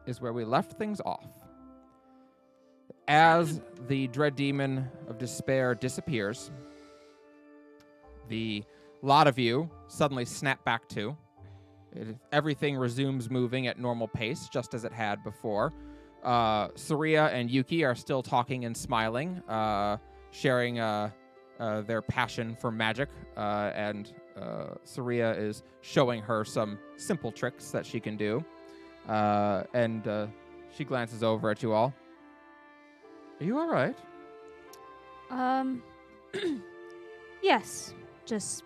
is where we left things off. As the dread demon of despair disappears, the lot of you suddenly snap back to. Everything resumes moving at normal pace, just as it had before. Saria and Yuki are still talking and smiling, sharing their passion for magic, and Saria is showing her some simple tricks that she can do. And she glances over at you all. Are you all right? Um, yes. Just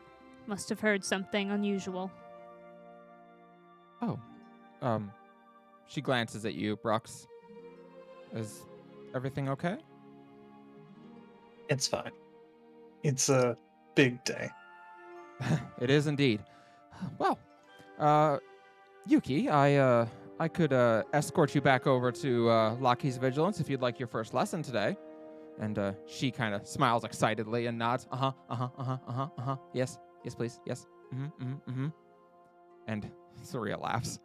must have heard something unusual. Oh. She glances at you, Brooks. Is everything okay? It's fine. It's a big day. It is indeed. Well, Yuki, I could escort you back over to Lockheed's Vigilance if you'd like your first lesson today. And she kind of smiles excitedly and nods. Yes, yes, please, yes. And Saria laughs.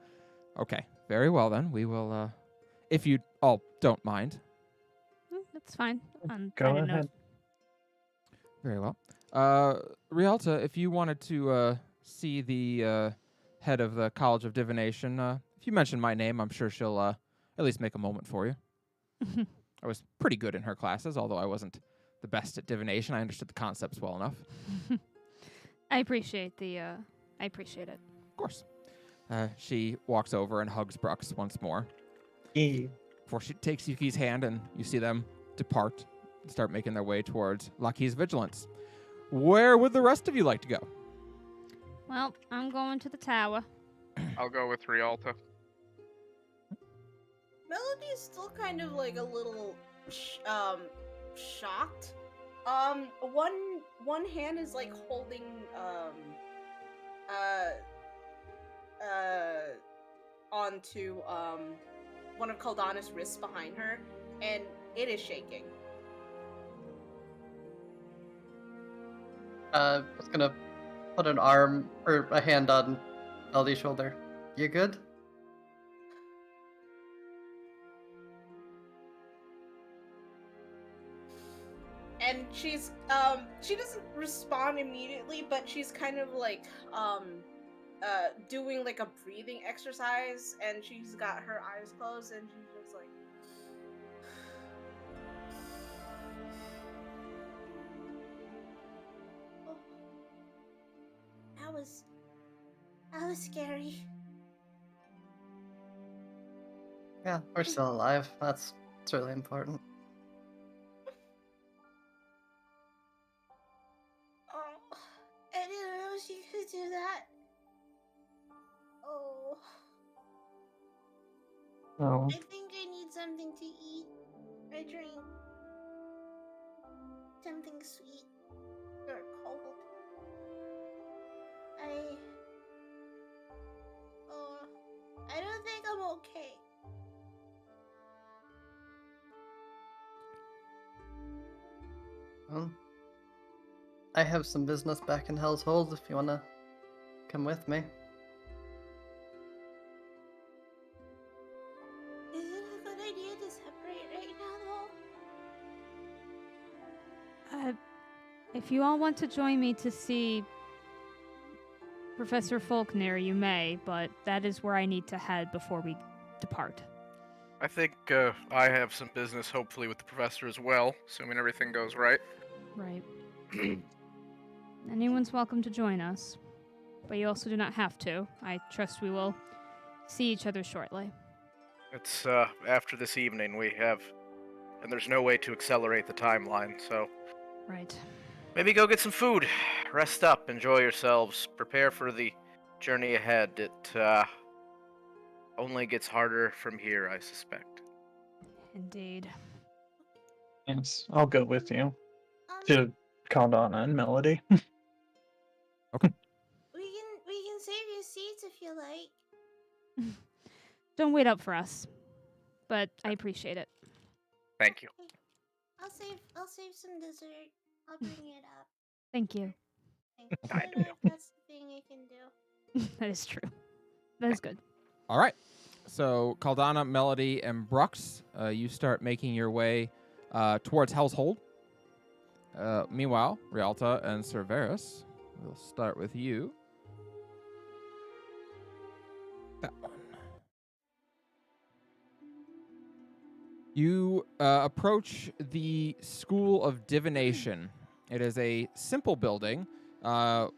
Okay, very well then. We will, if you all don't mind. That's fine. Go ahead. Very well. Rialta, if you wanted to see the head of the College of Divination, if you mention my name, I'm sure she'll at least make a moment for you. I was pretty good in her classes, although I wasn't the best at divination. I understood the concepts well enough. I appreciate I appreciate it. Of course. She walks over and hugs Brooks once more. Yeah. Before she takes Yuki's hand, and you see them depart and start making their way towards Lockheed's Vigilance. Where would the rest of you like to go? Well, I'm going to the tower. I'll go with Rialta. Melody's still kind of like a little shocked. One hand is like holding onto one of Caldana's wrists behind her, and it is shaking. I was gonna put an arm or a hand on Melody's shoulder. You good? And she's she doesn't respond immediately, but she's kind of like doing like a breathing exercise, and she's got her eyes closed, and she's just like oh, that was scary. Yeah, we're still alive. That's really important. Oh, I didn't know she could do that. Oh. Oh. I think I need something to eat or drink. Something sweet or cold. I don't think I'm okay. Well, I have some business back in Hell's Hold if you wanna come with me. Is it a good idea to separate right now, though? If you all want to join me to see Professor Faulkner, you may, but that is where I need to head before we depart. I think I have some business, hopefully, with the professor as well, assuming everything goes right. Right. Anyone's welcome to join us, but you also do not have to. I trust we will see each other shortly. It's after this evening we have, and there's no way to accelerate the timeline, so Right. maybe go get some food, rest up, enjoy yourselves, prepare for the journey ahead. It only gets harder from here, I suspect. Indeed. Yes, I'll go with you. Um, To Caldana and Melody. we can save you seats if you like. Don't wait up for us, but I appreciate it. Thank you. I'll save some dessert. I'll bring it up. Thank you. I feel like that's the thing I can do. That is true. That is good. All right. So Caldana, Melody, and Brux, you start making your way towards Hell's Hold. Meanwhile, Rialta and Cerberus, we'll start with you. That one. You approach the School of Divination. It is a simple building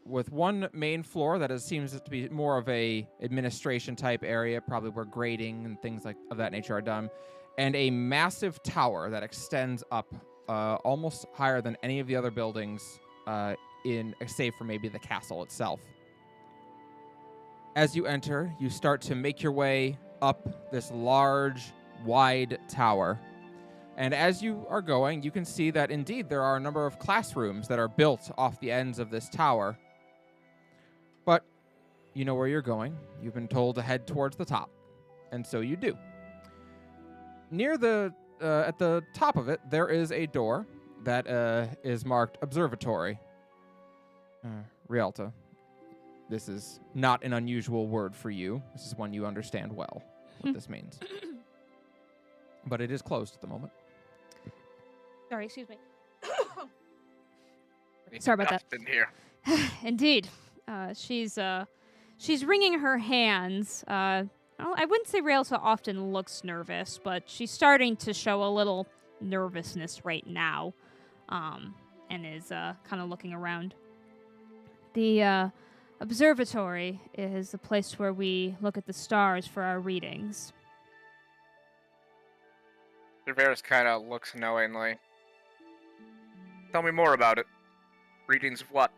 with one main floor that seems to be more of a administration type area, probably where grading and things like of that nature are done, and a massive tower that extends up almost higher than any of the other buildings save for maybe the castle itself. As you enter, you start to make your way up this large, wide tower. And as you are going, you can see that indeed there are a number of classrooms that are built off the ends of this tower. But you know where you're going. You've been told to head towards the top. And so you do. Near at the top of it, there is a door that is marked Observatory. Rialta, this is not an unusual word for you. This is one you understand well, what this means. But it is closed at the moment. Sorry, excuse me. Sorry about that. In here. Indeed. She's wringing her hands. I wouldn't say Rialta often looks nervous, but she's starting to show a little nervousness right now, and is kind of looking around. The observatory is the place where we look at the stars for our readings. Cerberus kind of looks knowingly. Tell me more about it. Readings of what?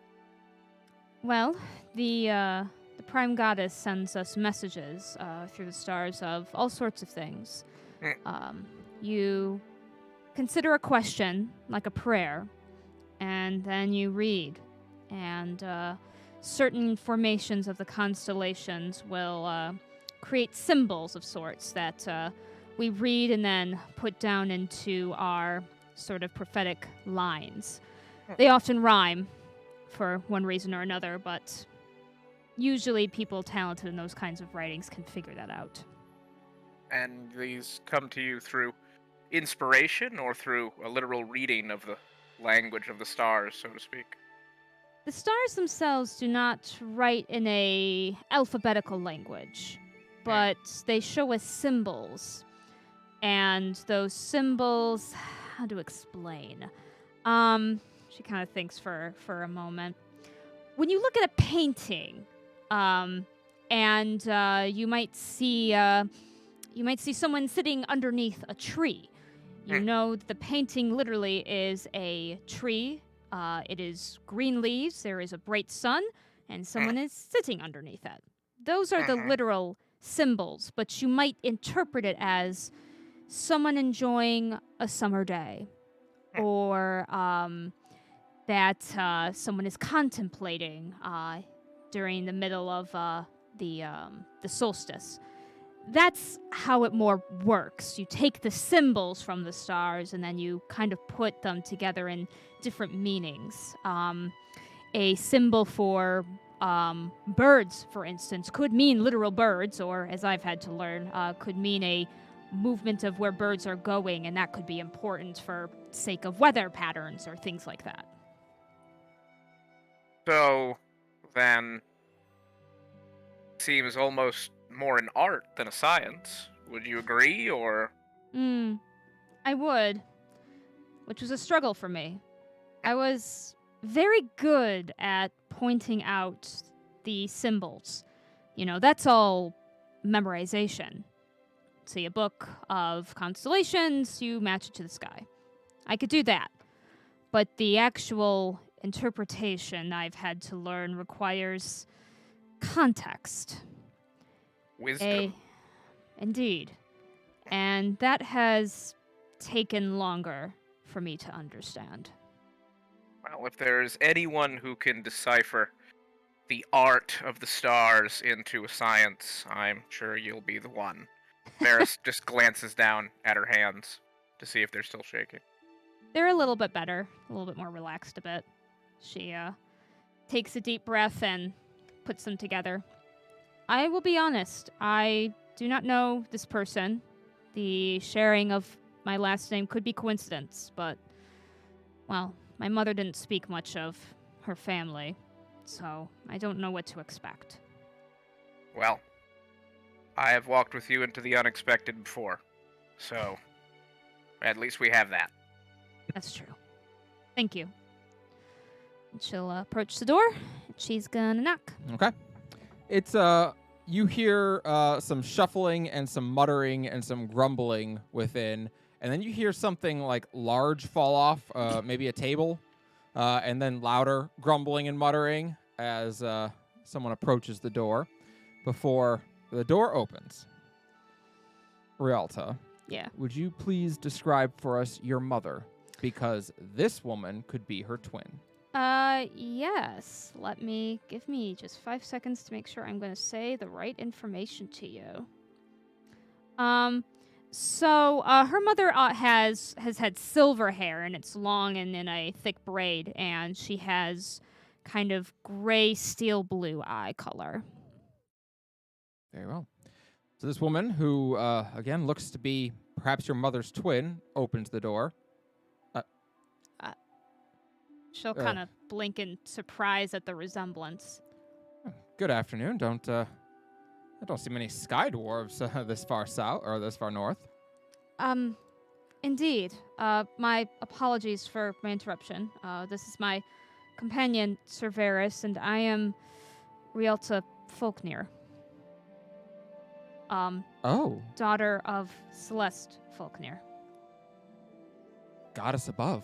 Well, the Prime Goddess sends us messages through the stars of all sorts of things. You consider a question, like a prayer, and then you read. And certain formations of the constellations will create symbols of sorts that we read and then put down into our sort of prophetic lines. They often rhyme for one reason or another, but usually people talented in those kinds of writings can figure that out. And these come to you through inspiration or through a literal reading of the language of the stars, so to speak? The stars themselves do not write in a alphabetical language, but they show us symbols. And those symbols, how to explain? She kind of thinks for a moment. When you look at a painting, and you might see someone sitting underneath a tree. You know that the painting literally is a tree. It is green leaves. There is a bright sun, and someone is sitting underneath it. Those are the literal symbols, but you might interpret it as someone enjoying a summer day, or that someone is contemplating during the middle of the solstice. That's how it more works. You take the symbols from the stars and then you kind of put them together in different meanings. A symbol for birds, for instance, could mean literal birds, or as I've had to learn, could mean a movement of where birds are going, and that could be important for sake of weather patterns or things like that. So, then, seems almost more an art than a science. Would you agree, or? I would, which was a struggle for me. I was very good at pointing out the symbols. You know, that's all memorization. See a book of constellations, you match it to the sky. I could do that. But the actual interpretation I've had to learn requires context. Wisdom. Indeed. And that has taken longer for me to understand. Well, if there's anyone who can decipher the art of the stars into a science, I'm sure you'll be the one. Varys just glances down at her hands to see if they're still shaking. They're a little bit better, a little bit more relaxed a bit. She takes a deep breath and puts them together. I will be honest, I do not know this person. The sharing of my last name could be coincidence, but, well, my mother didn't speak much of her family, so I don't know what to expect. Well, I have walked with you into the unexpected before, so at least we have that. That's true. Thank you. And she'll approach the door. She's gonna knock. Okay. It's you hear some shuffling and some muttering and some grumbling within, and then you hear something like large fall off, maybe a table, and then louder grumbling and muttering as someone approaches the door before the door opens. Rialta, Yeah. would you please describe for us your mother? Because this woman could be her twin. Yes. Give me just 5 seconds to make sure I'm going to say the right information to you. So her mother has had silver hair, and it's long and in a thick braid, and she has kind of gray steel blue eye color. Very well. So this woman, who again looks to be perhaps your mother's twin, opens the door. She'll kind of blink in surprise at the resemblance. Good afternoon. I don't see many sky dwarves this far south or this far north. Indeed. My apologies for my interruption. This is my companion, Cerberus, and I am Rialta Folknir. Oh, Daughter of Celeste Folknir. goddess above.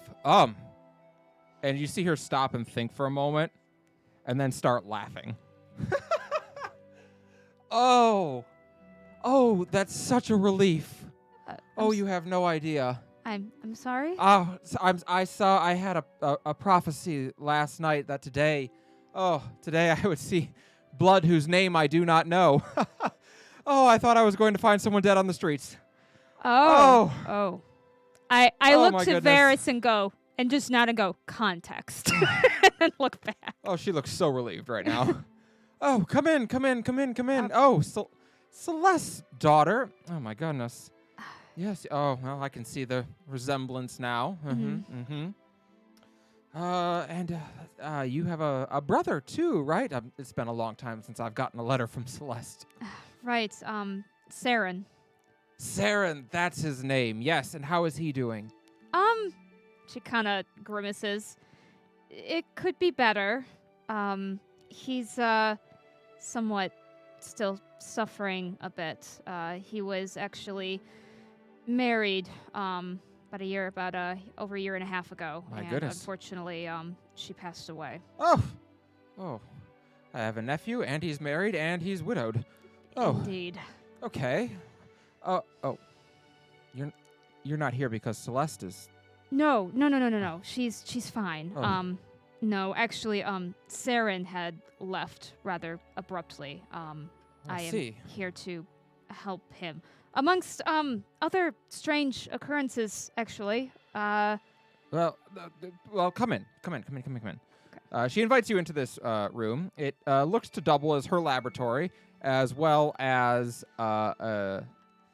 And you see her stop and think for a moment, and then start laughing. Oh, that's such a relief. You have no idea. I'm sorry. Oh, so I had a prophecy last night that today I would see blood whose name I do not know. I thought I was going to find someone dead on the streets. Oh. I Oh, look my to goodness. Varys and go, and just nod and go, context. And look back. Oh, she looks so relieved right now. Oh, come in. Celeste's daughter. Oh my goodness. Yes. Oh, well, I can see the resemblance now. And you have a brother too, right? It's been a long time since I've gotten a letter from Celeste. Right, Saren. Saren, that's his name. Yes. And how is he doing? She kind of grimaces. It could be better. He's somewhat still suffering a bit. He was actually married over a year and a half ago. My and goodness. Unfortunately, she passed away. Oh. I have a nephew, and he's married, and he's widowed. Oh. Indeed. Okay. You're not here because Celeste is. No. She's fine. Oh. No, actually, Saren had left rather abruptly. I see. am here to help him. Amongst other strange occurrences, actually. Well, come in. Okay. She invites you into this room. It looks to double as her laboratory, as well as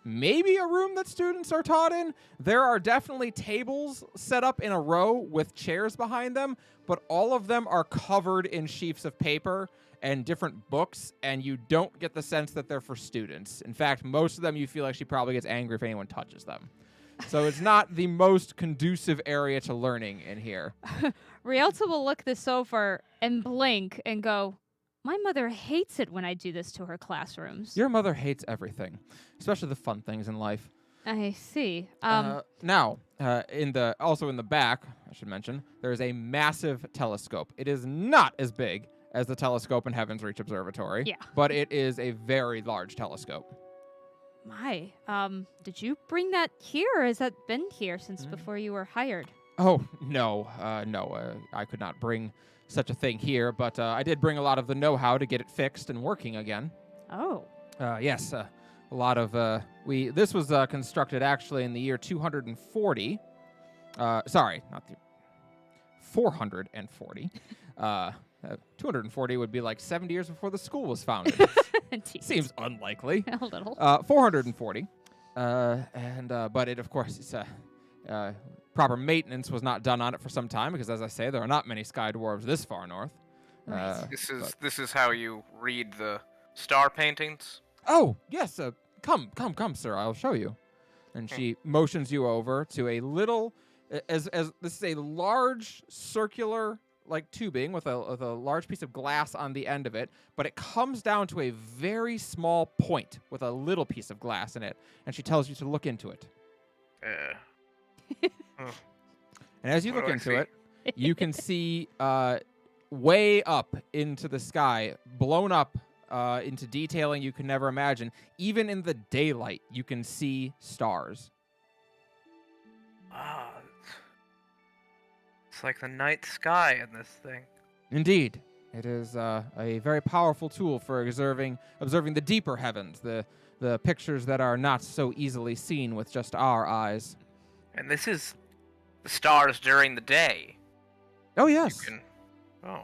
maybe a room that students are taught in. There are definitely tables set up in a row with chairs behind them, but all of them are covered in sheafs of paper and different books, and you don't get the sense that they're for students. In fact, most of them you feel like she probably gets angry if anyone touches them. So it's not the most conducive area to learning in here. Rialta will look this over and blink and go, my mother hates it when I do this to her classrooms. Your mother hates everything, especially the fun things in life. I see. Now, in the back, I should mention, there is a massive telescope. It is not as big as the telescope in Heaven's Reach Observatory, Yeah. but it is a very large telescope. My, did you bring that here, or has that been here since before you were hired? Oh, no, I could not bring such a thing here, but I did bring a lot of the know-how to get it fixed and working again. Oh. Yes, a lot of this was constructed actually in the year 240. Sorry, not the 440. 240 would be like 70 years before the school was founded. Indeed. Seems unlikely. a little. 440. But it, of course, it's proper maintenance was not done on it for some time because, as I say, there are not many sky dwarves this far north. Right. This is how you read the star paintings. Oh, yes. Come, sir. I'll show you. And she motions you over to a little, as this is a large circular like tubing with a large piece of glass on the end of it, but it comes down to a very small point with a little piece of glass in it, and she tells you to look into it. And as you What look do I into see? it, you can see way up into the sky, blown up into detailing you can never imagine. Even in the daylight, you can see stars. Wow. It's like the night sky in this thing. Indeed. It is a very powerful tool for observing the deeper heavens, the pictures that are not so easily seen with just our eyes. And this is the stars during the day. Oh, yes. Oh.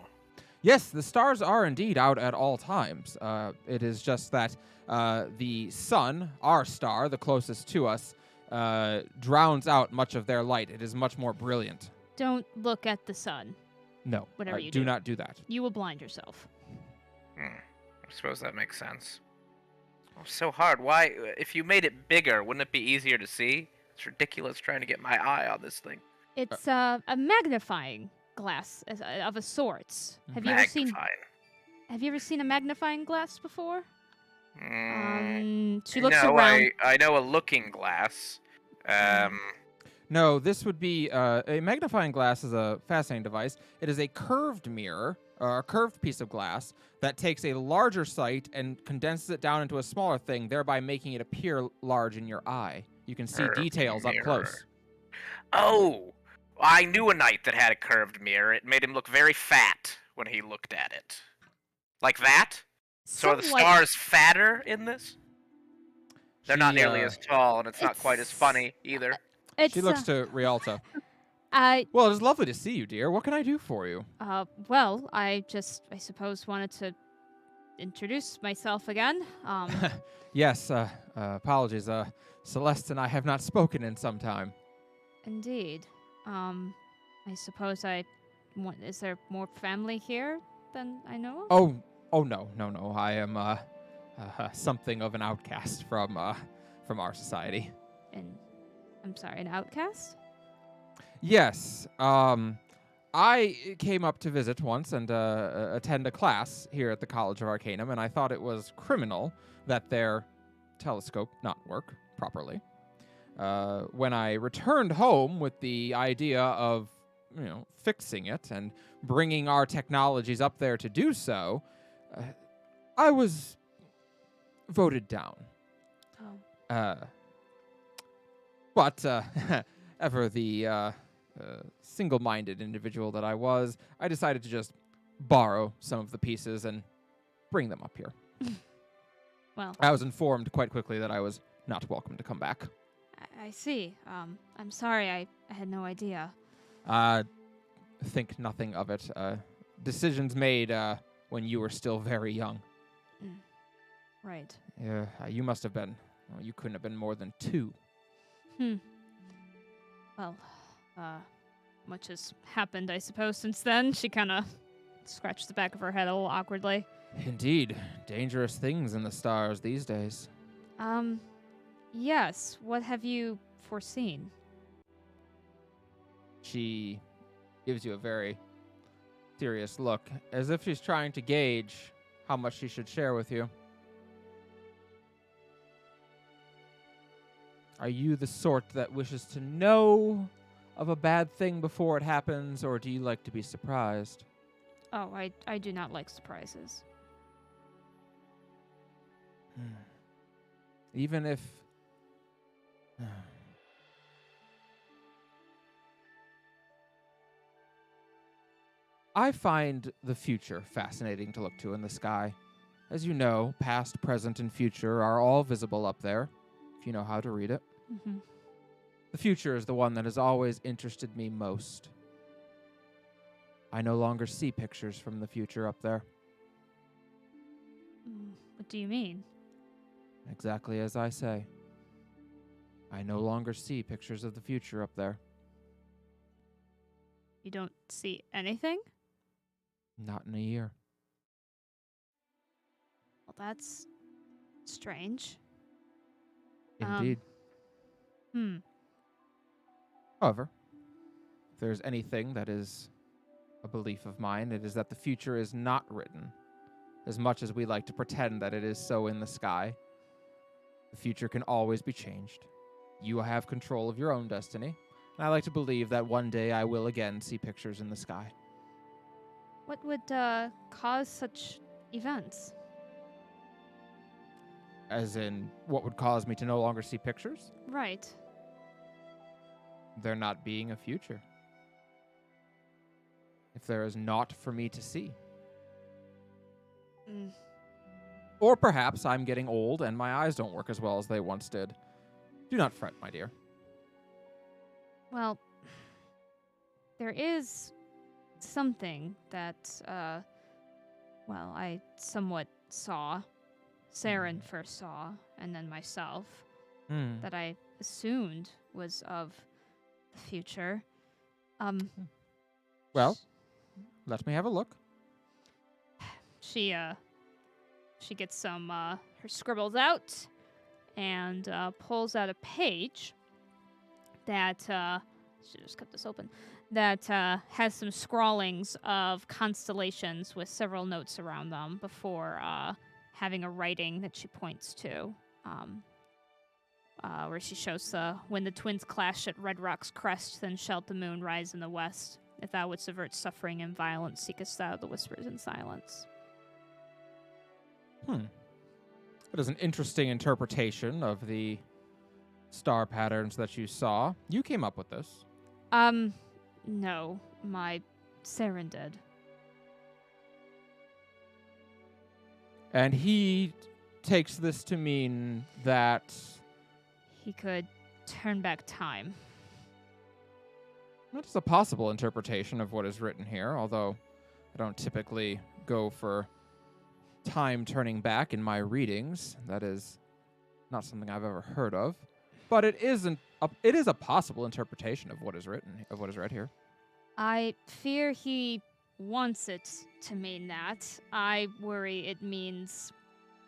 Yes, the stars are indeed out at all times. It is just that the sun, our star, the closest to us, drowns out much of their light. It is much more brilliant. Don't look at the sun. No, Whatever you do do. not do that. You will blind yourself. I suppose that makes sense. Oh, so hard. Why? If you made it bigger, wouldn't it be easier to see? It's ridiculous trying to get my eye on this thing. It's a magnifying glass of a sort. Have you ever seen? Magnifying. Have you ever seen a magnifying glass before? Mm, She looks no, around. I know a looking glass. No, this would be a magnifying glass is a fascinating device. It is a curved mirror, or a curved piece of glass, that takes a larger sight and condenses it down into a smaller thing, thereby making it appear large in your eye. You can see Curved details up mirror. close. Oh, I knew a knight that had a curved mirror. It made him look very fat when he looked at it. Like that? So are the somewhat- stars fatter in this? They're not She, nearly as tall, and it's not quite as it's- funny either. It's, She looks to Rialta. I Well, it is lovely to see you, dear. What can I do for you? well, I suppose wanted to introduce myself again. Yes, apologies. Celeste and I have not spoken in some time. Indeed. I suppose is there more family here than I know of? Oh, no. I am something of an outcast from our society. I'm sorry, an outcast? Yes. I came up to visit once and attend a class here at the College of Arcanum, and I thought it was criminal that their telescope not work properly. When I returned home with the idea of, fixing it and bringing our technologies up there to do so, I was voted down. Oh. But ever the single-minded individual that I was, I decided to just borrow some of the pieces and bring them up here. Well, I was informed quite quickly that I was not welcome to come back. I see. I'm sorry, I had no idea. Think nothing of it. Decisions made when you were still very young. Right. You must have been. You couldn't have been more than 2. Well, much has happened, I suppose, since then. She kind of scratched the back of her head a little awkwardly. Indeed, dangerous things in the stars these days. Yes. What have you foreseen? She gives you a very serious look, as if she's trying to gauge how much she should share with you. Are you the sort that wishes to know of a bad thing before it happens, or do you like to be surprised? Oh, I do not like surprises. Even if... I find the future fascinating to look to in the sky. As you know, past, present, and future are all visible up there, if you know how to read it. Mm-hmm. The future is the one that has always interested me most. I no longer see pictures from the future up there. What do you mean? Exactly as I say. I no longer see pictures of the future up there. You don't see anything? Not in a year. Well, that's strange. Indeed. Hmm. However, if there's anything that is a belief of mine, it is that the future is not written. As much as we like to pretend that it is so in the sky, the future can always be changed. You have control of your own destiny, and I like to believe that one day I will again see pictures in the sky. What would cause such events? As in, what would cause me to no longer see pictures? Right. There not being a future. If there is naught for me to see. Mm. Or perhaps I'm getting old and my eyes don't work as well as they once did. Do not fret, my dear. Well, there is something that, I somewhat saw. Saren first saw, and then myself, that I assumed was of the future. Well, let me have a look. She gets some her scribbles out and pulls out a page that should just cut this open. That has some scrawlings of constellations with several notes around them before having a writing that she points to, where she shows when the twins clash at Red Rock's crest, then shalt the moon rise in the west. If thou wouldst avert suffering and violence, seekest thou the whispers in silence. That is an interesting interpretation of the star patterns that you saw. You came up with this. No, my Saren did. And he takes this to mean that... He could turn back time. That is a possible interpretation of what is written here, although I don't typically go for time turning back in my readings. That is not something I've ever heard of. But it is a possible interpretation of what is written, of what is read here. I fear he wants it to mean that. I worry it means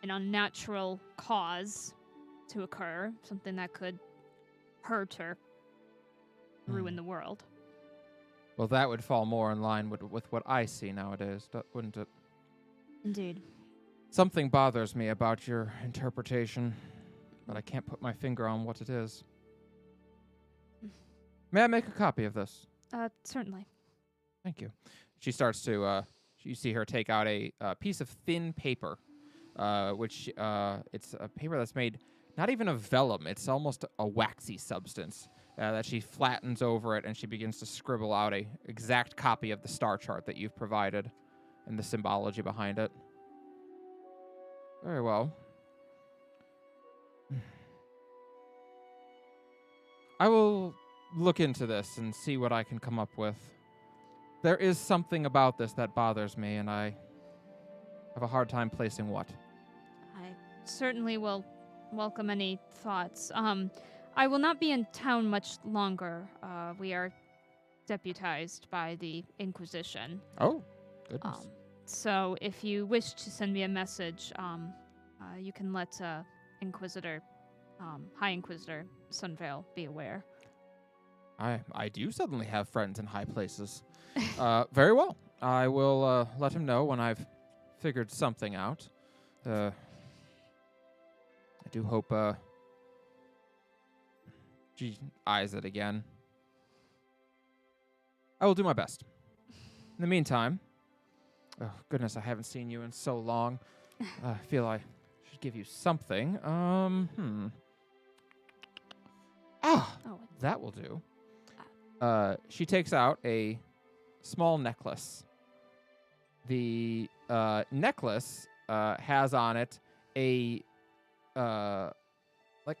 an unnatural cause to occur, something that could hurt or ruin the world. Well, that would fall more in line with what I see nowadays, wouldn't it? Indeed. Something bothers me about your interpretation, but I can't put my finger on what it is. May I make a copy of this? Certainly. Thank you. She starts to, you see her take out a piece of thin paper, which it's a paper that's made not even of vellum, it's almost a waxy substance that she flattens over it, and she begins to scribble out a exact copy of the star chart that you've provided and the symbology behind it. Very well. I will look into this and see what I can come up with. There is something about this that bothers me, and I have a hard time placing what. I certainly will welcome any thoughts. I will not be in town much longer. We are deputized by the Inquisition. Oh, goodness. So if you wish to send me a message, you can let Inquisitor, High Inquisitor Sunvale be aware. I do suddenly have friends in high places. Very well. I will let him know when I've figured something out. I do hope she eyes it again. I will do my best. In the meantime, oh goodness, I haven't seen you in so long. I feel I should give you something. That will do. She takes out a small necklace. The necklace has on it a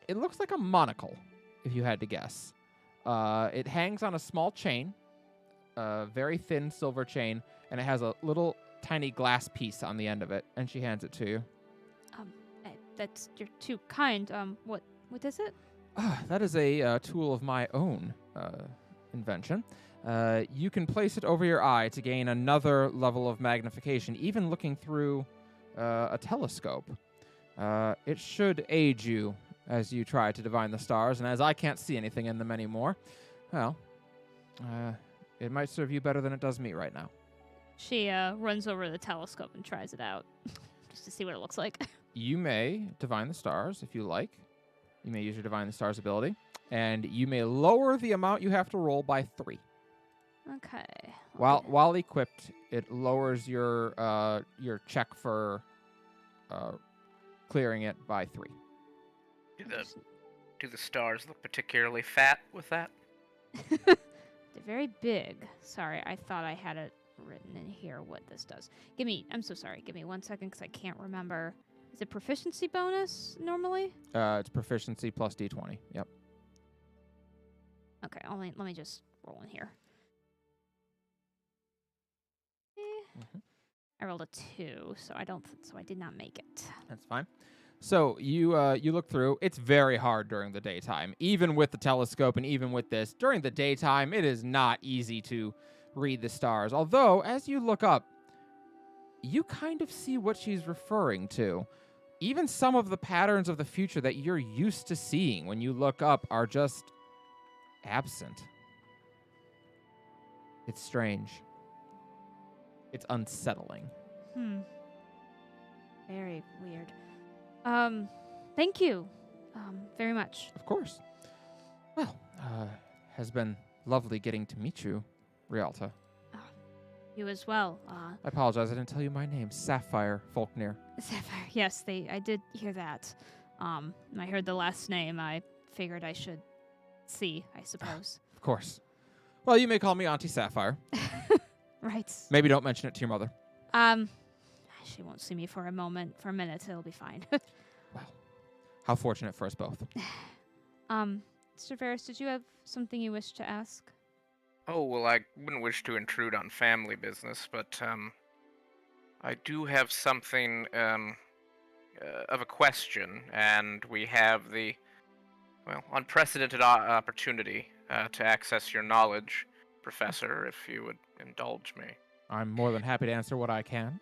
it looks like a monocle, if you had to guess. It hangs on a small chain, a very thin silver chain, and it has a little tiny glass piece on the end of it, and she hands it to you. You're too kind. What is it? That is a tool of my own invention. You can place it over your eye to gain another level of magnification, even looking through a telescope. It should aid you as you try to divine the stars, and as I can't see anything in them anymore, well, it might serve you better than it does me right now. She runs over to the telescope and tries it out, just to see what it looks like. You may divine the stars if you like. You may use your divine the stars ability, and you may lower the amount you have to roll by 3. Okay. While equipped, it lowers your check for clearing it by 3. Do the stars look particularly fat with that? They're very big. Sorry, I thought I had it written in here what this does. I'm so sorry. Give me 1 second because I can't remember. Is it proficiency bonus normally? It's proficiency plus d20. Yep. Okay, let me just roll in here. I rolled a 2, so I did not make it. That's fine. So you look through. It's very hard during the daytime, even with the telescope and even with this. During the daytime, it is not easy to read the stars. Although, as you look up, you kind of see what she's referring to. Even some of the patterns of the future that you're used to seeing when you look up are just absent. It's strange. It's unsettling. Very weird. Thank you. Very much. Of course. Well, has been lovely getting to meet you, Rialta. You as well. I apologize, I didn't tell you my name. Sapphire Folknir. Sapphire. Yes, I did hear that. I heard the last name. I figured I should see, I suppose. Of course. Well, you may call me Auntie Sapphire. Right. Maybe don't mention it to your mother. She won't see me for a minute. It'll be fine. Well, how fortunate for us both. Mr. Varus, did you have something you wish to ask? Oh, well, I wouldn't wish to intrude on family business, but I do have something of a question, and we have the, unprecedented opportunity to access your knowledge, Professor, if you would indulge me. I'm more than happy to answer what I can.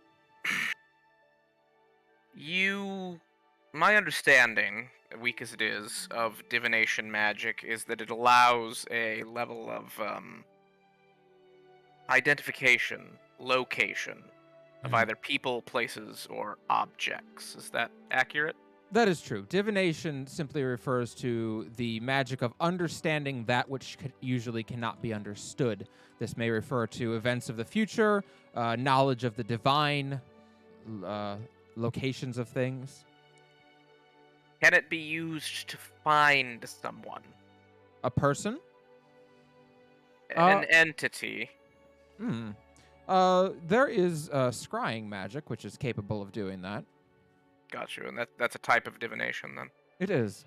My understanding, weak as it is, of divination magic is that it allows a level of identification, location of either people, places, or objects. Is that accurate? That is true. Divination simply refers to the magic of understanding that which usually cannot be understood. This may refer to events of the future, knowledge of the divine, locations of things. Can it be used to find someone? A person? An entity? There is scrying magic, which is capable of doing that. Got you, and that's a type of divination, then? It is.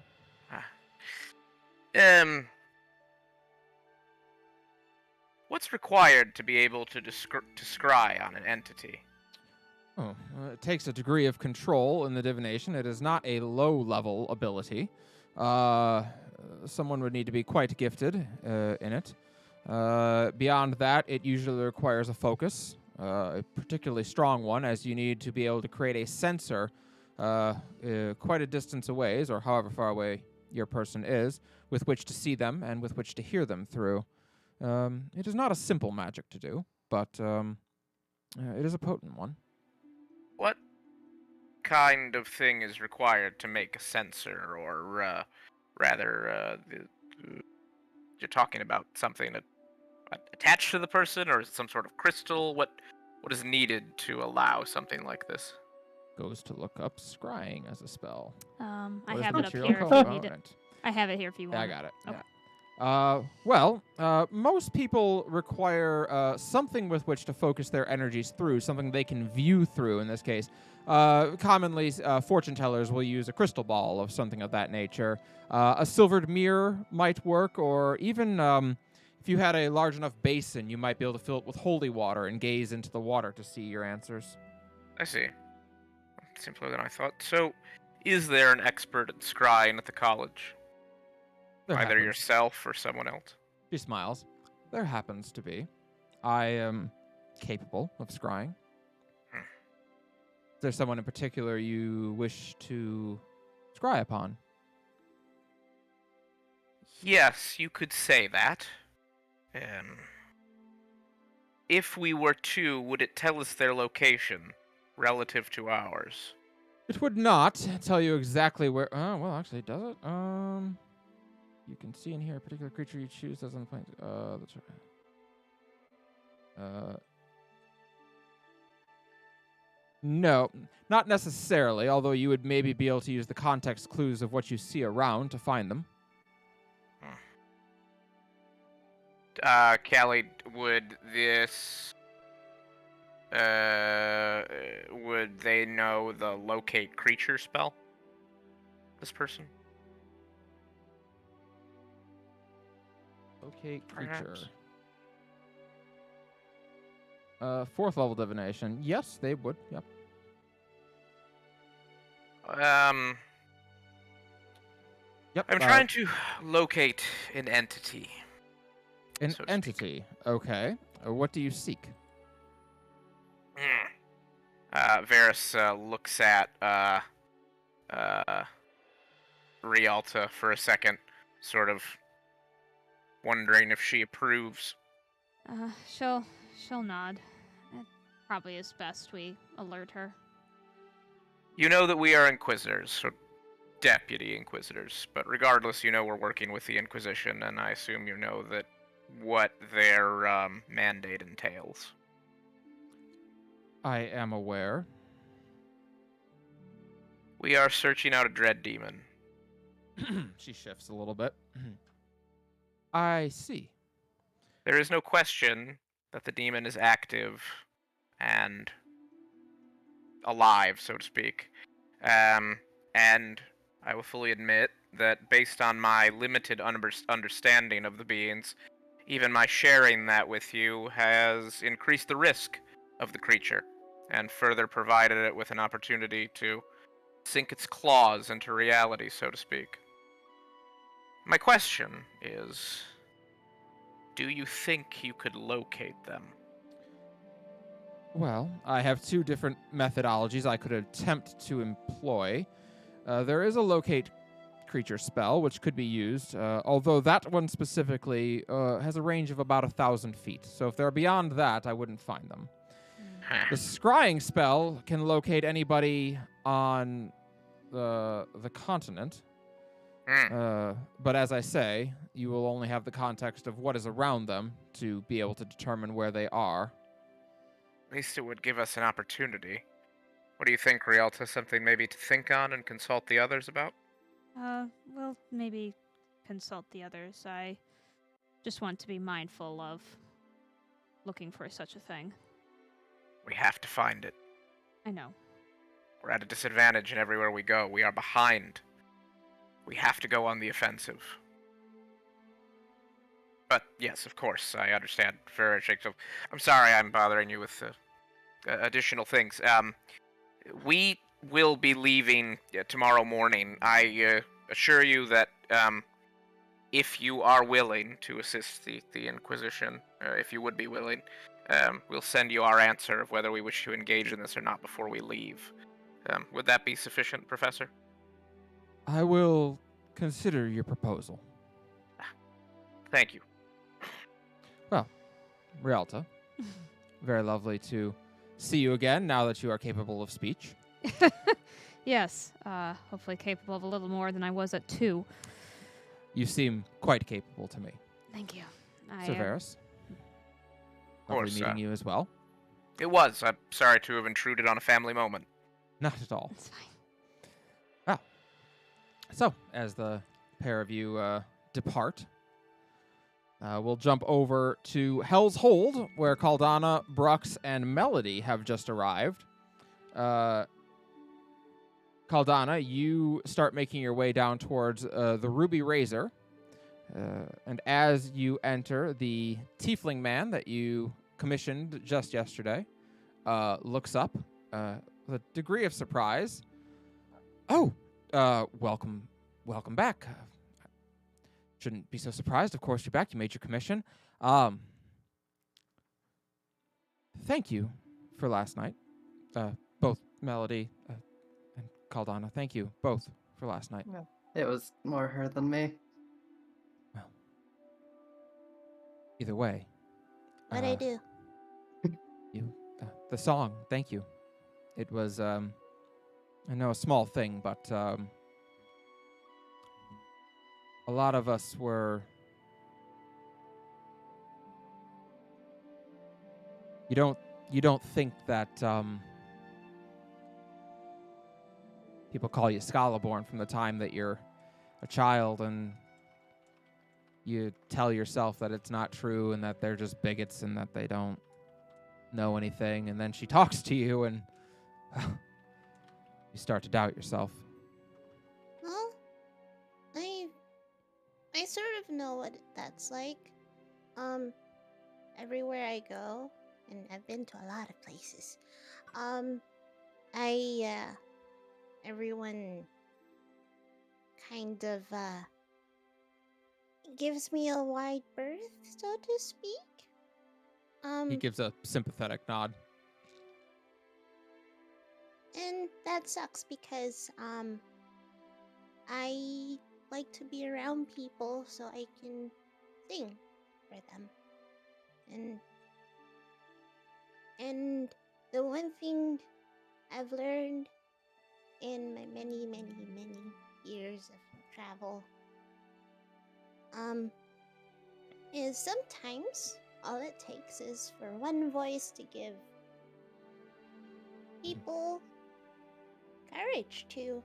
What's required to be able to scry on an entity? It takes a degree of control in the divination. It is not a low-level ability. Someone would need to be quite gifted in it. Beyond that, it usually requires a focus, a particularly strong one, as you need to be able to create a sensor quite a distance away, or however far away your person is, with which to see them and with which to hear them through. It is not a simple magic to do, but it is a potent one. What kind of thing is required to make a sensor, or rather, you're talking about something attached to the person, or is it some sort of crystal? What is needed to allow something like this? Goes to look up scrying as a spell. I What is have it up material here if you component? need it. I have it here if you want. Yeah, I got it. Okay. Yeah. Most people require something with which to focus their energies through, something they can view through in this case. Commonly, fortune tellers will use a crystal ball of something of that nature. A silvered mirror might work, or even if If you had a large enough basin, you might be able to fill it with holy water and gaze into the water to see your answers. I see. Simpler than I thought. So, is there an expert at scrying at the college? There Either happens- yourself or someone else? She smiles. There happens to be. I am capable of scrying. Hmm. Is there someone in particular you wish to scry upon? Yes, you could say that. If we were to, would it tell us their location relative to ours? It would not tell you exactly where. Well, actually, does it? You can see and hear a particular creature you choose as on the plane. That's right. No, not necessarily. Although you would maybe be able to use the context clues of what you see around to find them. Callie, would this... would they know the locate creature spell? This person? Okay, creature. Perhaps. 4th level divination. Yes, they would. Yep. Yep. I'm trying to locate an entity. An so to speak. entity. Okay. What do you seek? Varys looks at Rialta for a second, sort of wondering if she approves. She'll nod. It probably is best we alert her. You know that we are Inquisitors, or Deputy Inquisitors, but regardless, you know we're working with the Inquisition, and I assume you know that what their mandate entails. I am aware. We are searching out a dread demon. She shifts a little bit. I see. There is no question that the demon is active and alive, so to speak. And I will fully admit that based on my limited understanding of the beings, even my sharing that with you has increased the risk of the creature and further provided it with an opportunity to sink its claws into reality, so to speak. My question is, do you think you could locate them? Well, I have 2 different methodologies I could attempt to employ. There is a locate creature spell, which could be used, although that one specifically has a range of about 1,000 feet. So if they're beyond that, I wouldn't find them. The scrying spell can locate anybody on the continent. But as I say, you will only have the context of what is around them to be able to determine where they are. At least it would give us an opportunity. What do you think, Rialta? Something maybe to think on and consult the others about? We'll maybe consult the others. I just want to be mindful of looking for such a thing. We have to find it. I know. We're at a disadvantage in everywhere we go. We are behind. We have to go on the offensive. But yes, of course, I understand. Very so I'm sorry I'm bothering you with additional things. We will be leaving tomorrow morning. I assure you that if you are willing to assist the Inquisition, if you would be willing, we'll send you our answer of whether we wish to engage in this or not before we leave. Would that be sufficient, Professor? I will consider your proposal. Thank you. Rialta, very lovely to see you again now that you are capable of speech. Yes, hopefully capable of a little more than I was at 2. You seem quite capable to me. Thank you. Sir Varys. Of Lovely course, meeting you as well. It was. I'm sorry to have intruded on a family moment. Not at all. It's fine. So, as the pair of you depart, we'll jump over to Hell's Hold, where Caldana, Brux, and Melody have just arrived. Caldana, you start making your way down towards the Ruby Razor, And as you enter, the tiefling man that you commissioned just yesterday looks up with a degree of surprise. Oh, welcome back. Shouldn't be so surprised. Of course, you're back. You made your commission. Thank you for last night, both Melody and Caldana. Thank you both for last night. It was more her than me. Well, either way. What'd I do? The song. Thank you. It was, I know a small thing, but a lot of us were. You don't think that people call you Scalaborn from the time that you're a child, and you tell yourself that it's not true and that they're just bigots and that they don't know anything, and then she talks to you and you start to doubt yourself. Well, I sort of know what that's like. Everywhere I go, and I've been to a lot of places. Everyone kind of gives me a wide berth, so to speak. He gives a sympathetic nod. And that sucks because I like to be around people so I can sing for them. And the one thing I've learned in my many, many, many years of travel is sometimes all it takes is for one voice to give people courage to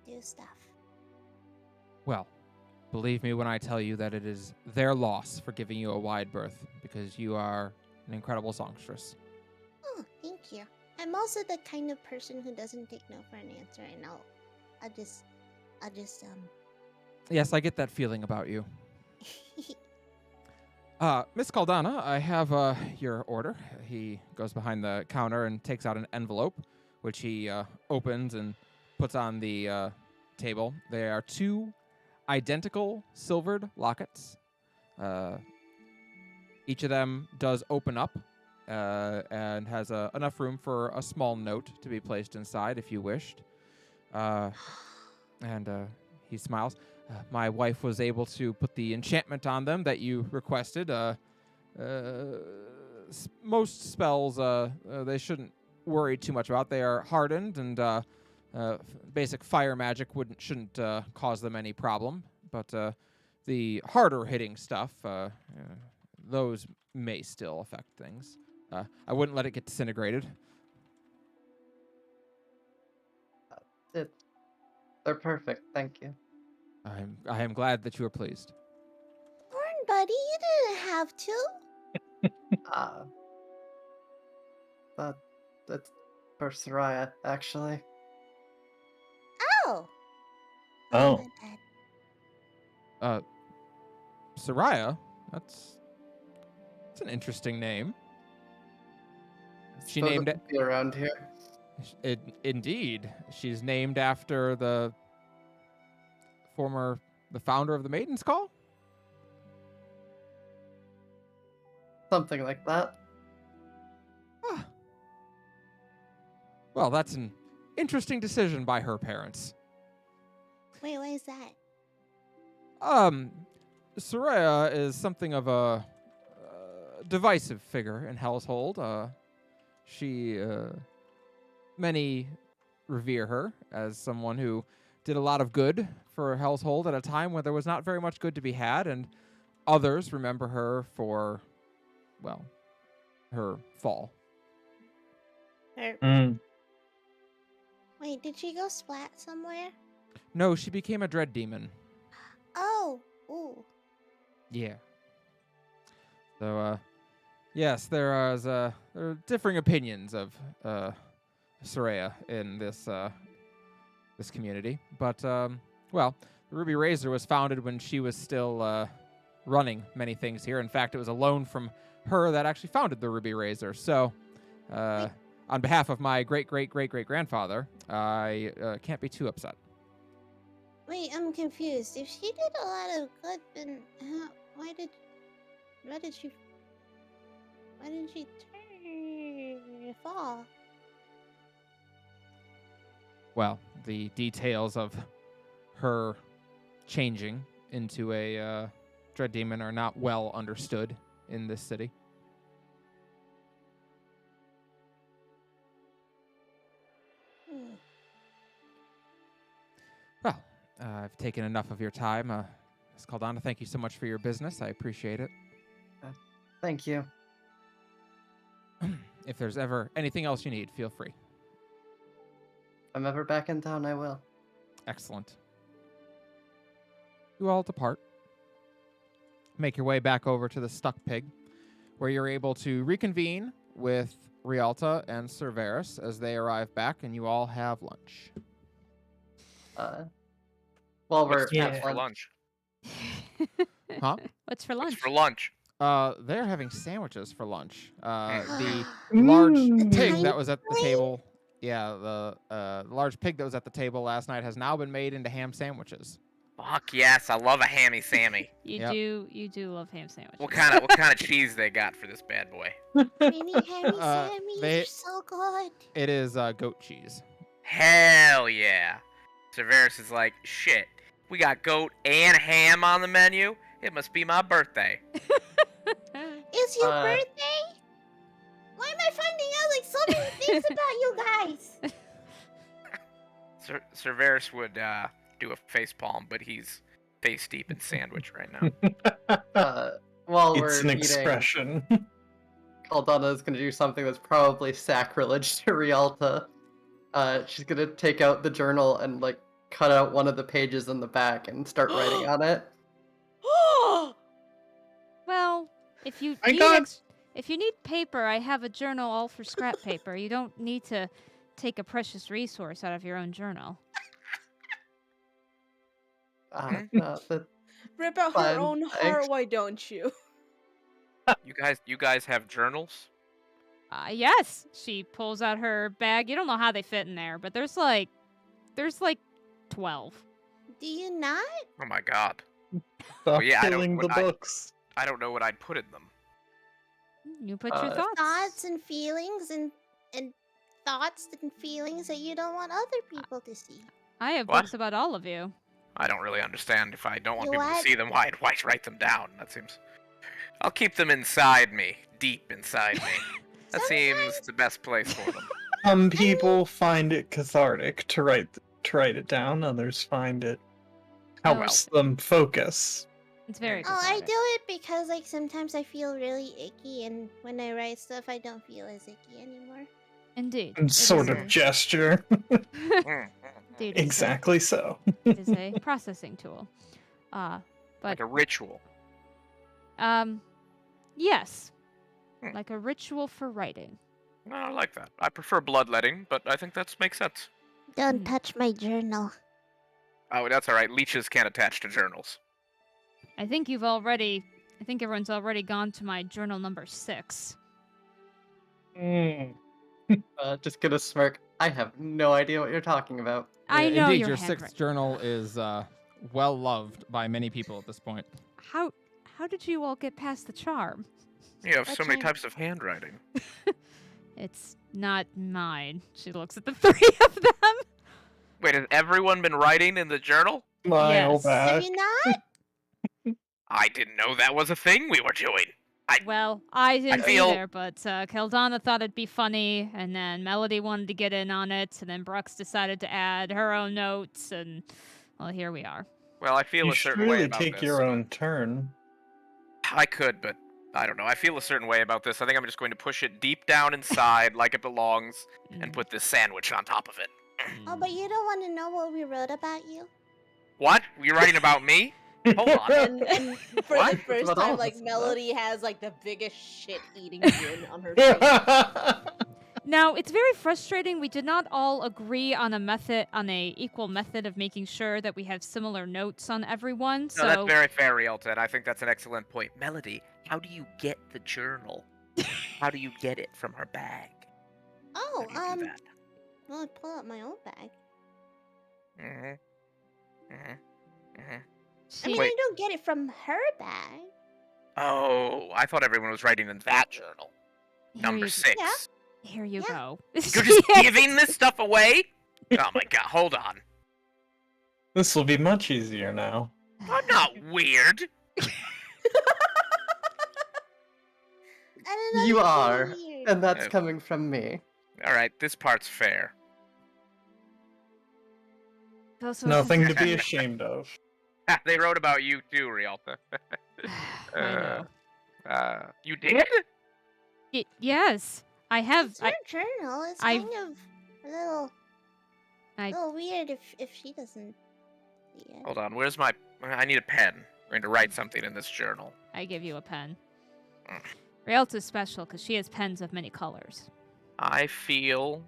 do stuff. Well, believe me when I tell you that it is their loss for giving you a wide berth, because you are an incredible songstress. Oh, thank you. I'm also the kind of person who doesn't take no for an answer, and I'll just Yes, I get that feeling about you. Miss Caldana, I have your order. He goes behind the counter and takes out an envelope, which he opens and puts on the table. They are 2 identical silvered lockets. Each of them does open up and has enough room for a small note to be placed inside if you wished. And he smiles. My wife was able to put the enchantment on them that you requested. Most spells they shouldn't worry too much about. They are hardened, and basic fire magic shouldn't cause them any problem. But the harder hitting stuff, those may still affect things. I wouldn't let it get disintegrated. They're perfect, thank you. I am glad that you are pleased. Horn Buddy, you didn't have to. That's for Soraya, actually. Oh. Oh. my bad. Soraya, that's an interesting name. She Suppose named it would be around here. Indeed, she's named after the founder of the Maiden's Call. Something like that. Ah. Well, that's an interesting decision by her parents. Wait, what is that? Soraya is something of a divisive figure in Household. Many revere her as someone who did a lot of good for Household at a time when there was not very much good to be had, and others remember her for, well, her fall. Mm. Wait, did she go splat somewhere? No, she became a dread demon. Oh, ooh. Yeah. So, yes, there are differing opinions of Soraya in this community, but well, The Ruby Razor was founded when she was still running many things here. In fact, it was a loan from her that actually founded the Ruby Razor. So, on behalf of my great-great-great-great-grandfather, I can't be too upset. Wait, I'm confused. If she did a lot of good, then why didn't she fall? Well, the details of her changing into a dread demon are not well understood in this city. Hmm. Well, I've taken enough of your time. Ms. Caldana, thank you so much for your business. I appreciate it. Thank you. If there's ever anything else you need, feel free. If I'm ever back in town, I will. Excellent. You all depart. Make your way back over to the Stuck Pig, where you're able to reconvene with Rialta and Cerberus as they arrive back, and you all have lunch. While we're What's Yeah. at for lunch, lunch? Huh? What's for What's lunch? for lunch? They're having sandwiches for lunch. The large pig that was at the table, the large pig that was at the table last night has now been made into ham sandwiches. Fuck yes, I love a hammy Sammy. Yep. You do love ham sandwiches. What kind of cheese they got for this bad boy? Mini Hammy Sammys they- are so good. It is goat cheese. Hell yeah. Cerberus is like, shit, we got goat and ham on the menu? It must be my birthday. It's your Uh, birthday? Why am I finding out like so many things about you guys? Cerberus would do a face palm, but he's face deep in sandwich right now. while we're It's an eating, expression. Caldana is going to do something that's probably sacrilege to Rialta. She's going to take out the journal and like cut out one of the pages in the back and start writing on it. Well, if you I need got- if you need paper, I have a journal all for scrap paper. You don't need to take a precious resource out of your own journal. That- Rip out Fine, her own heart, thanks. why don't you? You guys have journals? Yes, she pulls out her bag. You don't know how they fit in there, but there's like 12. Do you not? Oh my god. Stop yeah, I don't- killing the what I- books. I don't know what I'd put in them. You put your thoughts. Thoughts and feelings and thoughts and feelings that you don't want other people to see. I have What? books about all of you. I don't really understand. If I don't want You people to what? see them, why write them down? That seems... I'll keep them inside me. Deep inside me. That seems the best place for them. Some people find it cathartic to write it down. Others find it helps them focus. It's very Oh, I cathartic. do it because like sometimes I feel really icky, and when I write stuff, I don't feel as icky anymore. Indeed. And It sort is of a- gesture. Indeed, it's a- Exactly so. It is a processing tool. But Like a ritual. yes, Hmm. like a ritual for writing. No, I like that. I prefer bloodletting, but I think that makes sense. Don't Hmm. touch my journal. Oh, that's alright. Leeches can't attach to journals. I think everyone's already gone to my journal number 6. Just gonna smirk. I have no idea what you're talking about. I Yeah, know indeed, your your sixth handwriting. journal is well loved by many people at this point. How did you all get past the charm? You have so many Touching- types of handwriting. It's not mine. She looks at the 3 of them. Wait, has everyone been writing in the journal? Smile Yes. back. Have you not? I didn't know that was a thing we were doing. Well, I didn't feel- either, but Keldana thought it'd be funny, and then Melody wanted to get in on it, and then Brooks decided to add her own notes, and well, here we are. Well, I feel You a should certain way really about take this. your own turn. I could, but I don't know. I feel a certain way about this. I think I'm just going to push it deep down inside like it belongs and Mm. put this sandwich on top of it. Oh, but you don't want to know what we wrote about you? What? You're writing about me? Hold on. And for What? the first About all time, of like us, Melody has like the biggest shit-eating grin on her face. Now, it's very frustrating. We did not all agree on a equal method of making sure that we have similar notes on everyone. No, that's very fair, Rialta, and I think that's an excellent point. Melody, how do you get the journal? How do you get it from her bag? Oh, How do you do that? well, I pull out my own bag. I mean, Wait. I don't get it from her bag. Oh, I thought everyone was writing in that journal. Number 6. Yeah. Here you Yeah. go. You're just giving this stuff away? Oh my god, hold on. This will be much easier now. I'm not weird. I don't know. You that's are, really weird. and that's Oh. coming from me. Alright, this part's fair. Also, Nothing to be ashamed of. They wrote about you too, Rialta. I know. You did? Yes, I have. It's her journal. It's I've- kind of a little, I- little weird if she doesn't see it. Hold on, where's my... I need a pen. I'm going to write something in this journal. I give you a pen. Mm. Rialta's special because she has pens of many colors. I feel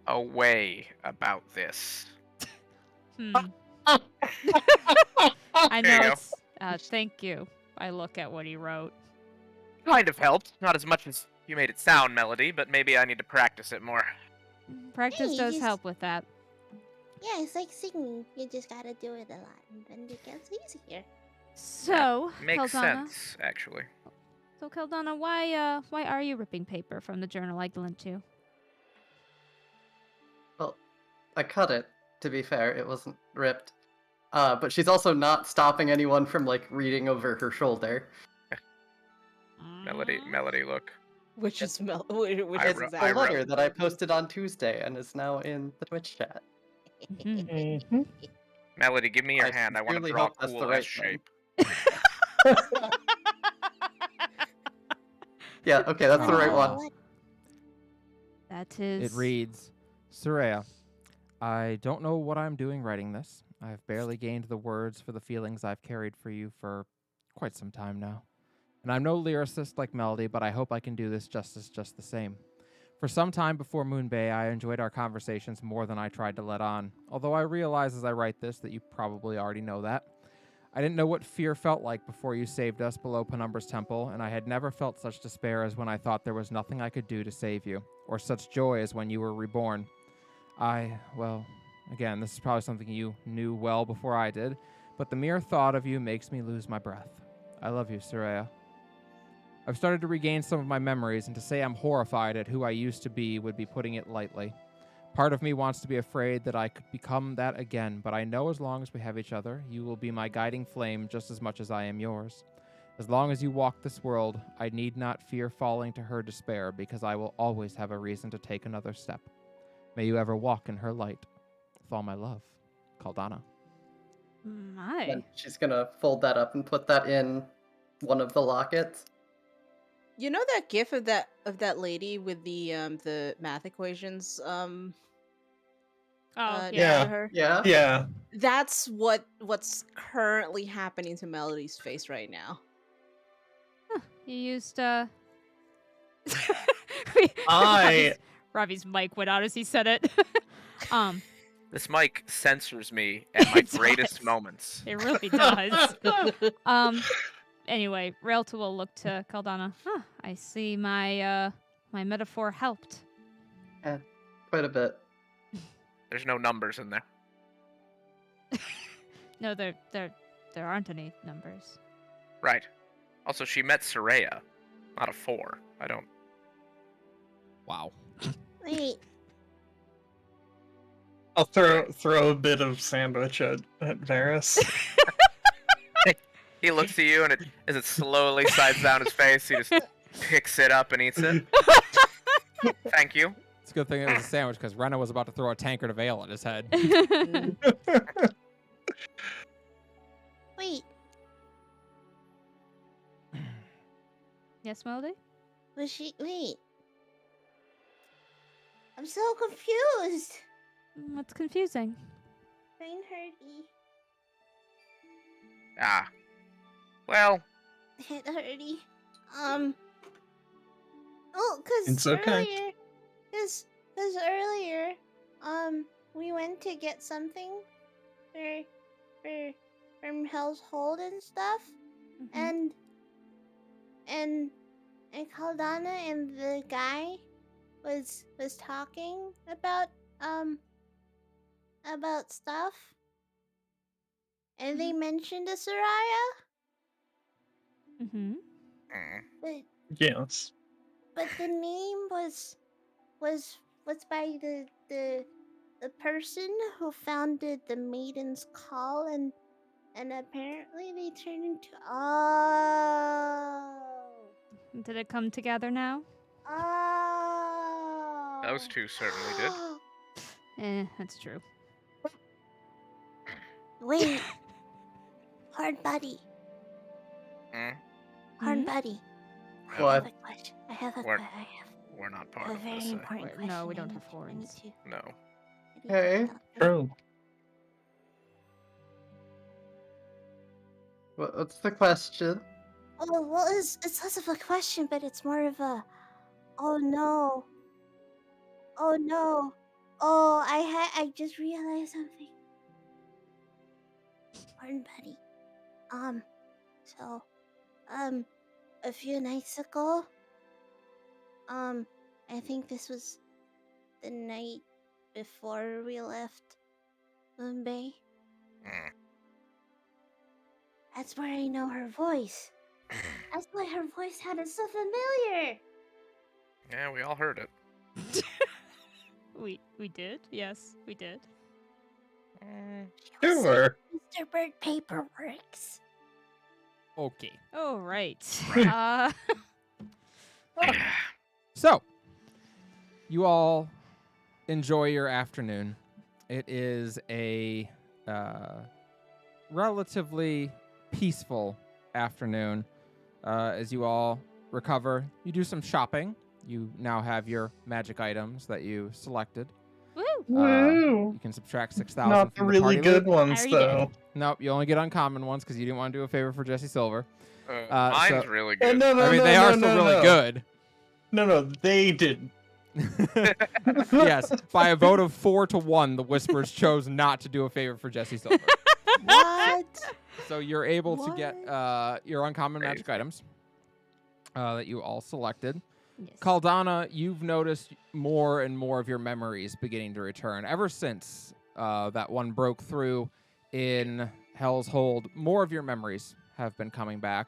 a way about this. I There know you go. it's. Thank you. I look at what he wrote. Kind of helped. Not as much as you made it sound, Melody, but maybe I need to practice it more. Practice Hey, does he's- help with that. Yeah, it's like singing. You just gotta do it a lot, and then it gets easier. So, Makes Keldana. sense, actually. So, Keldana, why are you ripping paper from the journal I lent you? Well, I cut it, to be fair. It wasn't ripped. But she's also not stopping anyone from, like, reading over her shoulder. Melody, look. Which is which I is wrote- It's exactly a letter wrote- that I posted on Tuesday and is now in the Twitch chat. Mhm. Melody, give me your I hand. I want to sincerely draw a hope that's the cool right S shape. Yeah, okay, that's the right Aw. one. That is. It reads, Soraya, I don't know what I'm doing writing this. I've barely gained the words for the feelings I've carried for you for quite some time now. And I'm no lyricist like Melody, but I hope I can do this justice just the same. For some time before Moon Bay, I enjoyed our conversations more than I tried to let on, although I realize as I write this that you probably already know that. I didn't know what fear felt like before you saved us below Penumbra's temple, and I had never felt such despair as when I thought there was nothing I could do to save you, or such joy as when you were reborn. Well, again, this is probably something you knew well before I did, but the mere thought of you makes me lose my breath. I love you, Soraya. I've started to regain some of my memories, and to say I'm horrified at who I used to be would be putting it lightly. Part of me wants to be afraid that I could become that again, but I know as long as we have each other, you will be my guiding flame just as much as I am yours. As long as you walk this world, I need not fear falling to her despair, because I will always have a reason to take another step. May you ever walk in her light. With all my love, Keldana. My. And she's gonna fold that up and put that in one of the lockets. You know that gif of that lady with the math equations Oh, next yeah. to her? Yeah? Yeah. That's what's currently happening to Melody's face right now. You used I- Robbie's mic went out as he said it. This mic censors me at my It greatest does. moments. It really does. Anyway, Raelta will look to Keldana. Huh, I see my my metaphor helped. Quite a bit. There's no numbers in there. No, there aren't any numbers. Right. Also, she met Soraya, not a 4. I don't... Wow. Wait, I'll throw a bit of sandwich at Varys. He looks at you, and as it slowly slides down his face, he just picks it up and eats it. Thank you. It's a good thing it was a sandwich, because Renna was about to throw a tankard of ale at his head. wait. Yes, Melody? Was she? Wait. I'm so confused. What's confusing? Brain hurty. Ah. Well, Head hurty. Oh, cause It's okay. earlier Cause earlier, we went to get something for from Hell's Hold and stuff, Mhm. and Caldana and the guy was talking about stuff, and they mentioned a Soraya, Mhm. Mm. Yes. but the name was by the person who founded the Maiden's Call, and apparently they turned into Did it come together now? Those two certainly did. That's true. Wait, hard buddy, Mm. hard Mhm. buddy. I What? have a question. I have a We're- question. We're not I part have a of very this. important Wait, question. no, we I don't need have to- I horns. need to- No. I need to Hey. tell- True. What's the question? Oh well, it's less of a question, but it's more of a. Oh no. Oh no. Oh, I just realized something. Pardon, buddy. So, a few nights ago, I think this was the night before we left Mumbai. Mm. That's where I know her voice. That's why her voice sounded so familiar. Yeah, we all heard it. We did. Yes, we did. She was Sure. like, Mr. Bird Paperworks. Okay. Oh right. So, you all enjoy your afternoon. It is a relatively peaceful afternoon as you all recover. You do some shopping. You now have your magic items that you selected. Woo! Woo! You can subtract 6,000 Not the from the really party good loot. ones, already did. though. Nope, you only get uncommon ones because you didn't want to do a favor for Jesse Silver. Mine's so- really No, good. no, I mean, no, they no, are no, still really no. good. No, they didn't. Yes, by a vote of 4-1, the Whispers chose not to do a favor for Jesse Silver. What? So you're able to get your uncommon magic Crazy. items that you all selected. Yes. Caldana, you've noticed more and more of your memories beginning to return. Ever since that one broke through in Hell's Hold, more of your memories have been coming back.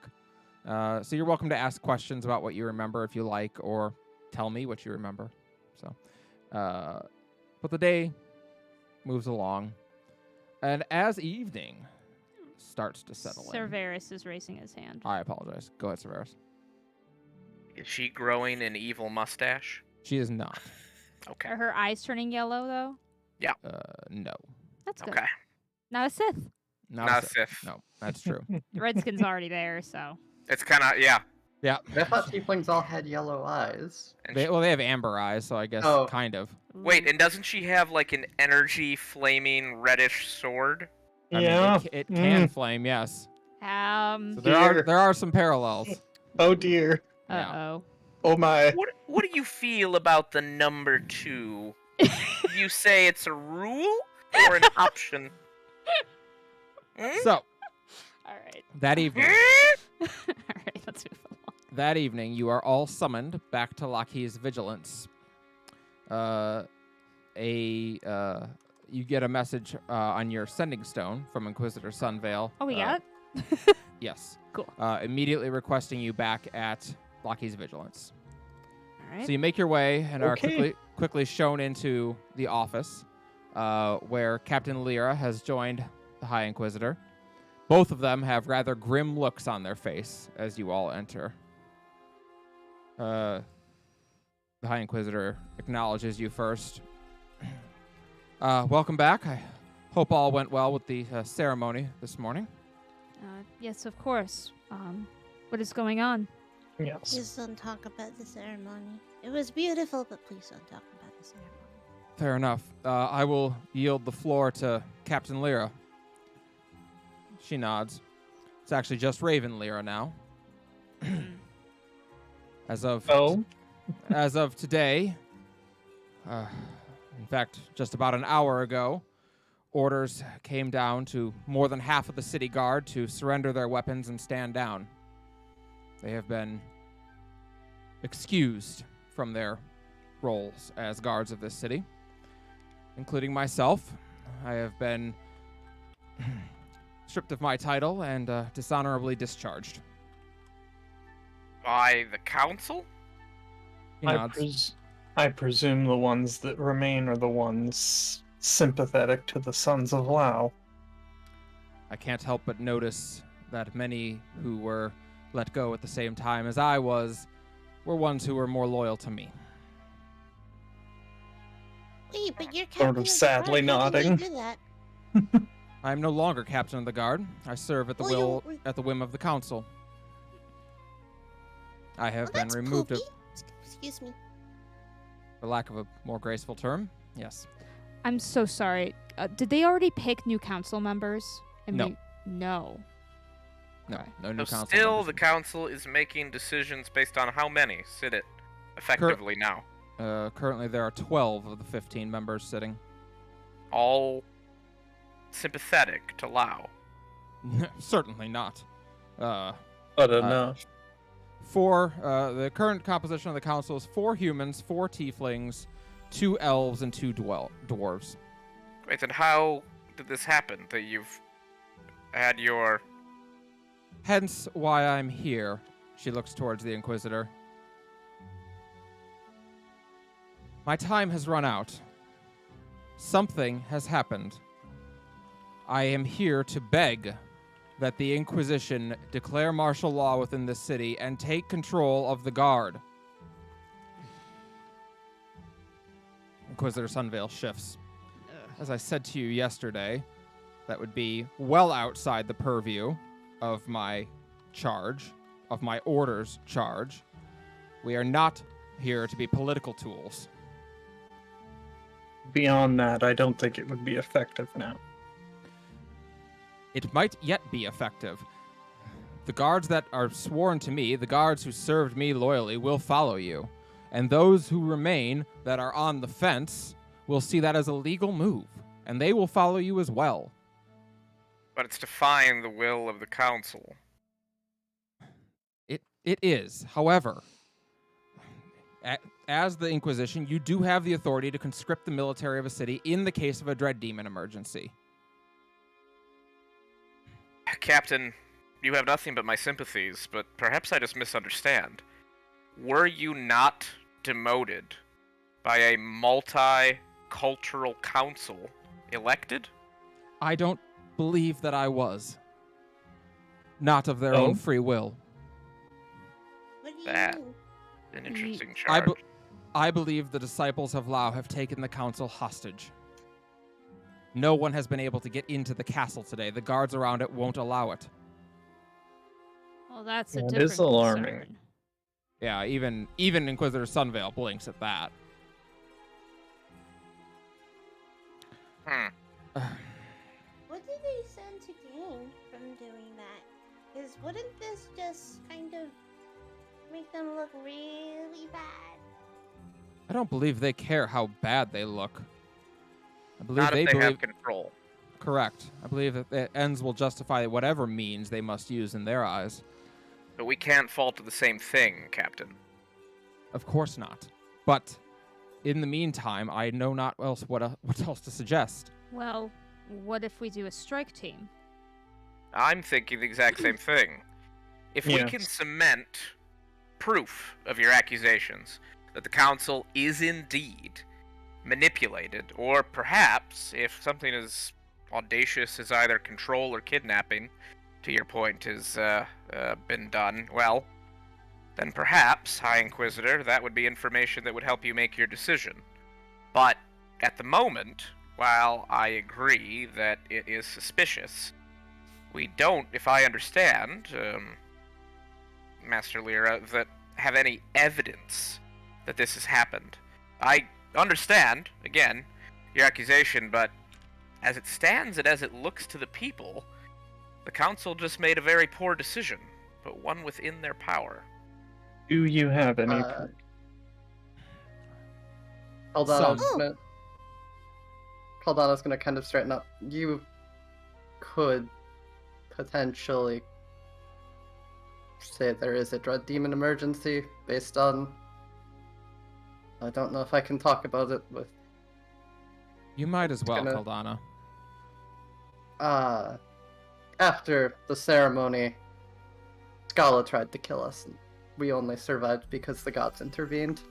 So you're welcome to ask questions about what you remember if you like, or tell me what you remember. So, but the day moves along, and as evening starts to settle in. Cerberus is raising his hand. I apologize. Go ahead, Severus. Is she growing an evil mustache? She is not. Okay. Are her eyes turning yellow though? No. That's good. Okay. Not a Sith. Not Not a a Sith. Sith. No, that's true. The Redskin's already there, so. It's kind of, yeah. Yeah. I thought tieflings all had yellow eyes. And They, she- well, they have amber eyes, so I guess Oh. kind of. Wait, Ooh. and doesn't she have like an energy flaming reddish sword? I mean, Yeah. it can flame, yes. So Dear. there are some parallels. Oh dear. Yeah. Uh-oh. Oh my. What do you feel about the number 2? You say it's a rule or an option? Hmm? So All right. that evening, All right, let's move along. that evening, you are all summoned back to Lockheed's vigilance. You get a message on your sending stone from Inquisitor Sunvale. Oh, we got it? Yes. Cool. Immediately requesting you back at Lockheed's vigilance. All right. So you make your way and are Okay. quickly shown into the office, where Captain Lyra has joined the High Inquisitor. Both of them have rather grim looks on their face as you all enter. The High Inquisitor acknowledges you first. Welcome back. I hope all went well with the ceremony this morning. Yes, of course. What is going on? Yes. Please don't talk about the ceremony. It was beautiful, but please don't talk about the ceremony. Fair enough. I will yield the floor to Captain Lyra. She nods. It's actually just Raven Lyra now. As of Oh. as of today, In fact, just about an hour ago, orders came down to more than half of the city guard to surrender their weapons and stand down. They have been excused from their roles as guards of this city, including myself. I have been stripped of my title and dishonorably discharged. By the council? He nods. I presume the ones that remain are the ones sympathetic to the Sons of Lao. I can't help but notice that many who were let go at the same time as I was were ones who were more loyal to me. Wait, but you're Sort captain of of the sadly guard. How can you nodding. do that? I am no longer captain of the guard. I serve at the Well, you- at the whim of the council. I have Well, been that's removed poopy. Excuse me. for lack of a more graceful term. Yes. I'm so sorry. Did they already pick new council members? No. No. No. Okay. No new So council. still, members. the council is making decisions based on how many sit it effectively now. Currently, there are 12 of the 15 members sitting. All sympathetic to Lao. Certainly not. But enough. The current composition of the council is 4 humans, 4 tieflings, 2 elves, and 2 dwarves. Wait, and how did this happen? That you've had your... Hence why I'm here. She looks towards the Inquisitor. My time has run out. Something has happened. I am here to beg that the Inquisition declare martial law within this city and take control of the guard. Inquisitor Sunvale shifts. As I said to you yesterday, that would be well outside the purview of my charge, of my orders charge. We are not here to be political tools. Beyond that, I don't think it would be effective now. It might yet be effective. The guards that are sworn to me, the guards who served me loyally, will follow you. And those who remain that are on the fence will see that as a legal move, and they will follow you as well. But it's defying the will of the council. It is. However, as the Inquisition, you do have the authority to conscript the military of a city in the case of a dread demon emergency. Captain, you have nothing but my sympathies, but perhaps I just misunderstand. Were you not demoted by a multicultural council elected? I don't believe that I was. Not of their Oh. own free will. What do you That- mean? An interesting I, charge. be- I believe the disciples of Lao have taken the council hostage. No one has been able to get into the castle today. The guards around it won't allow it. Well, that's a That different is alarming. concern. Yeah, even Inquisitor Sunvale blinks at that. What do they stand to gain from doing that? Because wouldn't this just kind of make them look really bad? I don't believe they care how bad they look. I believe Not they if they believe have control. correct. I believe that the ends will justify whatever means they must use in their eyes. But we can't fall to the same thing, Captain. Of course not. But in the meantime, I know not what else to suggest. Well, what if we do a strike team? I'm thinking the exact same thing. If we Yes. can cement proof of your accusations that the council is indeed manipulated, or perhaps if something as audacious as either control or kidnapping, to your point, has been done, well, then perhaps, High Inquisitor, that would be information that would help you make your decision. But at the moment, while I agree that it is suspicious, we don't, if I understand, Master Lyra, that have any evidence that this has happened. I understand, again, your accusation, but as it stands and as it looks to the people, the council just made a very poor decision, but one within their power. Do you have any? Uh, Caldana's Some. gonna kind of straighten up. You could potentially say there is a dread demon emergency based on. I don't know if I can talk about it with. You might as well, Gonna- Caldana. After the ceremony, Scala tried to kill us, and we only survived because the gods intervened.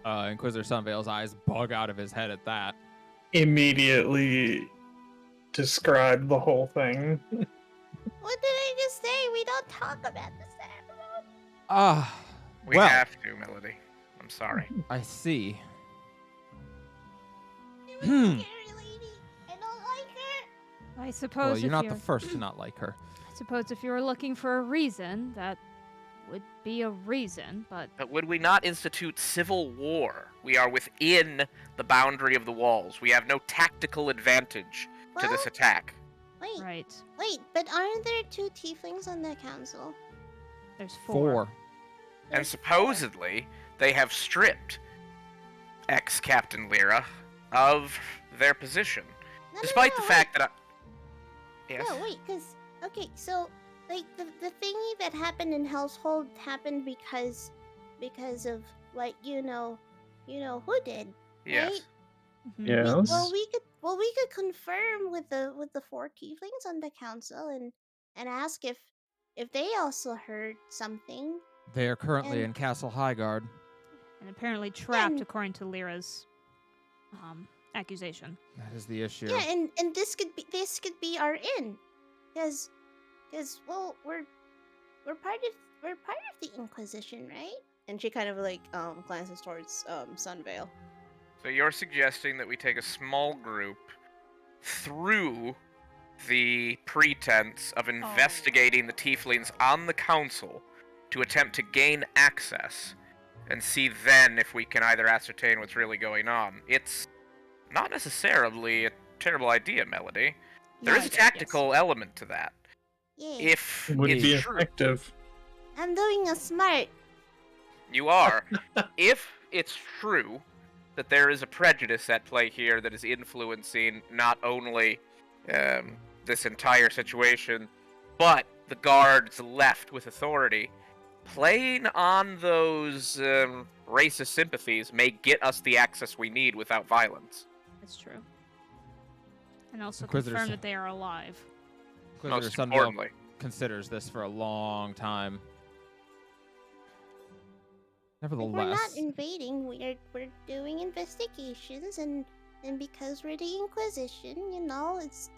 Inquisitor Sunveil's eyes bug out of his head at that. Immediately describe the whole thing. What did I just say? We don't talk about the ceremony. Ah, We well, have to, Melody. I'm sorry. I see. She was Hmm. a scary lady. I don't like her. I suppose Well, you're if not you're, the first to not like her. I suppose if you were looking for a reason, that would be a reason, but But would we not institute civil war? We are within the boundary of the walls. We have no tactical advantage to this What? attack. Wait, right. wait, but aren't there 2 tieflings on the council? There's 4. Four. And There's 4. supposedly, they have stripped ex-Captain Lyra of their position. No, Despite no, the no, fact that Yes? No, wait, because okay, so like the thingy that happened in Household happened because of what you know who did. Yes. Right? Mhm. Yes. Well, we could confirm with the 4 tieflings on the council and ask if they also heard something. They are currently And- in Castle Highguard. And apparently trapped, And- according to Lyra's accusation. That is the issue. Yeah, and this could be our in, because well we're part of the Inquisition, right? And she kind of like glances towards Sunveil. So you're suggesting that we take a small group through the pretense of investigating the tieflings on the council to attempt to gain access and see then if we can either ascertain what's really going on. It's not necessarily a terrible idea, Melody. There is a tactical element to that. Yeah, If Would it's be true, effective. I'm doing a smart. you are. If it's true that there is a prejudice at play here that is influencing not only this entire situation, but the guards left with authority, playing on those racist sympathies may get us the access we need without violence. That's true. And also Inquisitors- confirm that they are alive. Inquisitor Most Sunveil importantly. considers this for a long time. Like, we're Nevertheless, not invading. We're doing investigations, and because we're the Inquisition,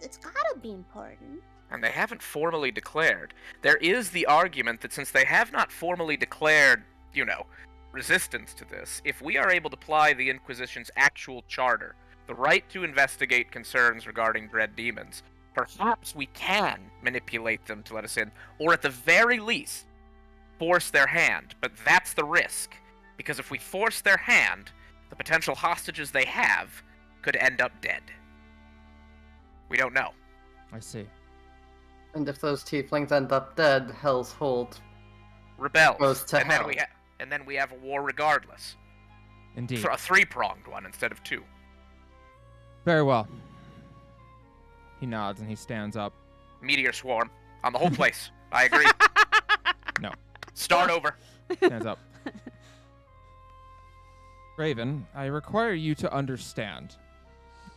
it's gotta be important. And they haven't formally declared. There is the argument that since they have not formally declared, resistance to this, if we are able to apply the Inquisition's actual charter, the right to investigate concerns regarding dread demons, perhaps we can manipulate them to let us in, or at the very least, force their hand. But that's the risk, because if we force their hand, the potential hostages they have could end up dead. We don't know. I see. And if those tieflings end up dead, Hell's Hold Rebels, goes to and hell. then we have a war regardless. Indeed. A three-pronged one instead of 2. Very well. He nods and he stands up. Meteor swarm on the whole place. I agree. No. Start over. Stands up. Raven, I require you to understand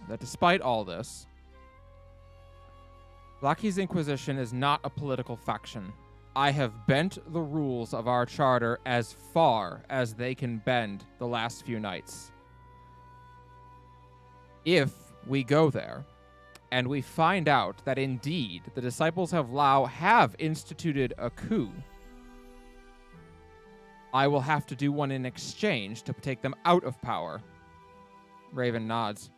that despite all this, Blackheath's Inquisition is not a political faction. I have bent the rules of our charter as far as they can bend the last few nights. If we go there, and we find out that indeed the disciples of Lao have instituted a coup, I will have to do one in exchange to take them out of power. Raven nods.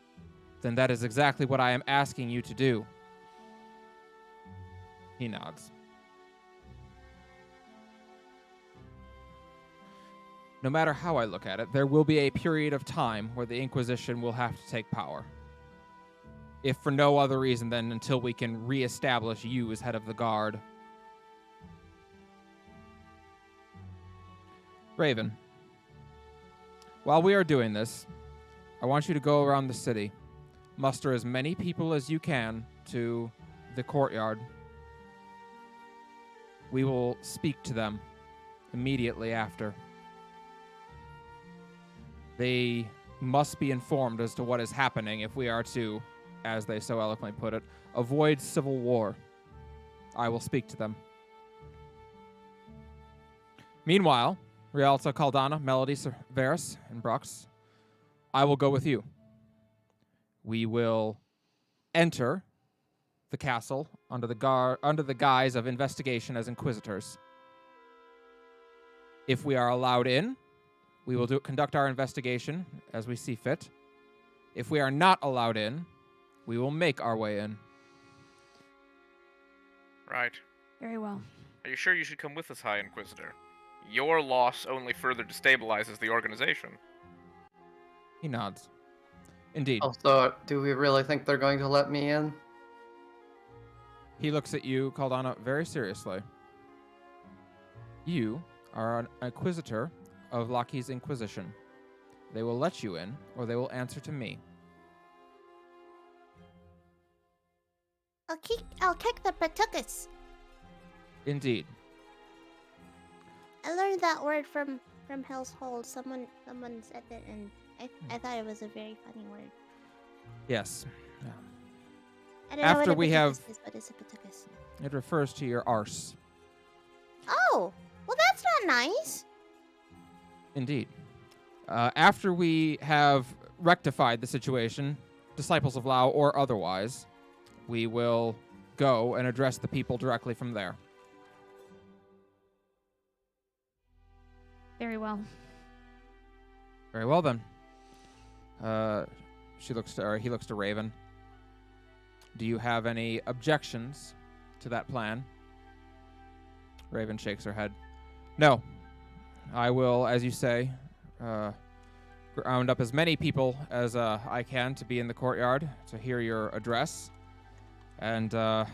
Then that is exactly what I am asking you to do. He nods. No matter how I look at it, there will be a period of time where the Inquisition will have to take power. If for no other reason than until we can reestablish you as head of the guard. Raven, While we are doing this, I want you to go around the city, muster as many people as you can to the courtyard. We will speak to them immediately after. They must be informed as to what is happening if we are to, as they so eloquently put it, avoid civil war. I will speak to them. Meanwhile, Rialta, Caldana, Melody, Varus, and Brux, I will go with you. We will enter the castle under the guise of investigation as inquisitors. If we are allowed in, we will conduct our investigation as we see fit. If we are not allowed in, we will make our way in. Right. Very well. Are you sure you should come with us, High Inquisitor? Your loss only further destabilizes the organization. He nods. Indeed. Also, do we really think they're going to let me in? He looks at you, Caldana, very seriously. You are an inquisitor of Laki's Inquisition. They will let you in, or they will answer to me. I'll kick the patukas. Indeed. I learned that word from Hell's Hold. Someone said it, and I thought it was a very funny word. Yes. I don't know After what a we have- patukas is, but it's a patukas. It refers to your arse. Oh, well, that's not nice. Indeed. After we have rectified the situation, disciples of Lao or otherwise, we will go and address the people directly from there. Very well. Very well then. He looks to Raven. Do you have any objections to that plan? Raven shakes her head. No. I will, as you say, round up as many people as I can to be in the courtyard to hear your address. And I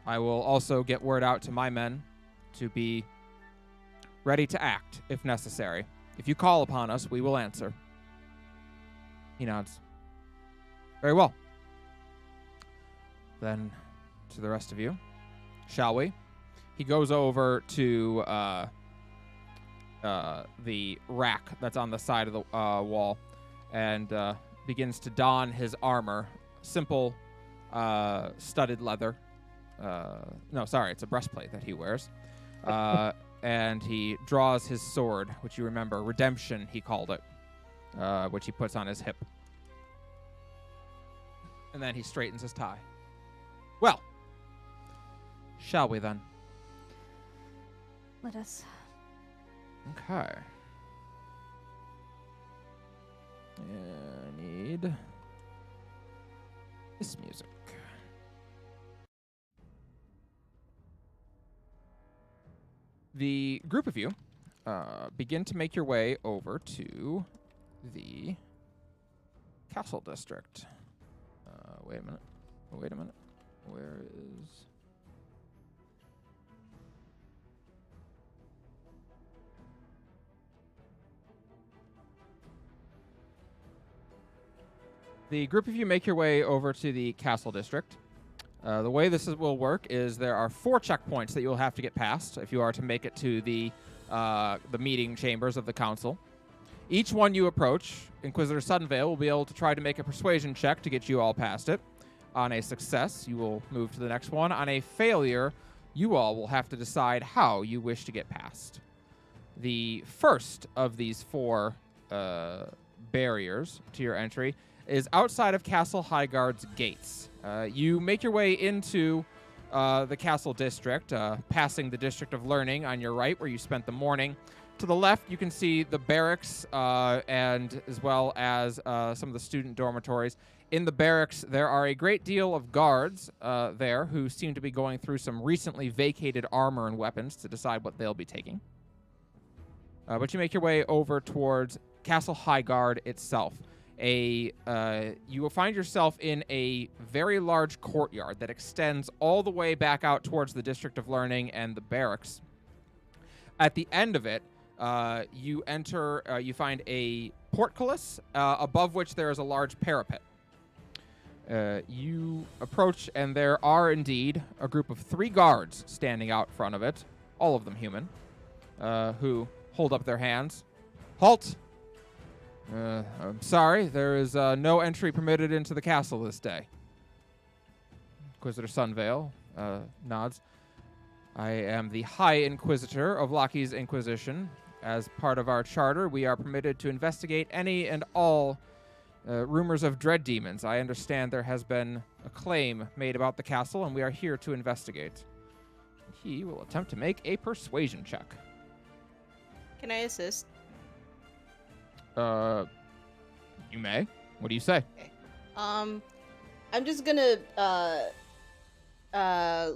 will also get word out to my men to be ready to act if necessary. If you call upon us, we will answer. He nods. Very well. Then, to the rest of you, shall we? He goes over to the rack that's on the side of the wall and begins to don his armor. Simple studded leather. No, sorry, it's a breastplate that he wears. And he draws his sword, which you remember, Redemption, he called it, which he puts on his hip. And then he straightens his tie. Well, shall we then? Let us. Okay. I need this music. The group of you begin to make your way over to the castle district. Wait a minute. Wait a minute. Where is... The group of you make your way over to the castle district. The way this will work is there are 4 checkpoints that you will have to get past if you are to make it to the meeting chambers of the council. Each one you approach, Inquisitor Suddenvale will be able to try to make a persuasion check to get you all past it. On a success, you will move to the next one. On a failure, you all will have to decide how you wish to get past. The first of these 4 barriers to your entry is outside of Castle Highguard's gates. You make your way into the castle district, passing the District of Learning on your right, where you spent the morning. To the left, you can see the barracks and as well as some of the student dormitories. In the barracks, there are a great deal of guards there who seem to be going through some recently vacated armor and weapons to decide what they'll be taking. But you make your way over towards Castle Highguard itself. You will find yourself in a very large courtyard that extends all the way back out towards the District of Learning and the barracks. At the end of it, you enter. You find a portcullis, above which there is a large parapet. You approach, and there are indeed a group of 3 guards standing out front of it, all of them human, who hold up their hands. Halt! I'm sorry, there is no entry permitted into the castle this day. Inquisitor Sunvale nods. I am the High Inquisitor of Loki's Inquisition. As part of our charter, we are permitted to investigate any and all rumors of dread demons. I understand there has been a claim made about the castle, and we are here to investigate. He will attempt to make a persuasion check. Can I assist? You may. What do you say? I'm just gonna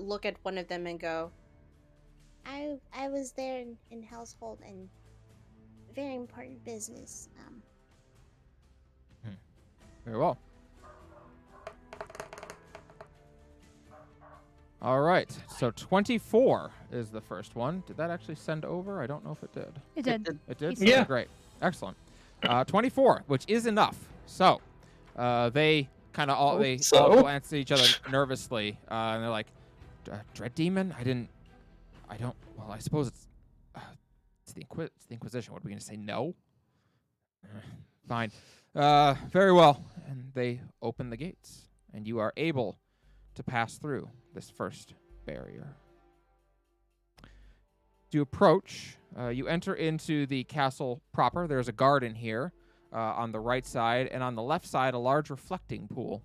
look at one of them and go, I was there in household and very important business. Very well. All right. So 24 is the first one. Did that actually send over? I don't know if it did. It did. It did? He Okay, Yeah. great. Excellent. 24, which is enough. So they kind of all, they So? all glance at each other nervously, and they're like, Dread Demon? Well, I suppose it's the Inquisition. What are we going to say? No? Fine. Very well. And they open the gates, and you are able to pass through this first barrier. To approach, you enter into the castle proper. There's a garden here on the right side, and on the left side, a large reflecting pool.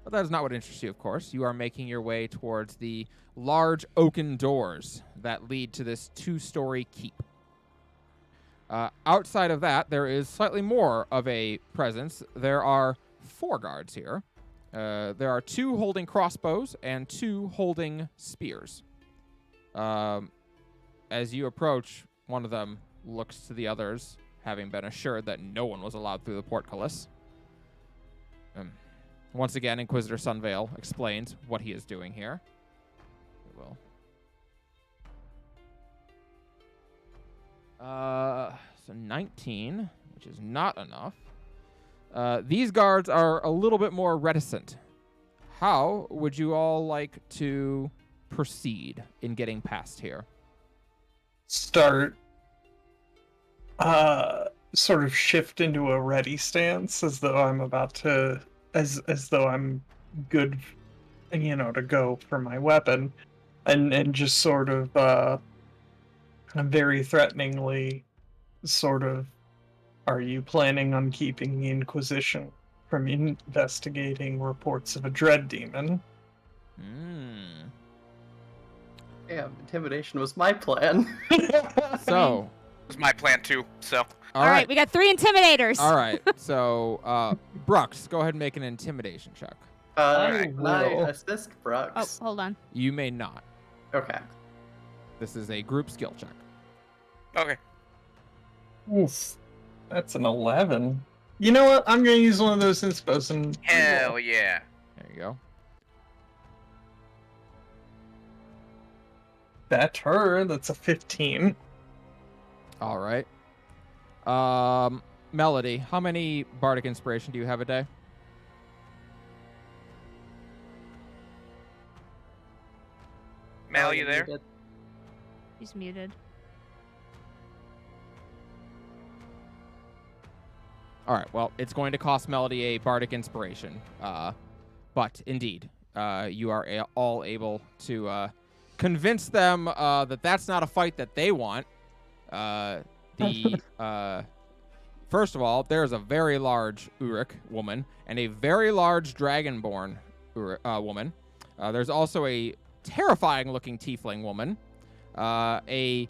But that is not what interests you, of course. You are making your way towards the large oaken doors that lead to this 2-story keep. Outside of that, there is slightly more of a presence. There are 4 guards here. There are 2 holding crossbows and 2 holding spears. As you approach, one of them looks to the others, having been assured that no one was allowed through the portcullis. Once again, Inquisitor Sunvale explains what he is doing here. We will. So 19, which is not enough. These guards are a little bit more reticent. How would you all like to proceed in getting past here? Start sort of shift into a ready stance as though I'm about to as though I'm good, to go for my weapon, and just sort of kind of very threateningly sort of, are you planning on keeping the Inquisition from investigating reports of a dread demon? Yeah, intimidation was my plan. So, It was my plan too, so. All right, we got 3 intimidators. All right. So, Brooks, go ahead and make an intimidation check. Can I will. assist Oh, Brooks? hold on. You may not. Okay. This is a group skill check. Okay. Oof, that's an 11. You know what? I'm gonna use one of those inspos and Hell yeah. There you go. better. That's a 15. All right. Melody, how many bardic inspiration do you have a day? Mel, you there? He's muted. All right. Well, it's going to cost Melody a bardic inspiration. But indeed, you are all able to convince them that that's not a fight that they want. First of all, there's a very large Uruk woman and a very large Dragonborn woman. There's also a terrifying-looking tiefling woman, a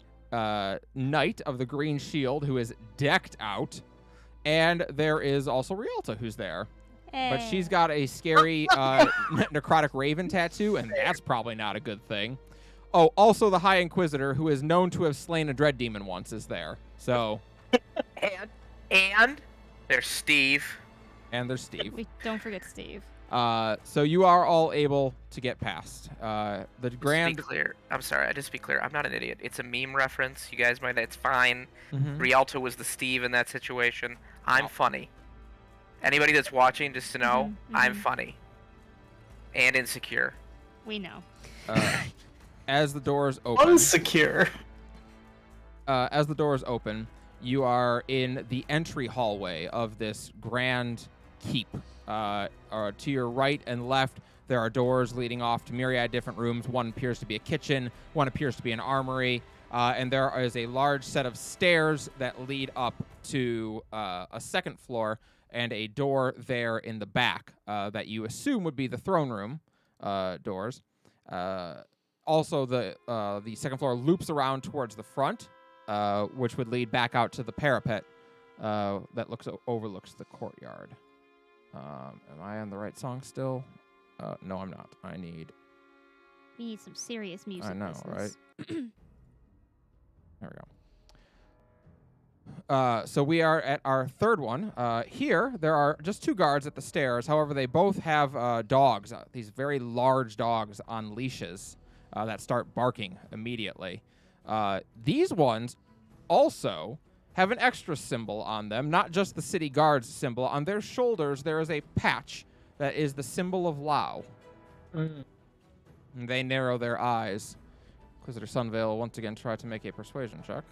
knight of the Green Shield who is decked out, and there is also Rialta who's there. But she's got a scary necrotic raven tattoo, and that's probably not a good thing. Oh, also the High Inquisitor, who is known to have slain a dread demon once, is there. So, And there's Steve. and there's Steve. We don't forget Steve. So you are all able to get past. The Just grand. to be clear, I'm sorry. Just to be clear, I'm not an idiot. It's a meme reference. You guys might. It's fine. Mhm. Rialto was the Steve in that situation. I'm funny. Anybody that's watching, just to know, I'm funny. And insecure. We know. As the doors open. Unsecure. As the doors open, you are in the entry hallway of this grand keep. To your right and left, there are doors leading off to myriad different rooms. One appears to be a kitchen, one appears to be an armory, and there is a large set of stairs that lead up to a second floor and a door there in the back that you assume would be the throne room doors. Also, the second floor loops around towards the front, which would lead back out to the parapet that overlooks the courtyard. Am I on the right song still? No, I'm not. We need some serious music. I know, business. right? There we go. So we are at our third one. Here, there are just 2 guards at the stairs. However, they both have dogs, these very large dogs on leashes that start barking immediately. These ones also have an extra symbol on them, not just the city guard's symbol. On their shoulders, there is a patch that is the symbol of Lao. And they narrow their eyes. Inquisitor Sunvale will once again try to make a persuasion check.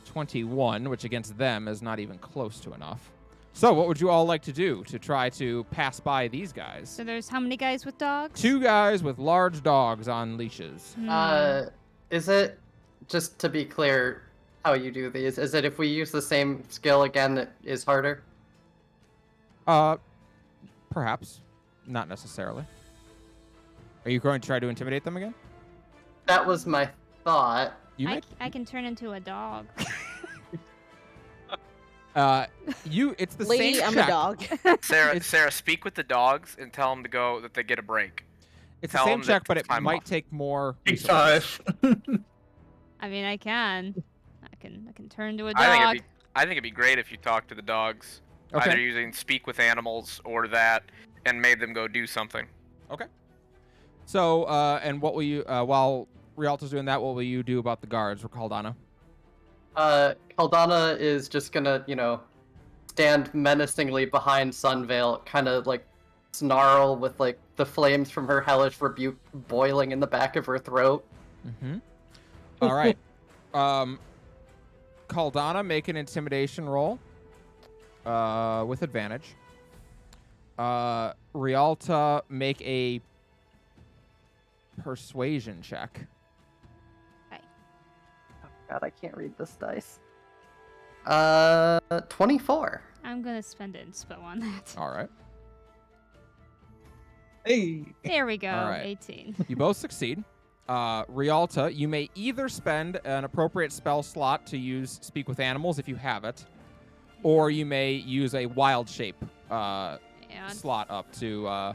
21, which against them is not even close to enough. So what would you all like to do to try to pass by these guys? So there's how many guys with dogs? 2 guys with large dogs on leashes. Is it, just to be clear how you do these, is it if we use the same skill again that is harder? Perhaps. Not necessarily. Are you going to try to intimidate them again? That was my thought. I can turn into a dog. It's the Lady, same I'm check. a dog. Sarah, speak with the dogs and tell them to go that they get a break. It's the Tell same them check, that but it time might off. take more Big resources. 5. I mean, I can turn to a I dog. think it'd be great if you talked to the dogs, Okay. either using speak with animals or that, and made them go do something. Okay. So, and what will you, while Rialto's doing that, what will you do about the guards, Caldana? Caldana is just gonna, stand menacingly behind Sunvale, kind of like snarl with like the flames from her hellish rebuke boiling in the back of her throat. Mm-hmm. All right. Caldana, make an intimidation roll with advantage. Rialta, make a persuasion check. Oh god, I can't read this dice. 24. I'm gonna spend it and spell on that. All right. Hey. There we go. All right. 18. You both succeed. Rialta, you may either spend an appropriate spell slot to use Speak with Animals if you have it, or you may use a Wild Shape And slot up to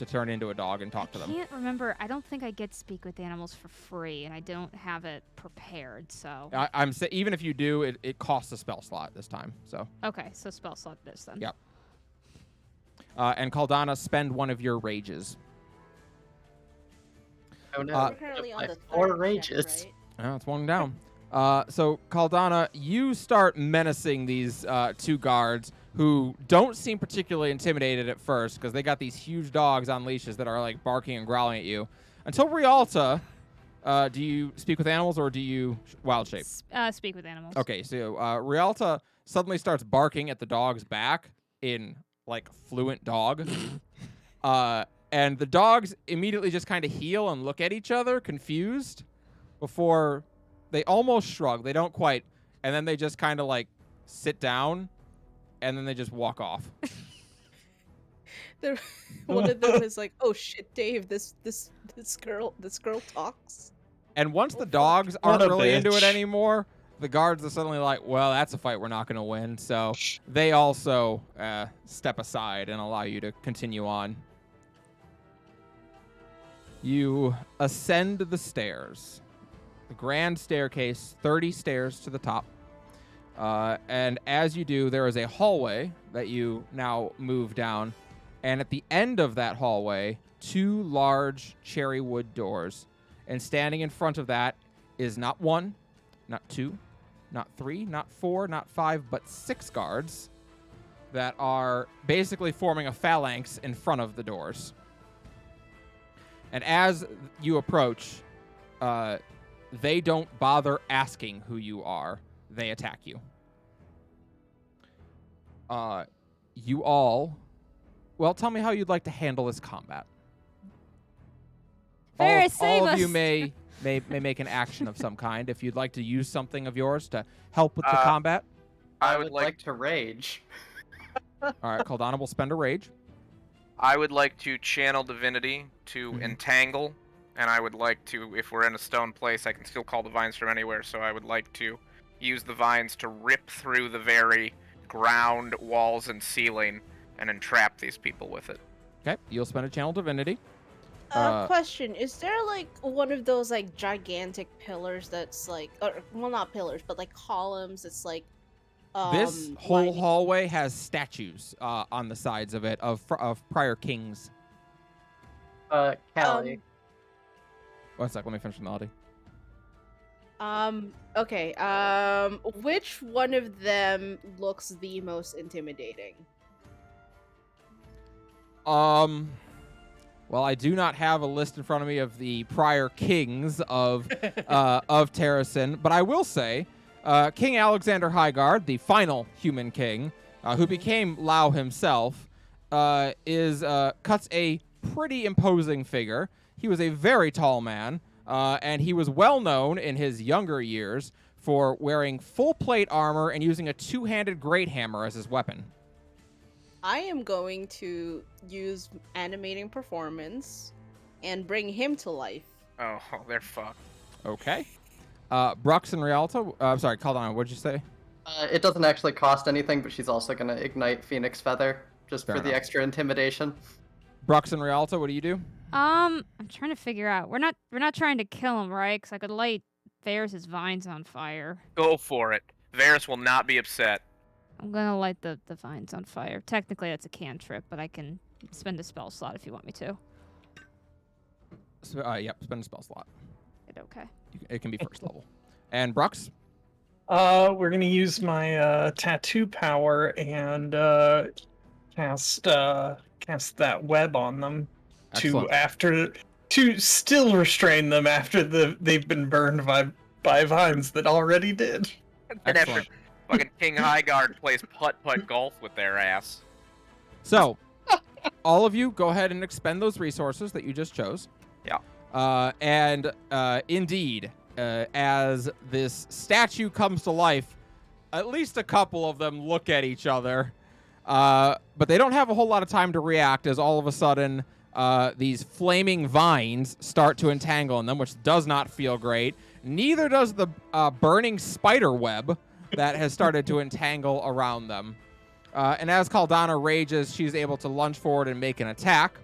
turn into a dog and talk to I them. can't remember. I don't think I get Speak with Animals for free, and I don't have it prepared. So I'm even if you do, it costs a spell slot this time. So okay, so spell slot this then. Yep. And Caldana, spend one of your rages. Oh no. We're currently on my the 4 third check, rages. right? Oh, it's one down. So Caldana, you start menacing these 2 guards who don't seem particularly intimidated at first because they got these huge dogs on leashes that are like barking and growling at you. Until Rialta, do you speak with animals or do you wild shape? Speak with Animals. Okay, so Rialta suddenly starts barking at the dog's back in like fluent dog. And the dogs immediately just kind of heel and look at each other confused before they almost shrug. They don't quite. And then they just kind of like sit down and then they just walk off. One of them is like, "Oh shit, Dave! This girl talks." And once the fuck. dogs What aren't a really into it bitch. anymore, the guards are suddenly like, well, that's a fight we're not going to win. So they also step aside and allow you to continue on. You ascend the stairs. The grand staircase, 30 stairs to the top. And as you do, there is a hallway that you now move down. And at the end of that hallway, 2 large cherry wood doors. And standing in front of that is not 1, not 2, not 3, not 4, not 5, but 6 guards that are basically forming a phalanx in front of the doors. And as you approach, they don't bother asking who you are. They attack you. You all... Well, tell me how you'd like to handle this combat. Varys, save all of us. you may make an action of some kind. If you'd like to use something of yours to help with the combat. I I would would like like to rage. All right, Caldana will spend a rage. I would like to channel divinity to entangle, and I would like to, if we're in a stone place, I can still call the vines from anywhere, so I would like to use the vines to rip through the very ground, walls, and ceiling, and entrap these people with it. Okay, you'll spend a channel divinity. Question: is there like one of those like gigantic pillars that's like, or well, not pillars, but like columns? It's like This whole lining- hallway has statues on the sides of it of prior kings. Callie. One sec, let me finish the melody. Okay. Which one of them looks the most intimidating? Well, I do not have a list in front of me of the prior kings of Terrasen, but I will say, King Alexander Highguard, the final human king, who became Lao himself, cuts a pretty imposing figure. He was a very tall man, and he was well known in his younger years for wearing full plate armor and using a 2-handed great hammer as his weapon. I am going to use animating performance and bring him to life. Oh, they're fucked. Okay. Brux and Rialto, I'm sorry, Caldana, what'd you say? It doesn't actually cost anything, but she's also gonna ignite Phoenix Feather just Fair for the enough. extra intimidation. Brux and Rialto, what do you do? I'm trying to figure out. We're not trying to kill him, right? Because I could light Varys' vines on fire. Go for it. Varys will not be upset. I'm gonna light the vines on fire. Technically, that's a cantrip, but I can spend a spell slot if you want me to. Yep, spend a spell slot. Okay. It can be first level. And Brux? We're gonna use my tattoo power and cast that web on them Excellent. to still restrain them after they've been burned by vines that already did. And after Excellent. fucking King Highguard plays putt-putt golf with their ass. So, all of you go ahead and expend those resources that you just chose. Yeah. And indeed, as this statue comes to life, at least a couple of them look at each other. But they don't have a whole lot of time to react as all of a sudden these flaming vines start to entangle in them, which does not feel great. Neither does the burning spider web that has started to entangle around them. And as Caldana rages, she's able to lunge forward and make an attack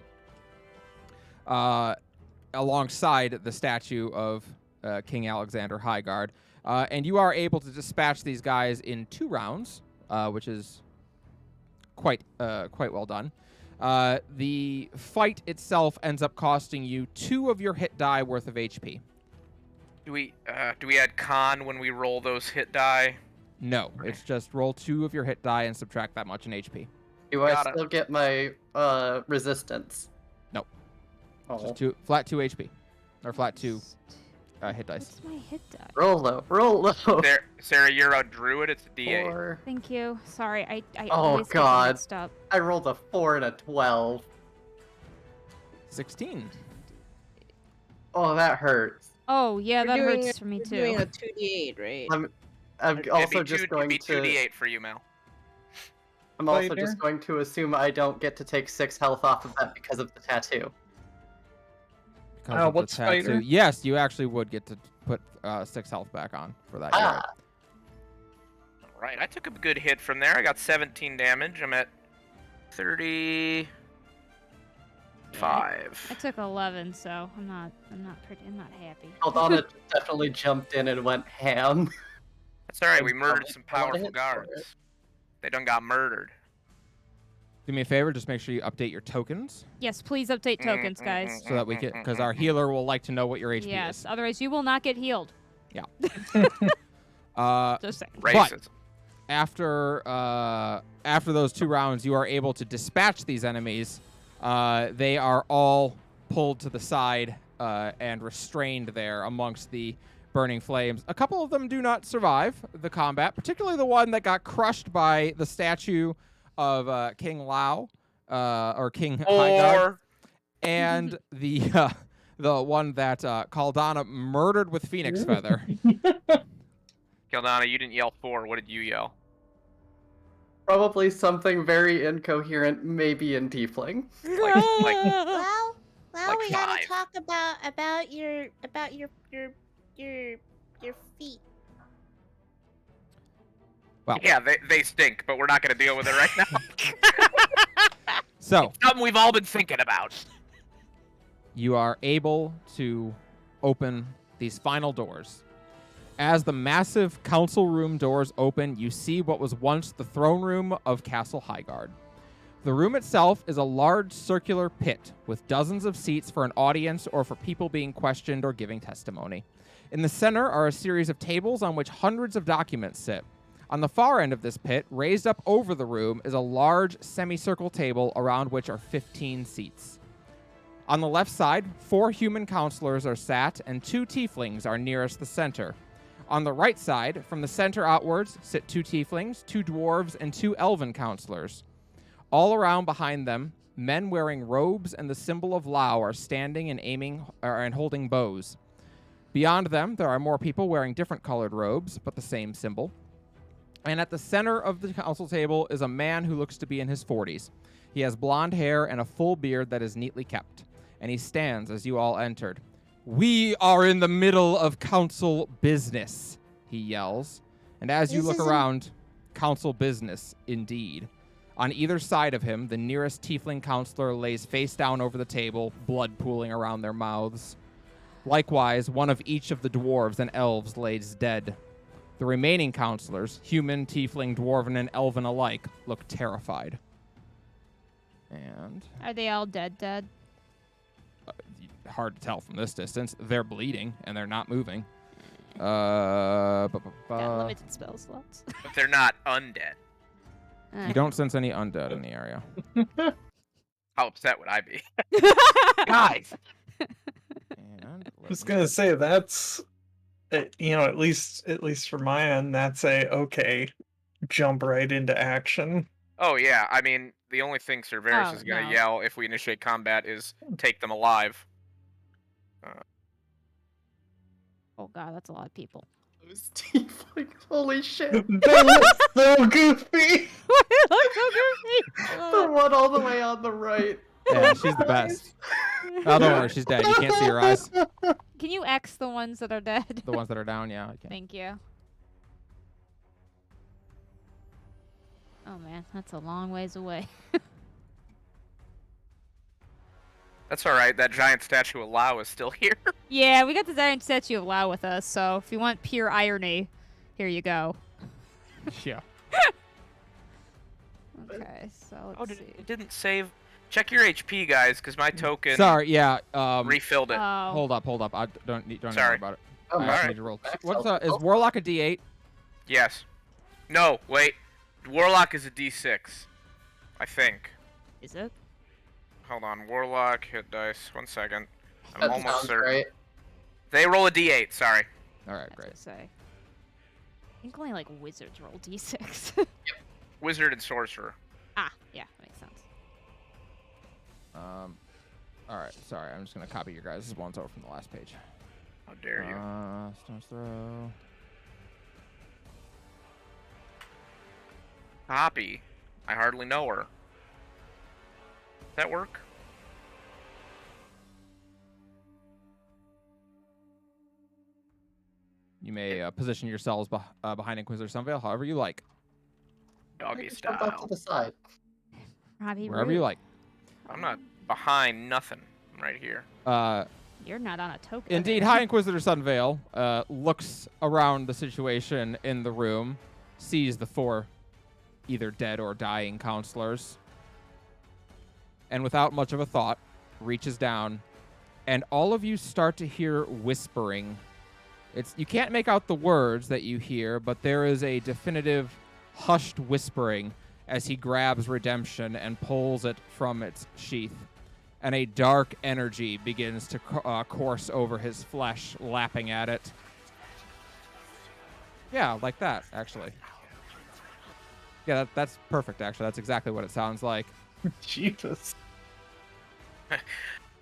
alongside the statue of King Alexander Highguard. And you are able to dispatch these guys in 2 rounds, which is quite well done. The fight itself ends up costing you 2 of your hit die worth of HP. Do we add con when we roll those hit die? No, it's just roll 2 of your hit die and subtract that much in HP. Do I Got it. still get my resistance? Nope. Oh. Just flat 2 HP. Or flat 2 hit dice. What's my hit die? Roll low. Roll low. Sarah, you're a druid. It's a D8. 4. Thank you. Sorry, I Oh, always get them God. mixed up. I rolled a 4 and a 12. 16. Oh, that hurts. Oh yeah, We're that doing hurts for me We're too. doing a 2d8, right? I'm It'd also be just two, going it'd be to. 2d8 for you, Mel. I'm also Later. just going to assume I don't get to take 6 health off of that because of the tattoo. Because of the what spider? tattoo. Yes, you actually would get to put 6 health back on for that. You're right. All right, I took a good hit from there. I got 17 damage. I'm at 35. I took 11, so I'm not happy. Aldana definitely jumped in and went ham. That's all right. I'd We murdered probably some roll a powerful hit for guards. it. They done got murdered. Do me a favor, just make sure you update your tokens Yes, please update tokens, guys. so that we can, because our healer will like to know what your HP Yes, is. otherwise you will not get healed. Just saying. Racism. After those 2 rounds, you are able to dispatch these enemies. They are all pulled to the side and restrained there amongst the burning flames. A couple of them do not survive the combat, particularly the one that got crushed by the statue of King Lao or King Haidar, Or and the one that Caldana murdered with Phoenix Feather. Kildana, you didn't yell 4. What did you yell? Probably something very incoherent, maybe in Tiefling. Like Well, Like we gotta 5. talk about your feet. Well, yeah, they stink, but we're not gonna deal with it right now. so Something we've all been thinking about. you are able to open these final doors. As the massive council room doors open, you see what was once the throne room of Castle Highguard. The room itself is a large circular pit with dozens of seats for an audience or for people being questioned or giving testimony. In the center are a series of tables on which hundreds of documents sit. On the far end of this pit, raised up over the room, is a large semicircle table around which are 15 seats. On the left side, 4 human counselors are sat and 2 tieflings are nearest the center. On the right side, from the center outwards, sit 2 tieflings, 2 dwarves, and 2 elven counselors. All around behind them, men wearing robes and the symbol of Lao are standing and aiming and holding bows. Beyond them, there are more people wearing different colored robes, but the same symbol. And at the center of the council table is a man who looks to be in his 40s. He has blonde hair and a full beard that is neatly kept, and he stands as you all entered. "We are in the middle of council business," he yells. And as you This look isn't- around, council business indeed. On either side of him, the nearest tiefling counselor lays face down over the table, blood pooling around their mouths. Likewise, one of each of the dwarves and elves lays dead. The remaining counselors, human, tiefling, dwarven, and elven alike, look terrified. And Are they all dead? hard to tell from this distance. They're bleeding and they're not moving. Got limited spell slots. But they're not undead. You don't sense any undead in the area. How upset would I be? Guys! And I was gonna say that's, at least for my end, that's a okay. Jump right into action. Oh yeah, I mean, the only thing Cerberus Oh, is gonna no. yell if we initiate combat is take them alive. Oh god, that's a lot of people. Those Tieflings, holy shit. They look so goofy. It looks so goofy. The one all the way on the right. yeah, she's the best. Oh, don't worry, she's dead. You can't see her eyes. Can you X the ones that are dead? The ones that are down, yeah. I can. Thank you. Oh man, that's a long ways away. That's alright, that giant statue of Lao is still here. Yeah, we got the giant statue of Lao with us, so if you want pure irony, here you go. Yeah. Okay, so Oh, let's see. it didn't save. Check your HP, guys, because my token Sorry, yeah. refilled it. Oh, Hold up. I don't need to Sorry. worry about it. Oh, I my. just alright. need to roll. Max What's health. is Warlock a D8? Yes. No, wait. Warlock is a D6. I think. is it? Hold on. Warlock, hit dice. 1 second. I'm That almost sounds certain. right. They roll a D8, sorry. All right, That's what great. I say. I think only like wizards roll d6. Wizard and sorcerer. Ah, yeah, makes sense. All right. Sorry, I'm just gonna copy your guys' ones over from the last page. How dare you. Stone's throw. Copy. I hardly know her. Does that work? You may position yourselves behind Inquisitor Sunveil however you like, Doggy Jump off to style. the side. Robbie, wherever you like. I'm not behind nothing. I'm right here. You're not on a token. Indeed, High Inquisitor Sunveil looks around the situation in the room, sees the 4 either dead or dying counselors, and without much of a thought, reaches down, and all of you start to hear whispering. You can't make out the words that you hear, but there is a definitive hushed whispering as he grabs Redemption and pulls it from its sheath. And a dark energy begins to course over his flesh, lapping at it. Yeah, like that, actually. Yeah, that's perfect, actually. That's exactly what it sounds like. Jesus.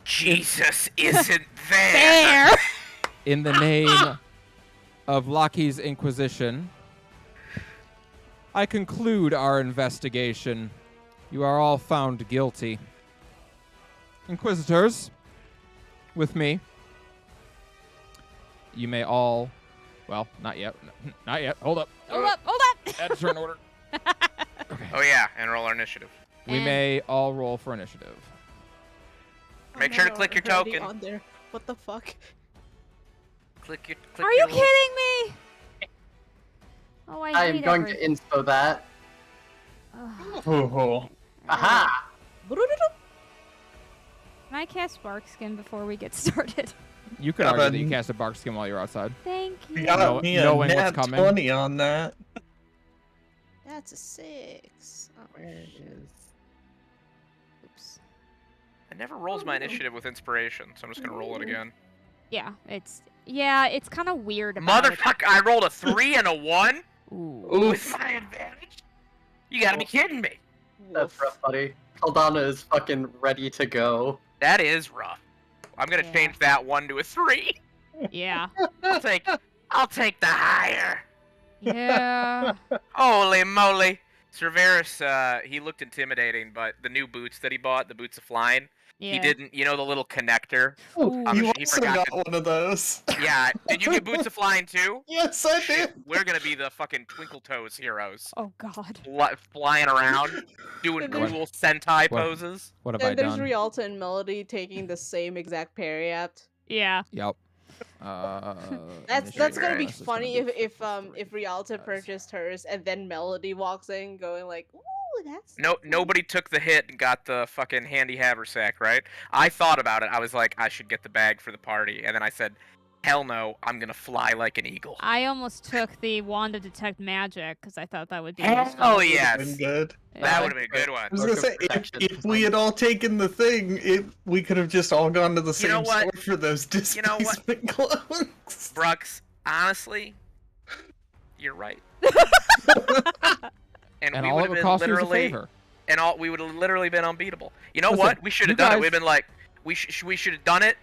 Jesus isn't there. There. In the name of Laki's Inquisition, I conclude our investigation. You are all found guilty. Inquisitors, with me, you may all... Well, not yet. Not yet. Hold up. Hold up. Add to turn order. Okay. Oh yeah, and roll our initiative. We And- may all roll for initiative. Make sure to click your Already token. on there. What the fuck? Click Are you your kidding me? Oh, I I am hate going every- to inspo that. Ugh. Oh. Aha! Can I cast Bark Skin before we get started? You could Yeah, argue that but- you cast a bark skin while you're outside. Thank you. You got Know- me a knowing what's nat coming. 20 on that. That's a 6. Oh, Where is... Oops. It never rolls my initiative with inspiration, so I'm just gonna roll it again. Yeah, it's kind of weird about it. Motherfucker! I rolled a 3 and a 1 Ooh. with my advantage. You gotta be kidding me. That's rough, buddy. Caldana is fucking ready to go. That is rough. I'm gonna Yeah. change that 1 to a 3. Yeah. I'll take the higher. Yeah. Holy moly! Cerberus, he looked intimidating, but the new boots that he bought, the boots of flying, Yeah. he didn't. You know the little connector. Ooh. I'm You sure he also forgot got one of those. Yeah. Did you get boots of flying too? Yes, I did. We're gonna be the fucking Twinkle Toes heroes, Oh God. flying around, doing And there's- cool Sentai What? poses. What have I And there's done? Rialta and Melody taking the same exact parry apt. Yeah. Yep. That's gonna be This is funny if Rialta purchased hers and then Melody walks in going like, ooh, that's No, nobody took the hit and got the fucking handy haversack, right? I thought about it. I was like, I should get the bag for the party, and then I said, hell no, I'm gonna fly like an eagle. I almost took the wand to detect magic because I thought that would be Hell useful. Been yes, good. Yeah. that would have been a good one. I was Mark gonna of say, protection. if we had all taken the thing, we could have just all gone to the same know what? store for those You know what? displacement cloaks. Brooks, honestly, you're right. And we all would it have would been cost you is a literally, favor. and all we would have literally been unbeatable. You know Listen, what? We should you have done guys- it. We've been like, we should have done it.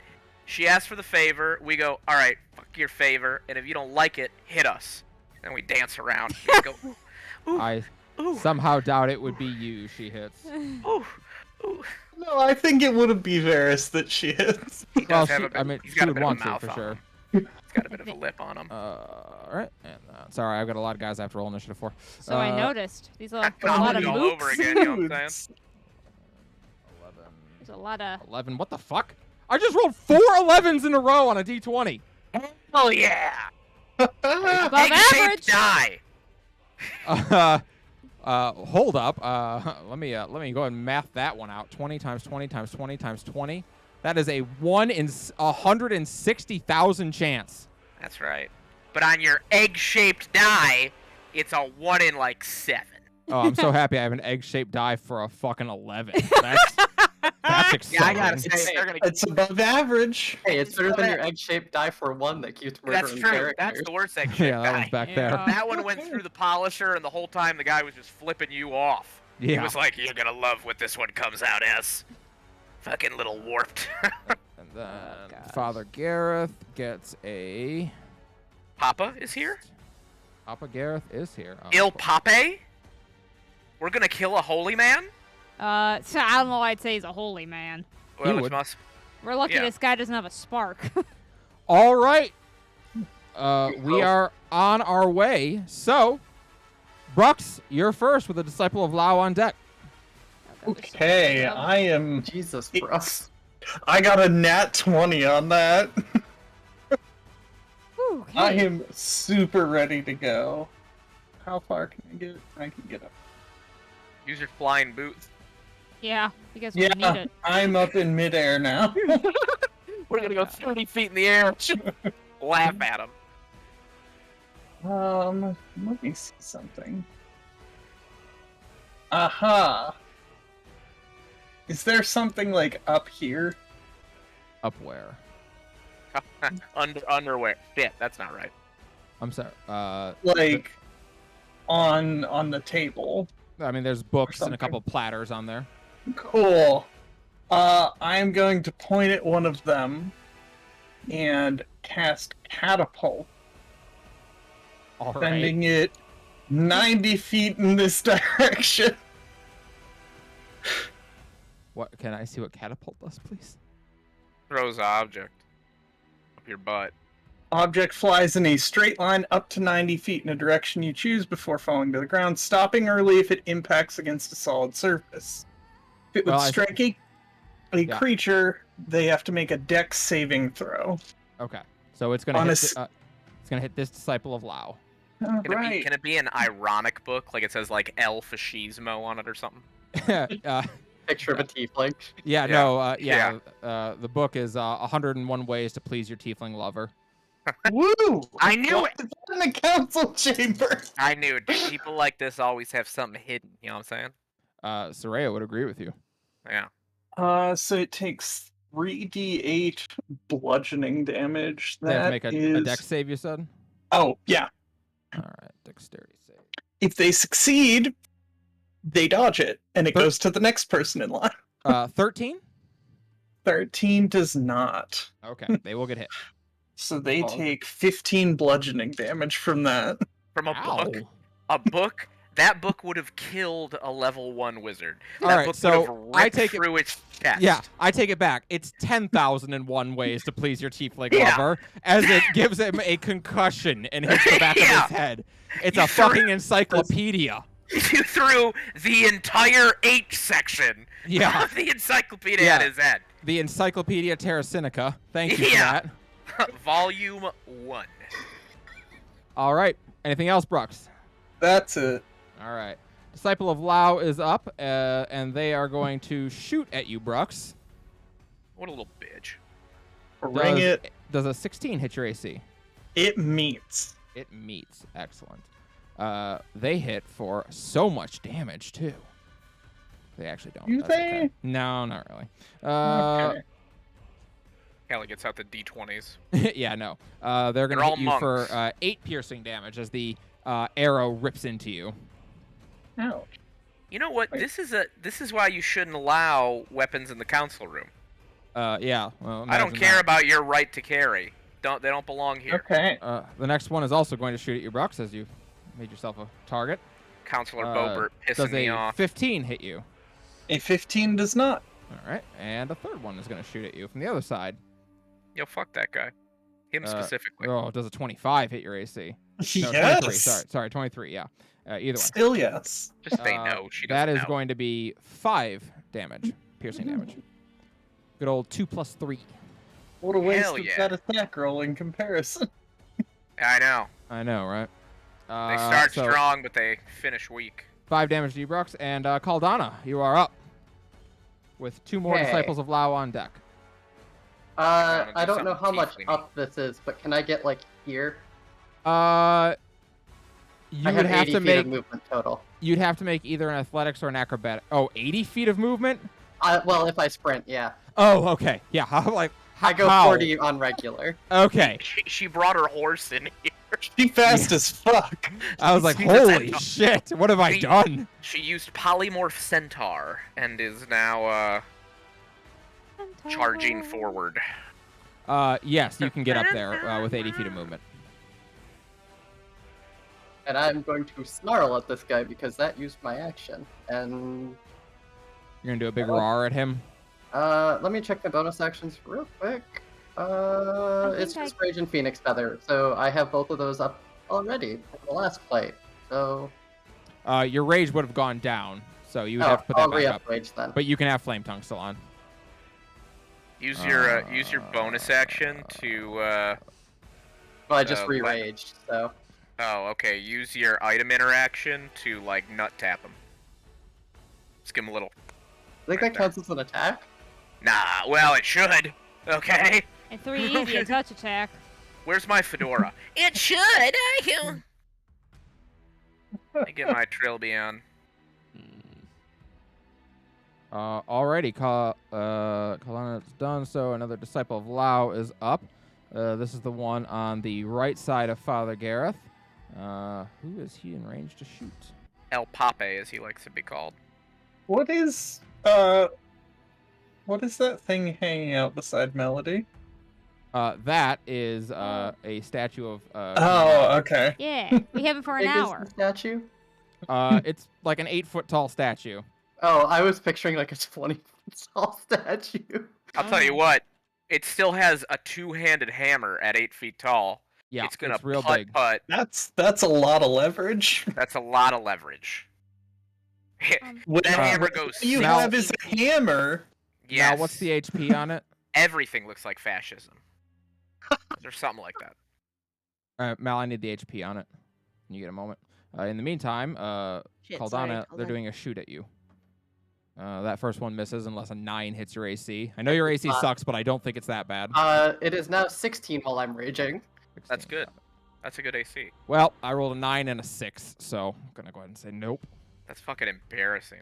She asked for the favor. We go, all right, fuck your favor, and if you don't like it, hit us. And we dance around. We go, ooh, ooh, I ooh, somehow doubt it would be you she hits. ooh, ooh. No, I think it would be Varys that she hits. He Well, does have she- a bit, I mean, he's she got a would bit of a want to mouth for on sure. him. He's got a bit of a lip on him. All right. And, sorry, I've got a lot of guys I have to roll initiative for. So I noticed these are a I'll lot do of it all mooks. over again, you know what I'm saying? There's a lot of 11. What the fuck? I just rolled 4 11s in a row on a d20. Oh yeah! above Egg-shaped average. die. Hold up. Let me go and math that one out. 20 times 20 times 20 times 20. That is a 1 in 160,000 chance. That's right. But on your egg-shaped die, it's a 1 in like 7. Oh, I'm so happy I have an egg-shaped die for a fucking 11. That's Yeah, exciting. I gotta say, they're gonna. It's above average. Hey, it's better than your egg-shaped die for one that keeps murdering That's true. characters. That's the worst egg-shaped Yeah, that die. one's back Yeah. there. That one went through the polisher, and the whole time the guy was just flipping you off. He Yeah. was like, "You're gonna love what this one comes out as." Fucking little warped. And then gosh. Father Gareth gets a... Papa is here. Papa Gareth is here. Oh, Il cool. Pape. We're gonna kill a holy man. so I don't know why I'd say he's a holy man. Well, it would. must. We're lucky Yeah. this guy doesn't have a spark. All right. We are on our way. So, Brux, you're first with the Disciple of Lao on deck. Okay, I am Jesus, It's- Brooks. I got a nat 20 on that. Whew, I okay. am super ready to go. How far can I get? I can get up. Use your flying boots. Yeah, you guys will need Yeah, it. I'm up in midair now. We're gonna go 30 feet in the air. Laugh at him. Let me see something. Aha! Is there something like up here? Up where? Underwear. Shit, that's not right. I'm sorry. Like on the table? I mean, there's books and something. a couple platters on there. Cool. I'm going to point at one of them and cast catapult, All right. sending it 90 feet in this direction. What can I see? What catapult does, please? Throws an object up your butt. Object flies in a straight line up to 90 feet in a direction you choose before falling to the ground, stopping early if it impacts against a solid surface. If it would Well, strike a Yeah. creature, they have to make a dex saving throw. Okay. So it's gonna On a hit. s- It's gonna hit this disciple of Lao. Can it be an ironic book? Like it says like El Fascismo on it or something? uh, Picture of a tiefling. yeah. Yeah. No. Yeah. The book is 101 Ways to Please Your Tiefling Lover. Woo! I knew it! It's in the council chamber! I knew it. Dude. People like this always have something hidden. You know what I'm saying? Soraya would agree with you. Yeah. So it takes 3d8 bludgeoning damage. They have to make That a is... dex save. You said. Oh, yeah. All right. Dexterity save. If they succeed, they dodge it, and it Thir- goes to the next person in line. 13. 13 does not. Okay. They will get hit. So they Oh. take 15 bludgeoning damage from that. From a Ow. book. A book. That book would have killed a level 1 wizard. All That right, book so would have I ripped take it- through its chest. Yeah, I take it back. It's 10,001 ways to please your tiefling Yeah. lover, as it gives him a concussion and hits the back Yeah. of his head. It's You a threw- fucking encyclopedia. You threw the entire H section Yeah, of the encyclopedia Yeah. at his head. the Encyclopedia Terrasinica. Thank you Yeah. for that. Volume 1. All right. Anything else, Brooks? That's it. All right. Disciple of Lao is up, and they are going to shoot at you, Brooks. What a little bitch. Ring Does- it. Does a 16 hit your AC? It meets. It meets. Excellent. They hit for so much damage, too. They actually don't. Do That's okay. they? No, not really. Okay. Kelly gets out the D20s. Yeah, no. They're going to They're hit all you for monks. 8 piercing damage as the arrow rips into you. Ouch. You know what? Wait. This is why you shouldn't allow weapons in the council room. Yeah. Well, I don't imagine care that. about your right to carry. They don't belong here. Okay. The next one is also going to shoot at you, Brooks, as you made yourself a target. Counselor Uh, Bobert pissing Does me a off. 15 hit you? A 15 does not. All right. And a third one is going to shoot at you from the other side. Yo, fuck that guy. Him specifically. Oh, does a 25 hit your AC? No, Yes. 23. Sorry, 23. Yeah. Either way. Still yes. Just say Uh, no. She That doesn't is know. going to be 5 damage, piercing damage. Good old 2 plus 3. What a waste Hell of yeah. that attack roll in comparison. I know. I know, right? They start so strong, but they finish weak. 5 damage to you, Brooks. And Caldana, you are up. With 2 more Hey. Disciples of Lao on deck. wanna I do don't know how something much tiefling-y. up this is, but can I get like here? You I would have have 80 to feet make of movement total. you'd have to make either an athletics or an acrobatic. Oh, 80 feet of movement? Well, if I sprint, yeah. Oh, okay. Yeah, I'm like I go how? 40 on regular. Okay. She brought her horse in here. She fast as fuck. I was like, She just holy had- shit, what have I She- done? She used polymorph centaur and is now charging forward. Yes, you can get up there with 80 feet of movement. And I'm going to snarl at this guy because that used my action. And You're gonna do a big Oh. roar at him. let me check my bonus actions real quick. It's think just Rage and Phoenix Feather, so I have both of those up already from the last fight. So Your rage would have gone down, so you would have to put that I'll back re-up up. Rage then. But you can have Flame Tongue still on. Use your bonus action to. Well, I just let- re-raged, so. Oh, okay. Use your item interaction to like nut tap him. Just give him a little. I think that counts as an attack. Nah. Well, it should. Okay. And 3 easy, a touch attack. Where's my fedora? It should. I get my trilby on. Alrighty, Kalana's done so. Another disciple of Lao is up. This is the one on the right side of Father Gareth. Who is he in range to shoot? El Pape, as he likes to be called. What is that thing hanging out beside Melody? That is a statue of. Oh, okay. Yeah, we have it for an Big is hour. the statue? It's like an 8-foot tall statue. Oh, I was picturing like a 20-foot tall statue. I'll tell you what. It still has a two-handed hammer at 8 feet tall. Yeah, it's gonna real putt big. putt. That's a lot of leverage. That's a lot of leverage. What That Uh, hammer goes. you 60 have is a hammer. Yes. Now, what's the HP on it? Everything looks like fascism. Or something like that. Mal, I need the HP on it. Can you get a moment? In the meantime, Shit, Caldana, sorry, they're hold on. doing a shoot at you. That first one misses unless a 9 hits your AC. I know your AC Uh, sucks, but I don't think it's that bad. It is now 16 while I'm raging. 16, That's good. got it. That's a good AC. Well, I rolled a 9 and a 6, so I'm gonna go ahead and say nope. That's fucking embarrassing.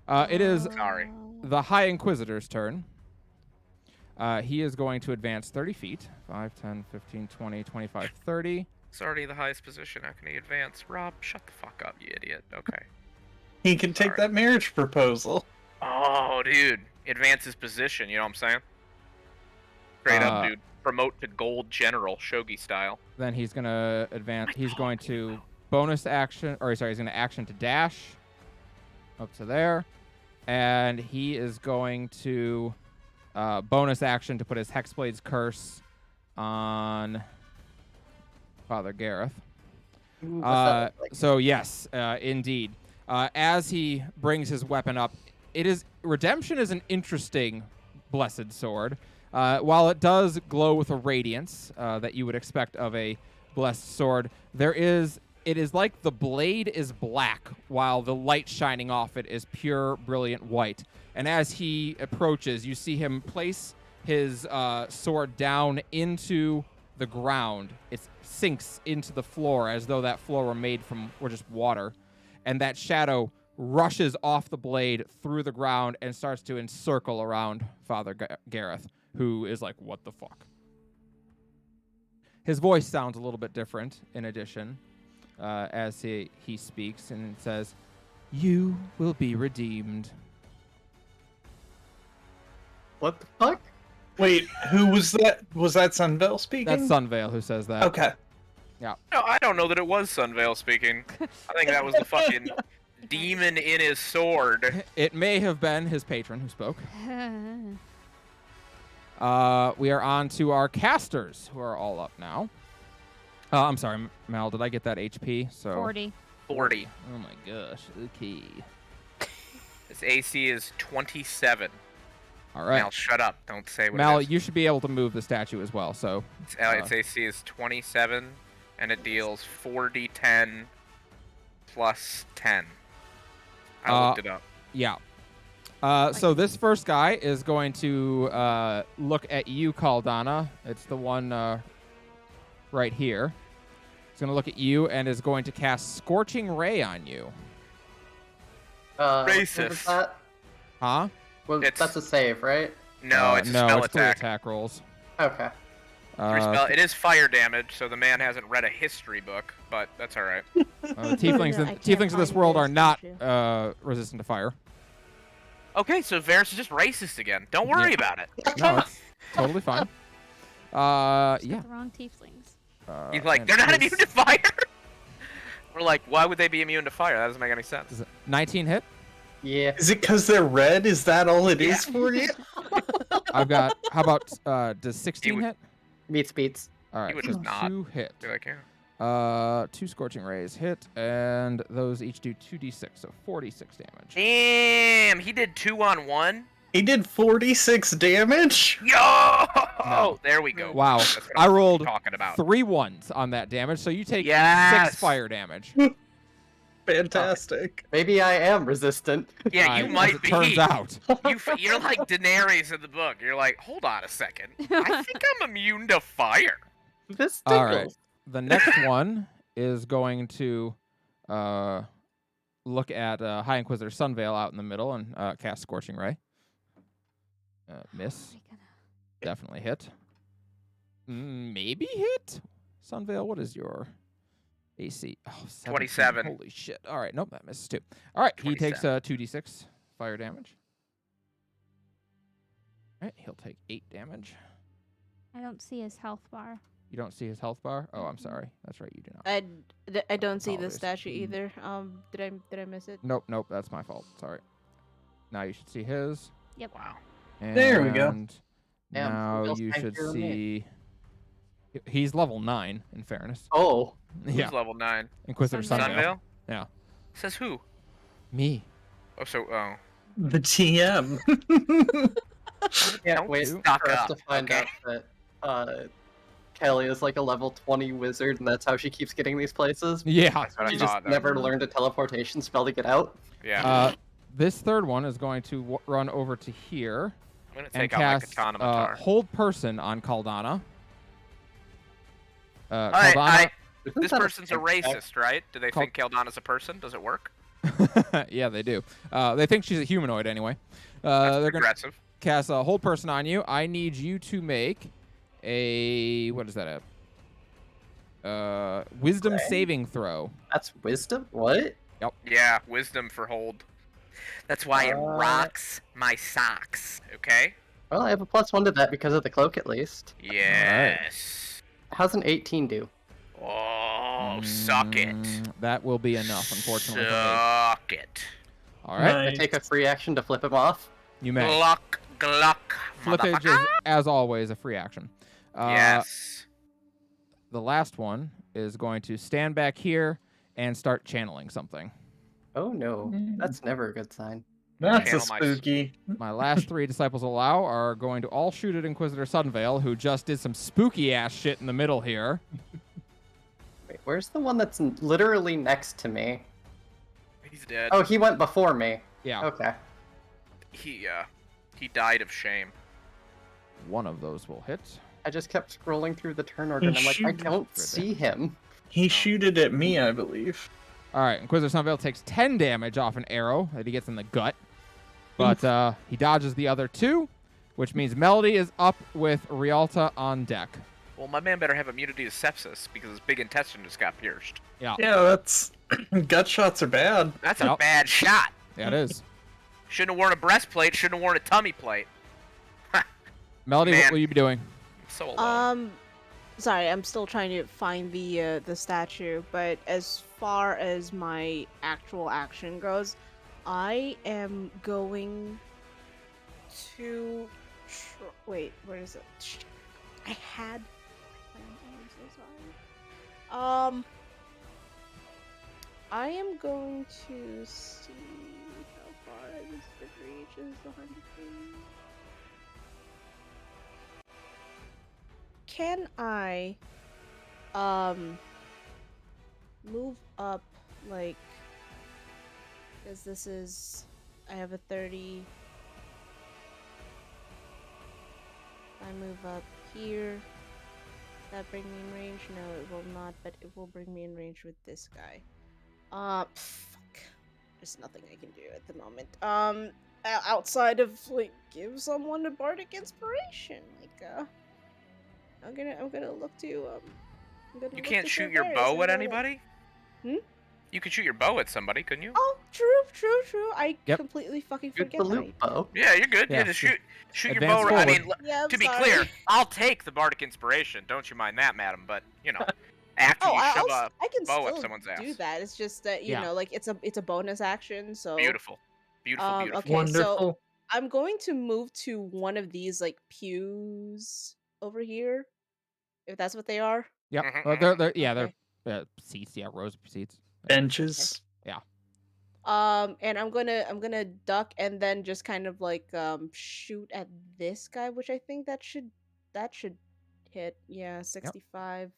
It is Sorry. the High Inquisitor's turn. He is going to advance 30 feet. 5, 10, 15, 20, 25, 30. It's already the highest position. How can he advance? Rob, shut the fuck up, you idiot. Okay. He can take Sorry. that marriage proposal. Oh, dude. Advance his position, you know what I'm saying? Straight up, dude. Promote to gold general, Shogi style. Then he's gonna advance. I He's told going you. to bonus action, or sorry, he's gonna action to dash up to there, and he is going to bonus action to put his Hexblade's Curse on Father Gareth. Ooh, what's that look like? So yes, indeed. As he brings his weapon up, Redemption is an interesting blessed sword. While it does glow with a radiance that you would expect of a blessed sword, it is like the blade is black while the light shining off it is pure, brilliant white. And as he approaches, you see him place his sword down into the ground. It sinks into the floor as though that floor were just water. And that shadow rushes off the blade through the ground and starts to encircle around Father Gareth, who is like, what the fuck? His voice sounds a little bit different, in addition, as he speaks, and it says, "You will be redeemed." What the fuck? Wait, who was that? Was that Sunvale speaking? That's Sunvale who says that. Okay. No, I don't know that it was Sunvale speaking. I think that was the fucking demon in his sword. It may have been his patron who spoke. We are on to our casters, who are all up now. I'm sorry, Mal, did I get that HP? So 40. 40. Oh my gosh. Okay. His AC is 27. All right. Mal, shut up. Don't say what Mal, it is. you should be able to move the statue as well. So Its AC is 27, and it deals 4d10 plus 10. I looked it up. yeah. So this first guy is going to look at you, Caldana. It's the one right here. He's going to look at you and is going to cast Scorching Ray on you. What was Racist. that? Huh? Well, It's- that's a save, right? No, it's a no, spell it's 3 attack. attack rolls. Okay. It is fire damage, so the man hasn't read a history book, but that's all right. The tieflings, No, I can't tieflings of this find world are this not statue. resistant to fire. Okay, so Varys is just racist again. Don't worry about it. No, it's totally fine. Yeah. The wrong tieflings. He's like, and they're not his- immune to fire. We're like, why would they be immune to fire? That doesn't make any sense. Is it 19 hit? Yeah. Is it because they're red? Is that all it is for you? I've got. How about does 16 would- hit? Meets beats. All right, would so just not. 2 hit. Be like, yeah. 2 Scorching Rays hit, and those each do 2d6, so 46 damage. Damn, he did 2 on 1. He did 46 damage? Yo! No. There we go. Wow. That's what I I'm rolled talking about. 3 ones on that damage, so you take 6 Yes! fire damage. Fantastic. Maybe I am resistant. Yeah, you As might it be. turns out. You're like Daenerys in the book. You're like, hold on a second. I think I'm immune to fire. This All right. tickles. The next one is going to look at High Inquisitor Sunveil out in the middle and cast Scorching Ray. Miss. Definitely hit. Maybe hit? Sunveil, what is your AC? Oh, 17. 27. Holy shit. All right, nope, that misses too. All right, he takes 2d6 fire damage. All right, he'll take 8 damage. I don't see his health bar. You don't see his health bar? Oh, I'm sorry. That's right, you do not. I don't see the Apologies. statue either. Did I miss it? Nope, that's my fault. Sorry. Now you should see his. Yep. Wow. There we go. And Damn, now Sunveil's you should tankier than me. see. He's level 9, in fairness. Oh, Who's Yeah, level 9? Inquisitor Sunveil. Sunveil. Sunveil? Yeah. Says who? Me. Oh. The TM. can't Don't wait stock for us up, to find okay? out that Kelly is like a level 20 wizard, and that's how she keeps getting these places. Yeah. That's what I She just thought. never learned a teleportation spell to get out. Yeah. This third one is going to run over to here I'm going to and take out my cast katana Matar. Hold Person on Caldana. Alright, Caldana. Isn't this that person's a strength check? racist, right? Do they Called- think Keldana's a person? Does it work? Yeah, they do. They think she's a humanoid anyway. That's They're going to aggressive. cast a Hold Person on you. I need you to make a what is that? A Wisdom Okay. saving throw. That's wisdom? What? Yeah, wisdom for hold. That's why it Uh, rocks my socks, okay? Well, I have a +1 to that because of the cloak, at least. Yes. How's an 18 do? Oh, suck it. That will be enough, unfortunately. For me. Suck it. All right, I Nice. take a free action to flip him off. you may. Gluck, gluck, Flippage is, as always, a free action. Yes. The last one is going to stand back here and start channeling something. Oh no, that's never a good sign. That's a Channel my- spooky. My last 3 Disciples Allow are going to all shoot at Inquisitor Sunveil, who just did some spooky ass shit in the middle here. Wait, where's the one that's literally next to me? He's dead. Oh, he went before me. Yeah, Okay. He died of shame. one of those will hit. I just kept scrolling through the turn order, and I'm like, I Shoot. don't see him. He shooted at me, I believe. All right, Inquisitor Sunveil takes 10 damage off an arrow that he gets in the gut, but he dodges the other 2, which means Melody is up with Rialta on deck. Well, my man better have immunity to sepsis because his big intestine just got pierced. Yeah, Yeah, that's gut shots are bad. That's a Yep. bad shot. yeah, it is. Shouldn't have worn a breastplate. Shouldn't have worn a tummy plate. Melody, what Man. will you be doing? I'm so alone. Sorry, I'm still trying to find the statue, but as far as my actual action goes, I am going to wait, where is it? Shit. I had I'm so sorry. I am going to see how far this reaches 100 feet. Can I move up like, because this is, I have a 30. I move up here. That bring me in range? No, it will not, but it will bring me in range with this guy. Fuck. There's nothing I can do at the moment. Outside of like give someone a bardic inspiration, like I'm gonna look to I'm gonna You look can't to shoot your Tavares bow and at go, anybody? Hmm? You could shoot your bow at somebody, couldn't you? Oh, true. I Yep. completely fucking Shoot forget the that. loop bow. Yeah, you're good. Yeah, Yeah, just just shoot your advance bow. I forward. mean, Yeah, I'm to be sorry. clear, I'll take the bardic inspiration. Don't you mind that, madam? But you know, after Oh, you shove I can bow up still someone's do ass. that. It's just that you Yeah. know, like it's a bonus action. So Beautiful, beautiful, beautiful. Okay, so Wonderful. I'm going to move to one of these like pews over here, if that's what they are. Yep. Mhm, They're Okay. seats. Yeah, rows of seats. Benches. And I'm gonna duck and then just kind of like shoot at this guy, which I think that should hit. Yeah, 65.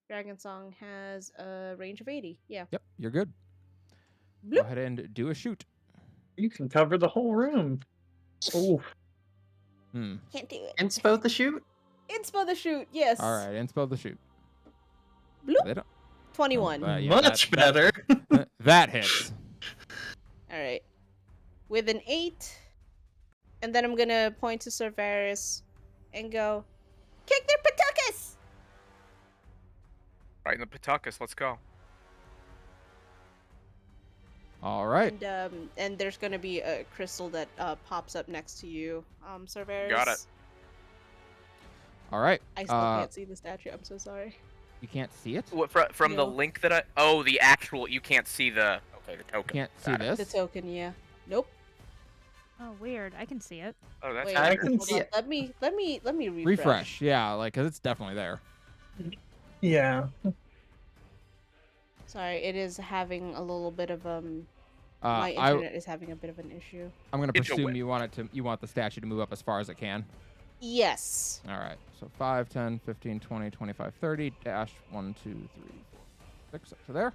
Dragon Song has a range of 80. Yeah. Yep, you're good. Go Bloop. ahead and do a shoot. You can cover the whole room. Oh, Hmm. Can't do it. Inspo the shoot? Inspo the shoot. Yes. All right, inspo the shoot. Bloop. They don't, 21. yeah, much better. That hits. All right. With an 8, and then I'm gonna point to Cerberus and go, Kick their patukas! Right in the Patucus. Let's go. All right. and there's gonna be a crystal that pops up next to you, Cerberus. Got it. All right. I still can't see the statue. I'm so sorry. You can't see it? What, from the No. link that I... Oh, the actual... You can't see the... Okay, the You token. can't see Got it. this? The token, yeah. Nope. Oh, weird. I can see it. Oh, that's Wait, I weird. can hold see on. it. Let me refresh. Refresh. Yeah, like, because it's definitely there. Yeah. Sorry, it is having a little bit of my I, internet is having a bit of an issue. I'm going to It's a presume win. you want the statue to move up as far as it can. Yes. All right. So 5, 10, 15, 20, 25, 30, dash 1, 2, 3, 4, 6, up to there.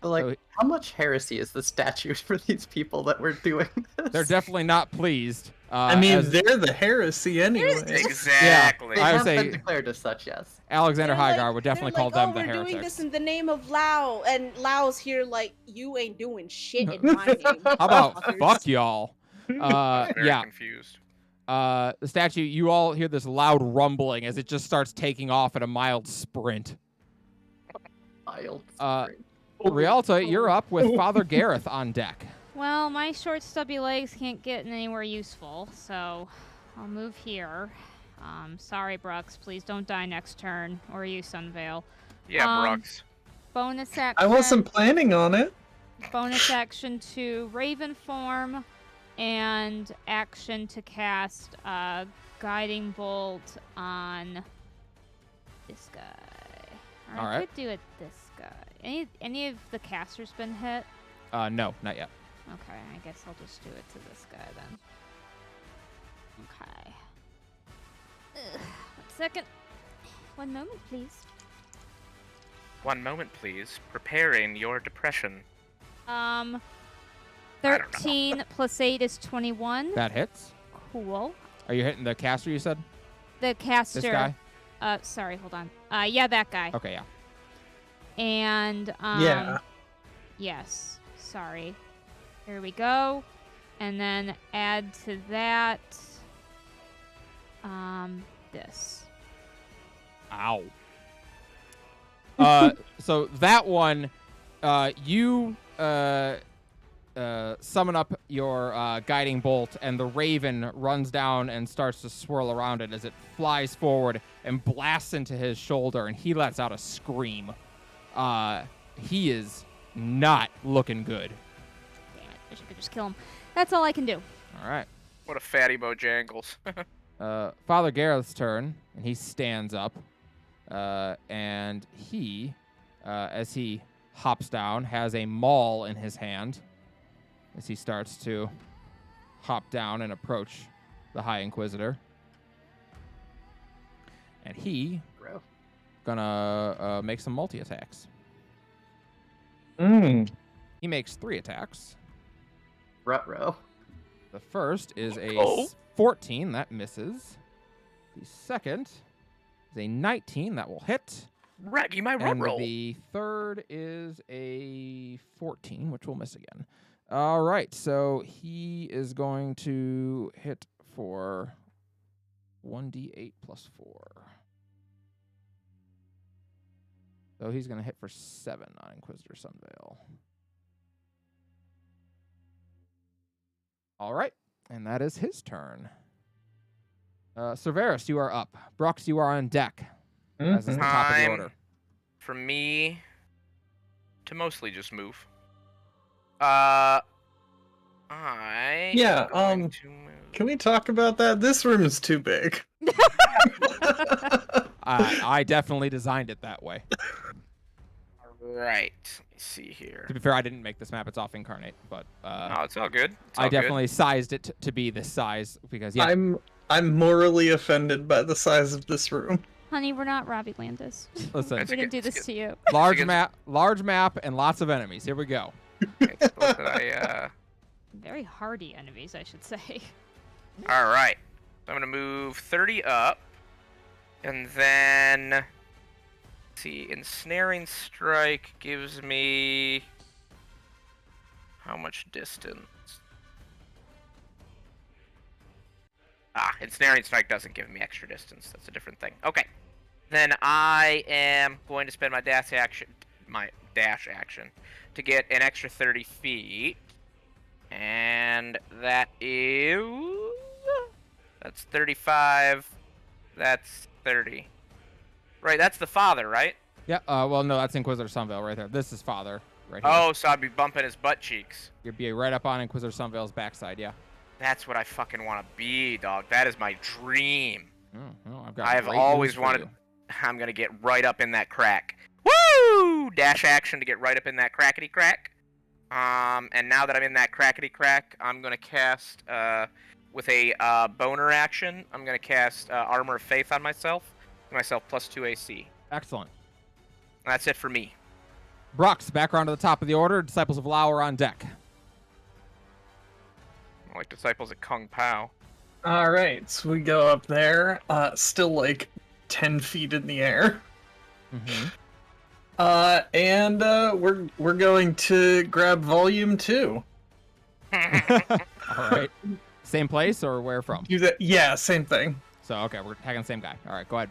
But like, So- how much heresy is the statue for these people that we're doing this? They're definitely not pleased. I mean, as they're the heresy anyway. Exactly. They I would have say- been declared as such, yes. Alexander They're like- Hygar would definitely they're call like, them oh, the we're heretics. doing this in the name of Lao, and Lao's here like, you ain't doing shit in my name. How about motherfuckers." fuck y'all? Very Yeah. confused. The statue, you all hear this loud rumbling as it just starts taking off at a mild sprint. Wild. Rialta, you're up with Father Gareth on deck. Well, my short, stubby legs can't get anywhere useful, so I'll move here. Sorry, Brooks. Please don't die next turn, or you, Sunvale. Yeah, Brooks. Bonus action. I wasn't planning on it. Bonus action to Raven form, and action to cast Guiding Bolt on this guy. Or I Alright. could do it this guy. Any of the casters been hit? No, not yet. Okay, I guess I'll just do it to this guy then. Okay. Ugh, 1 second. 1 moment, please. 1 moment, please. Preparing your depression. I don't know. 13 plus 8 is 21. That hits. Cool. Are you hitting the caster, you said? The caster. This guy? Sorry, hold on. Yeah, that guy. Okay, yeah. And Yeah. yes. Sorry. Here we go. And then add to that this. Ow. So that one, you summon up your guiding bolt, and the raven runs down and starts to swirl around it as it flies forward and blasts into his shoulder, and he lets out a scream. He is not looking good. Damn it. Wish I could just kill him. That's all I can do. All right. What a fatty Bojangles. Father Gareth's turn, and he stands up, and he, as he hops down, has a maul in his hand as he starts to hop down and approach the High Inquisitor. And he Bro. gonna make some multi-attacks. He makes 3 attacks. Ruh-roh. The first is a Oh. 14, that misses. The second is a 19, that will hit. Raggy, my run And roll. the third is a 14, which will miss again. All right, so he is going to hit for 1d8 plus 4. So he's going to hit for 7 on Inquisitor Sunvale. All right, and that is his turn. Cerberus, you are up. Brooks, you are on deck. As is the top of the Time order. for me to mostly just move. I Yeah, am going to move. Can we talk about that? This room is too big. I definitely designed it that way. Right. Let me see here. To be fair, I didn't make this map. It's off Incarnate, but Oh, it's all good. It's all I good. definitely sized it to be this size because yeah. I'm morally offended by the size of this room. Honey, we're not Robbie Landis. Listen, It's We didn't do it's this to you. large against- map, and lots of enemies. Here we go. It's what I, Very hardy enemies, I should say. All right. So I'm gonna move 30 up, and then let's see. Ensnaring strike gives me how much distance? Ensnaring strike doesn't give me extra distance. That's a different thing. Okay. Then I am going to spend my dash action to get an extra 30 feet. And that's 35. That's 30. Right, that's the father, right? Yeah. Well, no, that's Inquisitor Sunvale right there. This is Father right here. Oh, so I'd be bumping his butt cheeks. You'd be right up on Inquisitor Sunvale's backside. Yeah. That's what I fucking want to be, dog. That is my dream. Oh, well, I've got I have great always news for wanted. you. I'm gonna get right up in that crack. Woo! Dash action to get right up in that crackety crack. And now that I'm in that crackety crack, I'm gonna cast with a boner action. I'm gonna cast Armor of Faith on myself. Give myself +2 AC. Excellent. That's it for me. Brux, back around to the top of the order. Disciples of Lao are on deck. Like Disciples of Kung Pao. All right, so we go up there, still like 10 feet in the air. Mm-hmm. And we're going to grab volume 2. All right. Same place or where from? Do that. Yeah, same thing. So okay, we're tagging the same guy. All right, go ahead.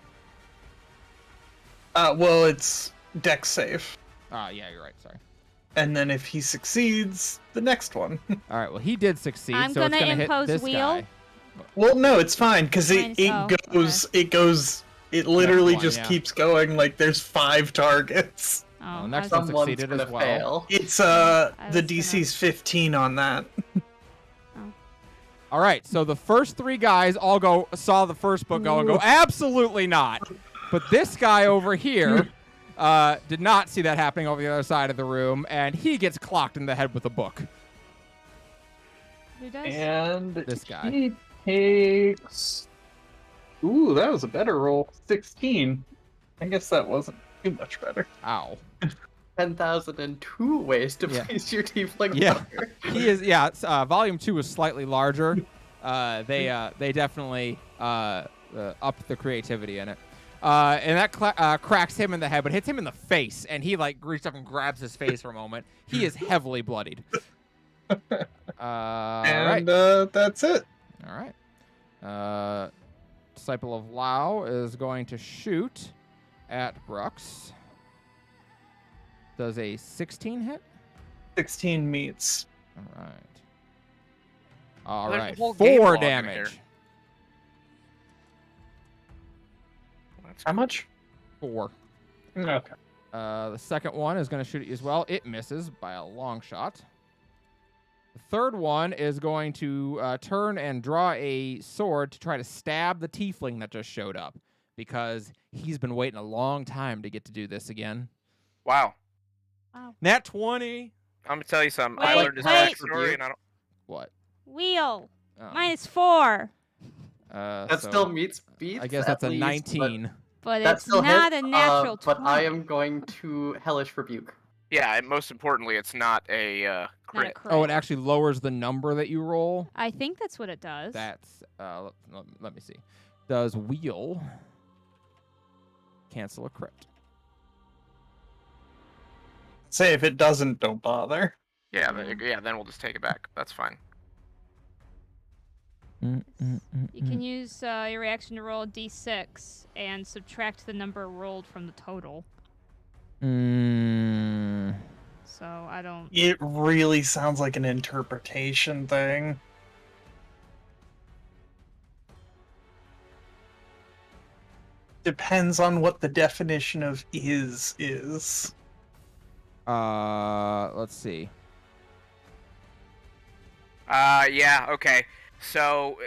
Well, it's dex save. Yeah, you're right. Sorry. And then if he succeeds, the next one. All right. Well, he did succeed. I'm so it's gonna gonna hit impose this wheel. guy. Well, no, it's fine because Mine- it literally one, just yeah. keeps going. Like there's 5 targets. Oh, next I one was- Someone's succeeded gonna as well. fail. It's was the gonna- DC's 15 on that. All right. So the first 3 guys all saw the first book go and go, absolutely not. But this guy over here did not see that happening over the other side of the room, and he gets clocked in the head with a book. Who does? And This guy. he takes. Ooh, that was a better roll. 16. I guess that wasn't too much better. Ow. 10,002 ways to Yeah. place your tiefling Yeah. daughter. He is, yeah. Volume 2 is slightly larger. They definitely upped the creativity in it. And that cracks him in the head, but hits him in the face, and he like reaches up and grabs his face for a moment. He is heavily bloodied. All right. That's it. All right. Disciple of Lao is going to shoot at Brux. Does a 16 hit? 16 meets. All right. All There's a right. whole game 4 log in damage. here. That's How much? 4. Okay. The second one is going to shoot at you as well. It misses by a long shot. The third one is going to turn and draw a sword to try to stab the tiefling that just showed up because he's been waiting a long time to get to do this again. Wow. Wow. Nat 20. I'm gonna tell you something. I Wait, learned his wait. backstory, and I don't. What? Wheel. Oh. -4. That So still meets beats. I guess at that's a least, 19. But That it's still not hits, a natural 20. But I am going to Hellish Rebuke. Yeah, and most importantly, it's not a Not a crit. crit. Oh, it actually lowers the number that you roll. I think that's what it does. That's let me see. Does wheel cancel a crit? Say if it doesn't, don't bother. Yeah, then we'll just take it back. That's fine. You can use your reaction to roll a d6 and subtract the number rolled from the total. So I don't. It really sounds like an interpretation thing. Depends on what the definition of is. Let's see. Yeah, okay. So,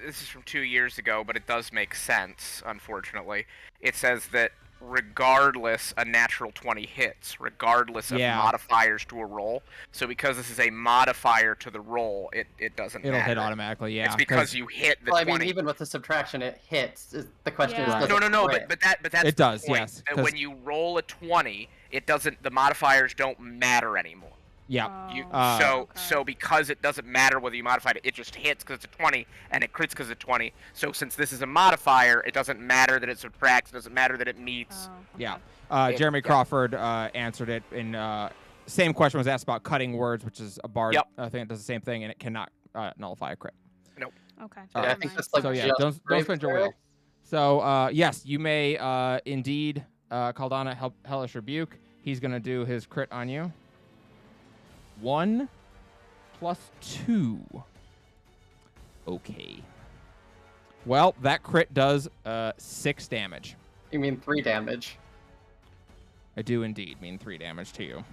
this is from 2 years ago, but it does make sense, unfortunately. It says that regardless a natural 20 hits, regardless of Yeah. modifiers to a roll. So because this is a modifier to the roll, it doesn't It'll matter. hit automatically. Yeah. It's because you hit the Well, I 20. mean, even with the subtraction, it hits. The question Yeah. is, Right. does No, it crit? but that's It the does, point, yes, that 'cause- when you roll a 20, it doesn't. The modifiers don't matter anymore. Yeah. You, Oh, so okay. so because it doesn't matter whether you modified it, it just hits because it's a 20 and it crits because it's 20. So since this is a modifier, it doesn't matter that it subtracts. It doesn't matter that it meets. Oh, Yeah. okay. Jeremy yeah. Crawford answered it in same question was asked about cutting words, which is a bard Yep. thing that does the same thing, and it cannot nullify a crit. Okay. Yeah, Yeah, I never think mind. that's like So yeah, just don't brave spin your wheel. cleric. So yes, you may indeed Caldana Hellish Rebuke. He's gonna do his crit on you. 1 + 2. Okay. Well, that crit does 6 damage. You mean 3 damage? I do indeed mean 3 damage to you.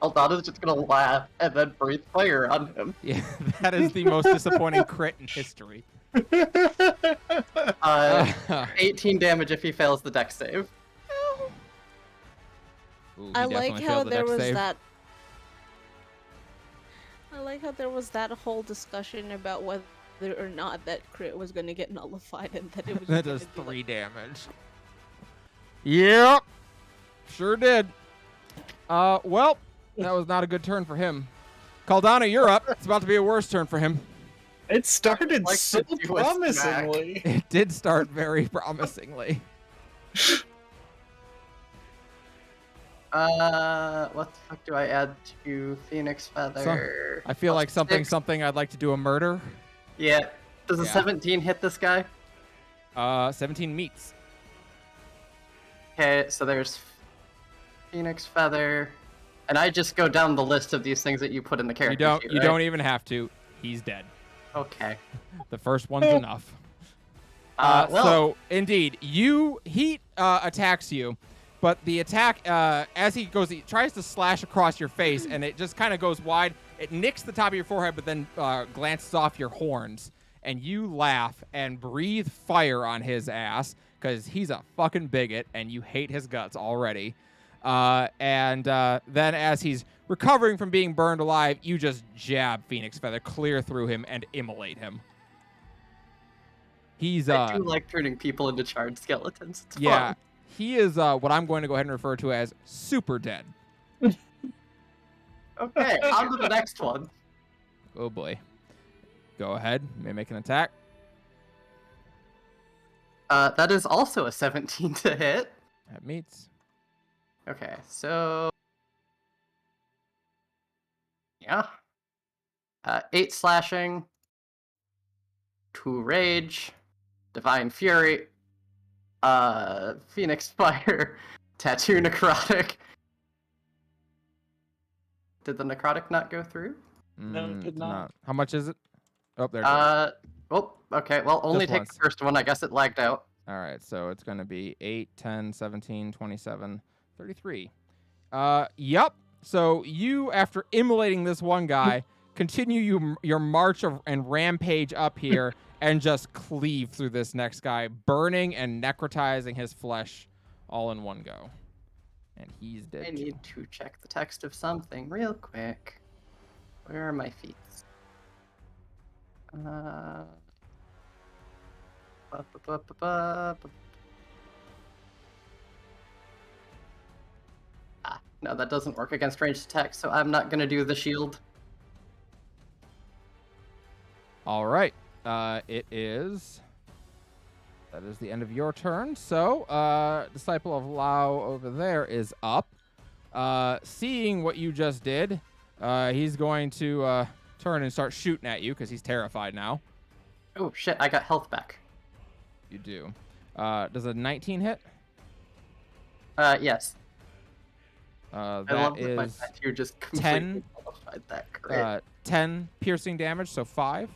Aldana's just gonna laugh and then breathe fire on him. Yeah, that is the most disappointing crit in history. 18 damage if he fails the dex save. Ooh, he I like definitely how failed the there dex was save. that. I like how there was that whole discussion about whether or not that crit was going to get nullified and that it was. That gonna does do, like, 3 damage. Yep. Sure did. Well, that was not a good turn for him. Caldana, you're up. It's about to be a worse turn for him. It started Like so to do a smack. promisingly. It did start very promisingly. What the fuck do I add to Phoenix Feather? I feel like Six. something I'd like to do a murder. Yeah. Does a Yeah. 17 hit this guy? 17 meets. Okay, so there's Phoenix Feather, and I just go down the list of these things that you put in the character You don't sheet, you right? don't even have to. He's dead. Okay. The first one's enough. Well, So indeed, he attacks you, but the attack as he tries to slash across your face, and it just kind of goes wide. It nicks the top of your forehead, but then glances off your horns, and you laugh and breathe fire on his ass because he's a fucking bigot, and you hate his guts already. And then as he's recovering from being burned alive, you just jab Phoenix Feather clear through him and immolate him. He's I do like turning people into charred skeletons. It's yeah, fun. he is what I'm going to go ahead and refer to as super dead. Okay, on to the next one. Oh boy. Go ahead. You may make an attack. That is also a 17 to hit. That meets. Okay, so yeah, 8 slashing, 2 rage, divine fury, phoenix fire, tattoo necrotic. Did the necrotic not go through? No, it did not. How much is it? Oh, there it goes. Oh, okay. Well, only Just take once. the first one. I guess it lagged out. All right, so it's going to be 8, 10, 17, 27, 33. Yep. So you, after immolating this one guy, continue your march and rampage up here and just cleave through this next guy, burning and necrotizing his flesh all in one go. And he's dead. I need to check the text of something real quick. Where are my feet? No, that doesn't work against ranged attack, so I'm not gonna do the shield. All right. It is. That is the end of your turn. So, Disciple of Lao over there is up. Seeing what you just did, he's going to turn and start shooting at you because he's terrified now. Oh shit, I got health back. You do. Does a 19 hit? Yes. I That love that my is tattoo just 10, completely nullified that crit. 10 piercing damage, so 5.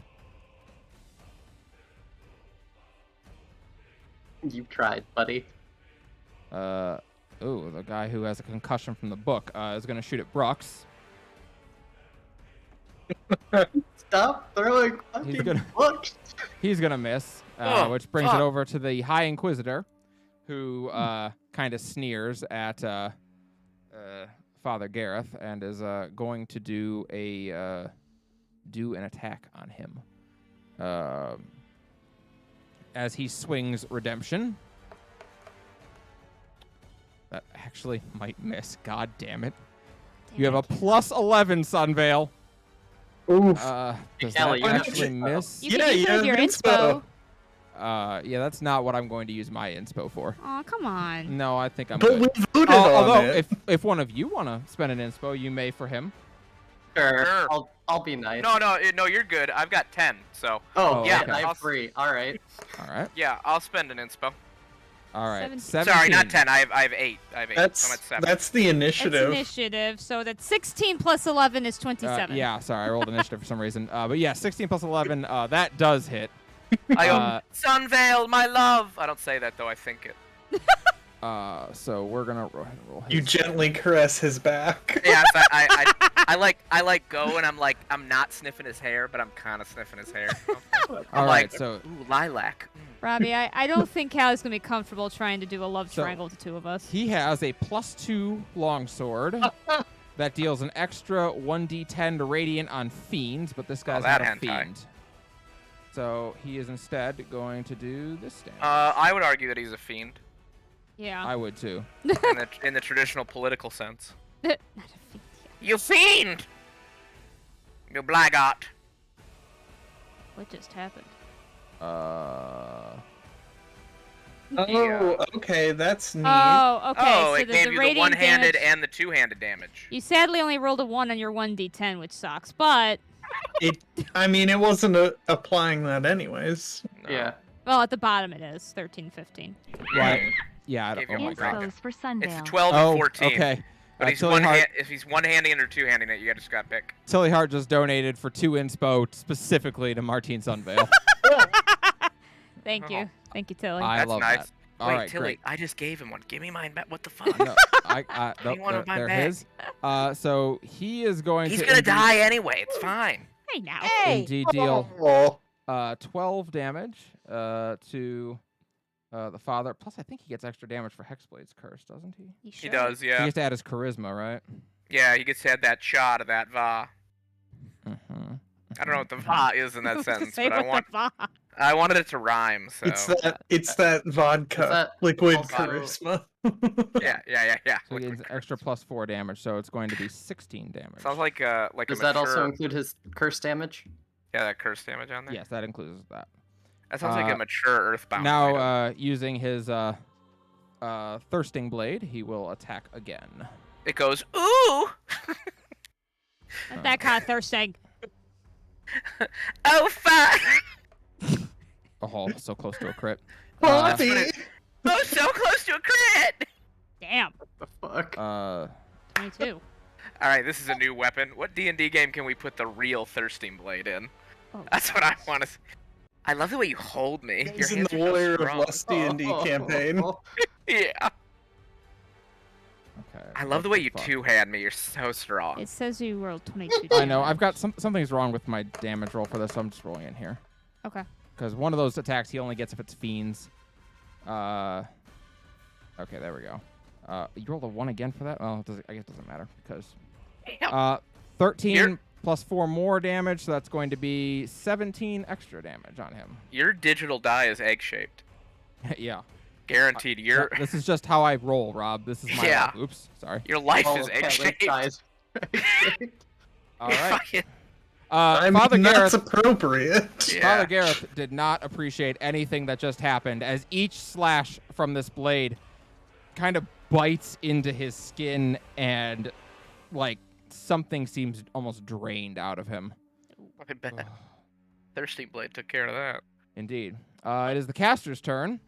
You tried, buddy. The guy who has a concussion from the book is going to shoot at Brooks. Stop throwing He's fucking gonna- books. He's going to miss, Oh, which brings fuck. it over to the High Inquisitor, who kind of sneers at Father Gareth and is going to do an attack on him. As he swings Redemption. That actually might miss. God damn it. You have a plus 11, Sunvale. Oof. Does Kelly, that you have actually inspo. miss? You Yeah, can you use have your inspo. inspo. Yeah, that's not what I'm going to use my inspo for. Oh, come on. No, I think I'm But good. we voted Although, on it. if one of you want to spend an inspo, you may for him. Sure. Sure. I'll be nice. No, you're good. I've got 10, so Oh, Oh, yeah, okay. I I'll- have 3. All right. All right. yeah, I'll spend an inspo. All right. 17. 17. Sorry, not 10. I have 8. I have 8. so I'm at 7. That's the It's initiative. initiative, so that's 16 plus 11 is 27. Yeah, sorry, I rolled initiative for some reason. But yeah, 16 plus 11, that does hit. I go, Uh, Sunvale, my love. I don't say that though. I think it. So we're gonna roll his. You gently caress his back. Yeah, so I like go and I'm not sniffing his hair, but I'm kind of sniffing his hair. All I'm right, like, so ooh, lilac. Robbie, I don't think Callie's going to be comfortable trying to do a love So- triangle with the two of us. he has a +2 longsword that deals an extra 1d10 to radiant on fiends, but this guy's that not a hentai. fiend. So he is instead going to do this damage. I would argue that he's a fiend Yeah. I would too. in the traditional political sense. Not a fiend. You fiend! You blackguard. What just happened? Oh, Yeah. okay, that's neat. Oh, okay. Oh, so it the gave you the radiant one-handed damage- and the two-handed damage. You sadly only rolled a 1 on your 1d10, which sucks, but, I mean, it wasn't applying that anyways. No. Yeah. well, at the bottom it is 13, 15. Right. Yeah. I don't, Gave you oh my one god. break. Infos for It's Sunvale. 12 Oh, and 14. okay. But he's Tilly Hart, if he's one-handing it or two-handing it, you just got to pick. Tilly Hart just donated for 2 inspo specifically to Martine Sunvale. Thank you. Oh. Thank you, Tilly. I That's love nice. that. All Wait, right, Tilly, great. I just gave him one. Give me mine back. What the fuck? No, You wanted mine they're back. his. So he is going He's to gonna indeed, die anyway. It's fine. Hey, now. Hey! indeed deal Oh, 12 damage to the father. Plus, I think he gets extra damage for Hexblade's curse, doesn't he? You He should. does, He yeah. gets to add his charisma, right? Yeah, he gets to have that shot of that va. Mm-hmm. I don't know what the va is in I that was gonna sentence, say, but what the fuck? I wanted it to rhyme. So it's that vodka Is that liquid also- charisma. yeah. So he gets extra +4 damage, so it's going to be 16 damage. Sounds like a Does mature, that also include his curse damage? yeah, that curse damage on there. Yes, that includes that. That sounds like a mature Earthbound. Now, item. using his thirsting blade, he will attack again. It goes ooh, Not that kind of thirsting. oh fuck, Oh, so close to a crit. Bobby! oh so close to a crit. Damn. The fuck? 22. All right, this is a new weapon. What D&D game can we put the real thirsting blade in? Oh, That's what I want to. I love the way you hold me. Your He's in hands the are so Warrior of strong. Lust D&D campaign. Yeah. Okay. I love what the way you fuck? two-hand me. You're so strong. It says you rolled 22. I know. I've got something's wrong with my damage roll for this, so I'm just rolling in here. Okay. Because one of those attacks he only gets if it's fiends. Okay, there we go. You rolled a 1 again for that? Well, I guess it doesn't matter because. Damn. 13 Here. plus 4 more damage, so that's going to be 17 extra damage on him. Your digital die is egg-shaped. Yeah. Guaranteed. This is just how I roll, Rob. This is my Yeah. life. Oops, sorry. Your life All is of Cat Lake egg-shaped. dies. All right. Fucking- I Father mean, that's Gareth. appropriate. Yeah. Father Gareth did not appreciate anything that just happened, as each slash from this blade kind of bites into his skin and, like, something seems almost drained out of him. I bet. Thirsting Blade took care of that. Indeed. It is the caster's turn.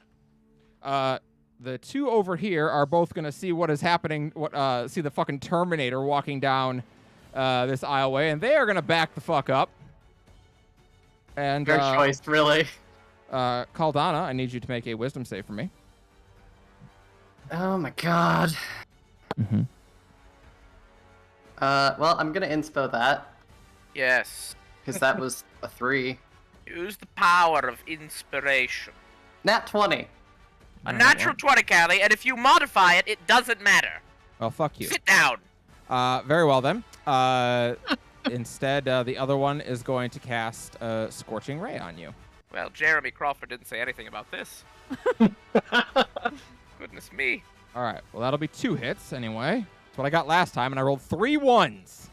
The two over here are both going to see what is happening, see the fucking Terminator walking down this aisleway, and they are going to back the fuck up. And Fair choice, really. Caldana, I need you to make a wisdom save for me. Oh my god. Mm-hmm. Well, I'm gonna inspo that Yes. because that was a 3. Use the power of inspiration. Nat 20. A Alright, natural 20, Callie, and if you modify it, it doesn't matter. Well, fuck you. Sit down. Very well then. Instead, the other one is going to cast Scorching Ray on you. Well, Jeremy Crawford didn't say anything about this. Goodness me. All right. Well, that'll be 2 hits anyway. That's what I got last time, and I rolled 3 1s.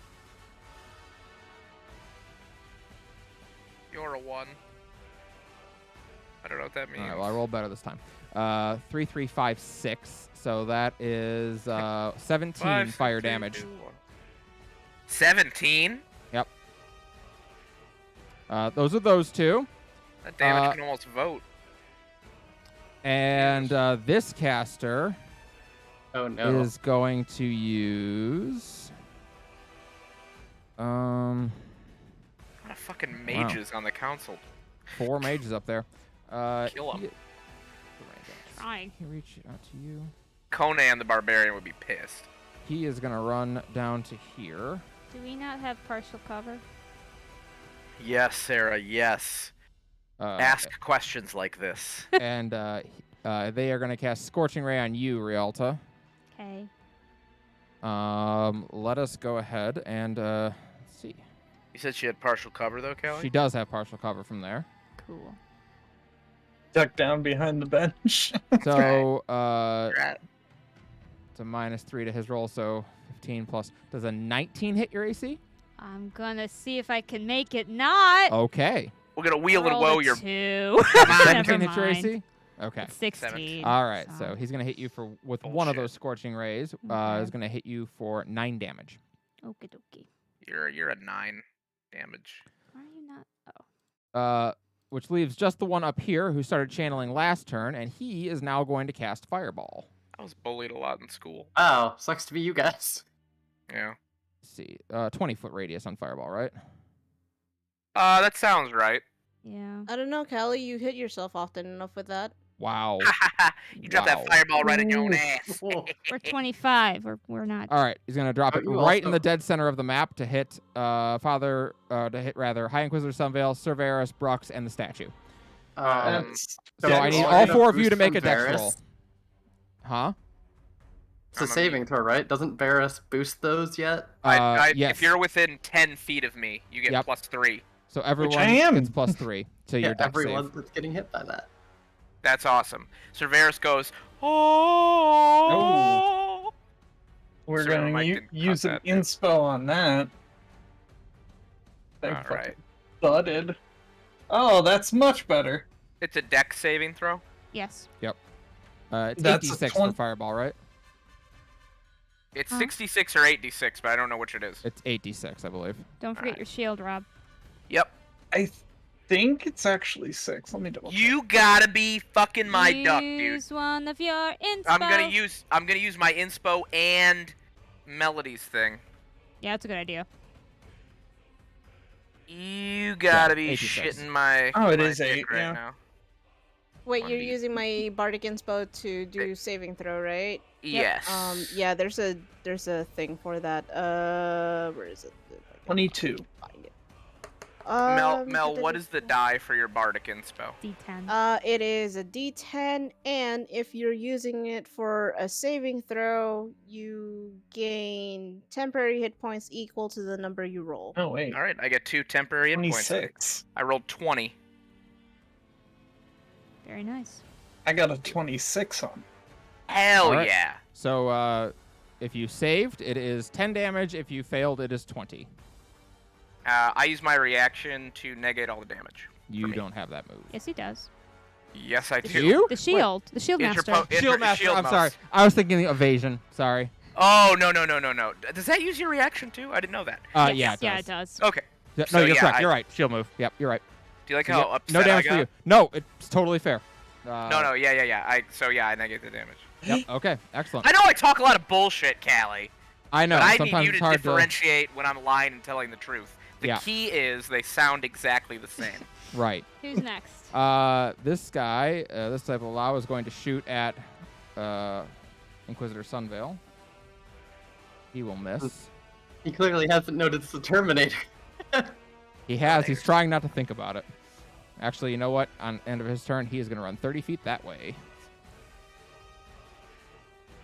You're a 1. I don't know what that means. All right. Well, I rolled better this time. 3, 3, 5, 6. So that is 17 5, fire 6, 3, damage. 2, 1. 17? Yep. Those are those 2. That damage can almost vote. And this caster Oh no. is going to use. A lot of fucking mages on the council. 4 mages up there. Kill 'em. Trying. He reach out to you. Conan the Barbarian would be pissed. He is gonna run down to here. Do we not have partial cover? Yes, Sarah, yes. Ask questions like this. And they are gonna cast Scorching Ray on you, Rialta. Okay. Let us go ahead and let's see. You said she had partial cover, though, Kelly? She does have partial cover from there. Cool. Duck down behind the bench. So Right. it's a -3 to his roll, so 15 plus. Does a 19 hit your AC? I'm gonna see if I can make it not. Okay. We're going to wheel and Roll woe a your... 2. 17 Never hit your mind. AC? Okay. It's 16. All right, so he's gonna hit you with one of Bullshit. those Scorching Rays. Okay. Is gonna hit you for 9 damage. Okie dokie. You're a 9 damage. Why are you not? Oh. Which leaves just the one up here who started channeling last turn, and he is now going to cast Fireball. I was bullied a lot in school. Oh, sucks to be you guys. Yeah. Let's see, 20-foot radius on Fireball, right? That sounds right. Yeah. I don't know, Callie. You hit yourself often enough with that. Wow. You dropped Wow. that fireball right in your own ass. We're 25. We're not. All right, he's gonna drop Oh, it you right in also- the dead center of the map to hit High Inquisitor Sunvale, Cerberus, Brux, and the statue. That's So Yeah, I need well, all get a 4 of you boost to make from a dex Varus. roll. Huh? It's a saving throw, right? Doesn't Varus boost those yet? Yes. If you're within 10 feet of me, you get Yep. +3. So everyone I am. gets +3 to your Yeah, dex everyone save. that's getting hit by that. That's awesome. Cerberus goes, oh. We're Sorry, going Mike to didn't cut use an that. inspo on that. They All fucking right. thudded. Oh, that's much better. It's a dex saving throw. Yes. It's That's a 8d6 for 20 Fireball, right? It's Huh? 66 or 8d6, but I don't know which it is. It's 8d6, I believe. Don't forget Alright. your shield, Rob. Yep. I think it's actually 6. Let me double check. You gotta be fucking my duck, dude. Use one of your inspo. I'm gonna use my inspo and Melody's thing. Yeah, that's a good idea. You gotta be 86. shitting my. Oh, it my is dick 8, right yeah. now. Wait, On you're the- using my bardic inspo to do saving throw, right? Yes. Yeah, there's a thing for that. Where is it? If I can 22. find it. Mel, what is the die for your bardic inspo? D10. It is a D10, and if you're using it for a saving throw, you gain temporary hit points equal to the number you roll. Oh, wait. All right, I get 2 temporary hit points. 26. I rolled 20. Very nice. I got a 26 on. Hell Alright. yeah! So if you saved, it is 10 damage. If you failed, it is 20. I use my reaction to negate all the damage. You me. don't have that move. Yes, he does. Yes, I The do. You? The shield. The shield master. Shield Master. Shield I'm mouse. sorry. I was thinking evasion. Sorry. Oh no. Does that use your reaction too? I didn't know that. Yeah, Yes, it does. yeah, it does. Okay. No, So, you're yeah, correct. I- You're right. Shield move. Yep, you're right. Do you like So, how yep, upset no damage I for got? you. No, it's totally fair. No, yeah. I negate the damage. Yep. Okay. Excellent. I know I talk a lot of bullshit, Callie, I know. but I need Sometimes you it's to hard differentiate when I'm lying and telling the truth. The Yeah. key is they sound exactly the same. to. Right. Who's next? This guy, this type of allow is going to shoot at Inquisitor Sunvale. He will miss. He clearly hasn't noticed the Terminator. He has. He's trying not to think about it. Actually, you know what? On the end of his turn, he is going to run 30 feet that way.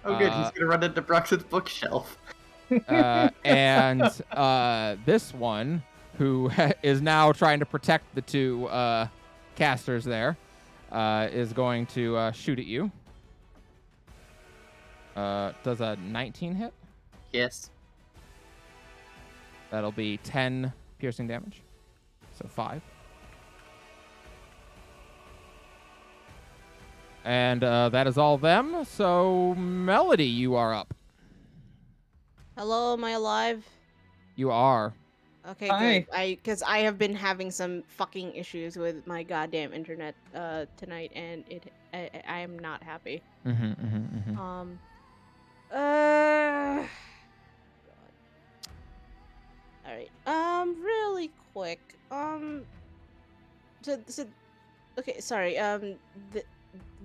Oh, good. He's gonna run into Brux's bookshelf. And this one, who is now trying to protect the two casters there, is going to shoot at you. Does a 19 hit? Yes. That'll be 10 piercing damage. So 5. And that is all of them. So, Melody, you are up. Hello, am I alive? You are. Okay, Hi. good. Because I have been having some fucking issues with my goddamn internet tonight, and I am not happy. God. All right. Really quick. So, okay, sorry.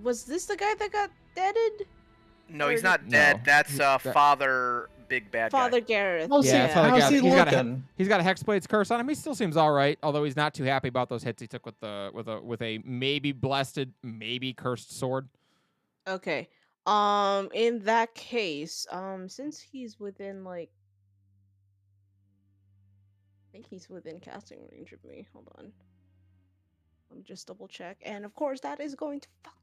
Was this the guy that got deaded? No, he's Or- not No, dead. That's that- Father Big Bad Father Guy. Gareth. How's Yeah, he, it's Father how's Gareth. he He's got a looking? He's got a Hexblade's curse on him. He still seems all right, although he's not too happy about those hits he took with a maybe blasted, maybe cursed sword. Okay. In that case, since he's within like, I think he's within casting range of me. Hold on. Let me just double check. And of course, that is going to fuck.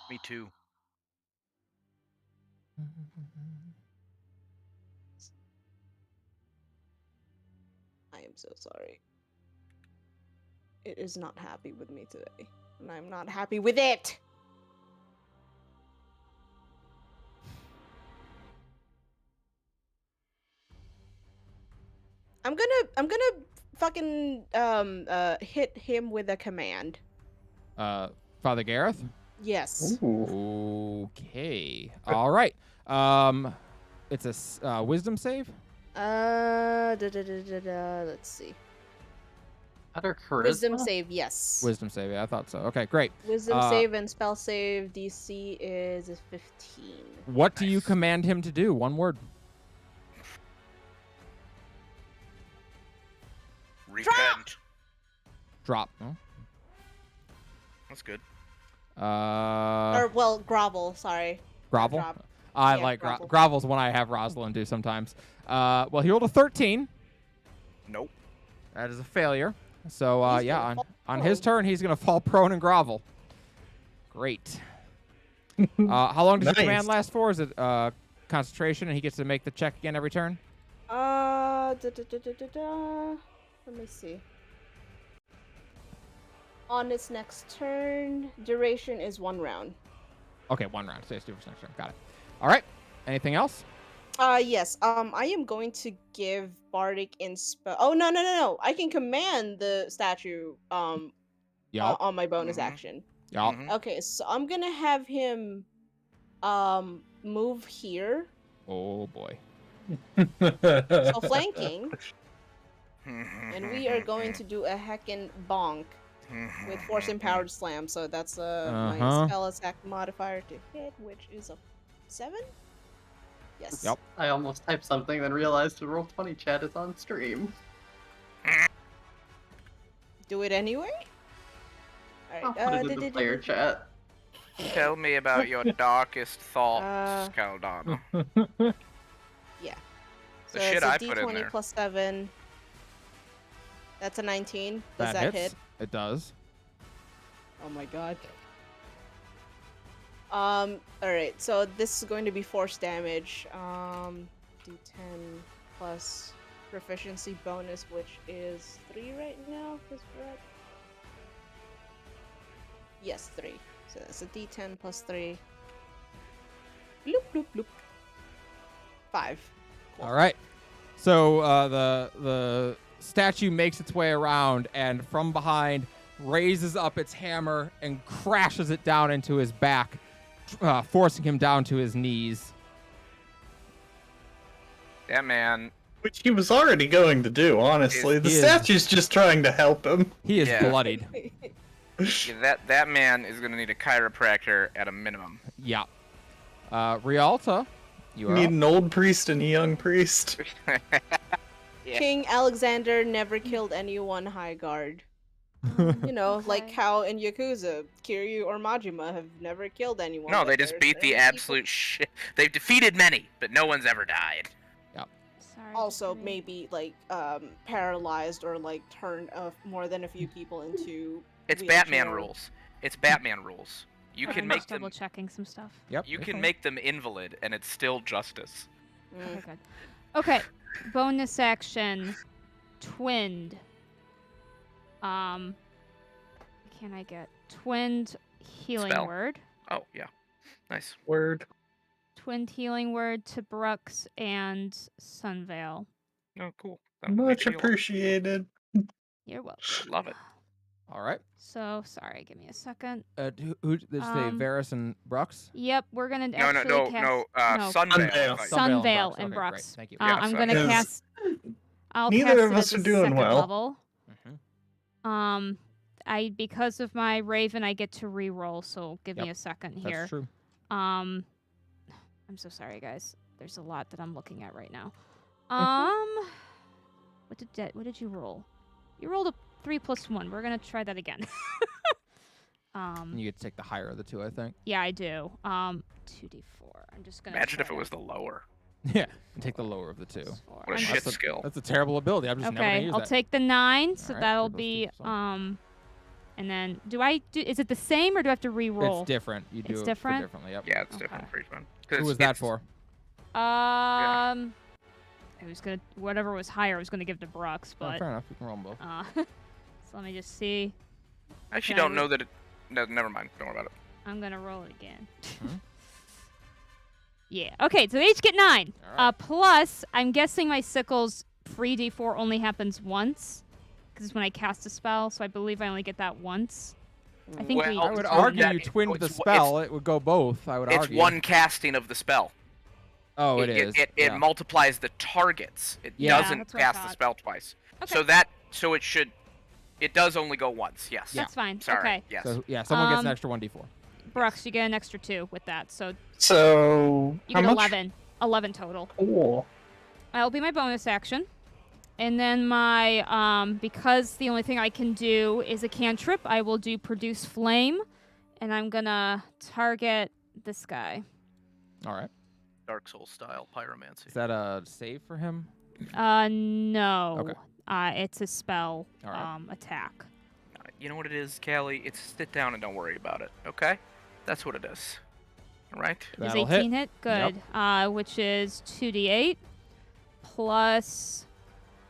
Me too. I am so sorry. It is not happy with me today, and I'm not happy with it. I'm gonna fucking hit him with a command. Father Gareth. Yes. Ooh. Okay. All right. It's a wisdom save. Let's see. Utter charisma. Wisdom save, yes. Wisdom save. Yeah, I thought so. Okay, great. Wisdom save and spell save DC is 15. What do you Nice. command him to do? One word. Repent. Drop. No? That's good. Or well, grovel. Sorry. grovel. drop. I Yeah, like grovel. grovel's one I have Rosalind do sometimes. Well, he rolled a 13. Nope. That is a failure. So He's yeah, gonna on fall his prone. turn, he's gonna fall prone and grovel. Great. How long does your command Nice. last for? Is it concentration, and he gets to make the check again every turn? Let me see. On its next turn, duration is 1 round. Okay, 1 round. So it's 2 for next turn. Got it. All right. Anything else? Yes. I am going to give Bardic Inspo. Oh no! I can command the statue. Yup. On my bonus Mhm. action. Yup. Mhm. Okay, so I'm gonna have him, move here. Oh boy. So flanking, and we are going to do a heckin' bonk with force empowered slam. So that's my Uh-huh. spell attack modifier to hit, which is a 7. Yes. Yep. I almost typed something, then realized the Roll20 chat is on stream. Do it anyway. I'll All put it in the player chat. Tell me about your darkest thoughts, Caldana. Yeah. The So shit it's a I put in D20 there. plus 7. That's a 19. Does that hits. hit? It does. Oh my god. Alright, so this is going to be force damage. D10 plus proficiency bonus, which is 3 right now, is correct? Yes, 3. So that's a D10 plus 3. Bloop, bloop, bloop. 5. Cool. All right. So the statue makes its way around and from behind raises up its hammer and crashes it down into his back, forcing him down to his knees. That man. Which he was already going to do, honestly. The He is- statue's just trying to help him. He is Yeah. bloodied. Yeah, that man is gonna need a chiropractor at a minimum. Yeah. Rialta, you You are need up. an old priest and a young priest. Yeah. King Alexander never killed anyone high guard. You know, like Okay. how in Yakuza, Kiryu or Majima have never killed anyone. No, but they just there's beat the certain people- absolute shit. They've defeated many, but no one's ever died. Sorry. just Also, give me- maybe like paralyzed or like turned more than a few people into. It's Batman wheelchair- rules. It's Batman rules. You Okay, can I'm make just them. double checking some stuff. Yep. You you're can fine. make them invalid, and it's still justice. Mm. Okay, good. Okay, bonus action, twinned. Can I get twinned healing Spell. word? Oh yeah, nice. Word. Twinned healing word to Brooks and Sunvale. Oh, cool. That'll make Much it heal. appreciated. You're welcome. Love it. All right. So sorry, give me a second. Who did you say? Um, Varys and Brooks? Yep, we're gonna No, actually no, cast no. no. Sunvale. Sunvale. I thought- Sunvale and Okay, great. Brooks. Thank you. Yeah, I'm gonna Because cast. I'll neither cast of it us at are the doing second well. level. Mhm. Because of my Raven, I get to re-roll. So give me Yep, a second That's here. true. I'm so sorry, guys. There's a lot that I'm looking at right now. What did you roll? You rolled a 3 + 1. We're gonna try that again. And you get to take the higher of the two, I think. Yeah, I do. 2d4. I'm just gonna. Imagine try if it was the lower. Yeah. And take the lower of the two. Four. What a I'm shit just- That's skill. That's a terrible ability. I'm just never gonna Okay, use I'll that. take the 9, so Alright, that'll there goes be two, so. and then is it the same or do I have to re-roll? It's different. You do It's it different? differently. Yep. Yeah, it's Okay. different for each one. Who 'Cause was that it's- for? I was gonna whatever was higher, I was gonna give to Brooks, Oh, but fair enough. You can roll them both. so let me just see. I actually Yeah, don't we- know that it. No, never mind. Don't worry about it. I'm gonna roll it again. Mhm. Yeah. Okay, so they each get 9. Alright. Plus, I'm guessing my sickle's free D4 only happens once, because it's when I cast a spell. So I believe I only get that once. I think we. Well, I would it's argue that- you twinned the it's- spell. It would go both. I would It's argue. one casting of the spell. Oh, it is. It yeah. multiplies the targets. It Yeah. doesn't that's what I cast the thought. spell twice. Okay. So it should. It does only go once. Yes. That's fine. Sorry. Okay. Yes. So yeah, someone gets an Um, extra 1d4. Brooks, you get an extra 2 with that, so So you how get much? 11. 11 total. Cool. That'll be my bonus action. And then my, because the only thing I can do is a cantrip, I will do Produce Flame. And I'm gonna target this guy. All right. Dark Souls style pyromancy. Is that a save for him? No. Okay. It's a spell, All right. attack. You know what it is, Callie? It's sit down and don't worry about it. Okay? That's what it is. All right. Is That'll 18 hit. hit? Good. Which is 2d8 plus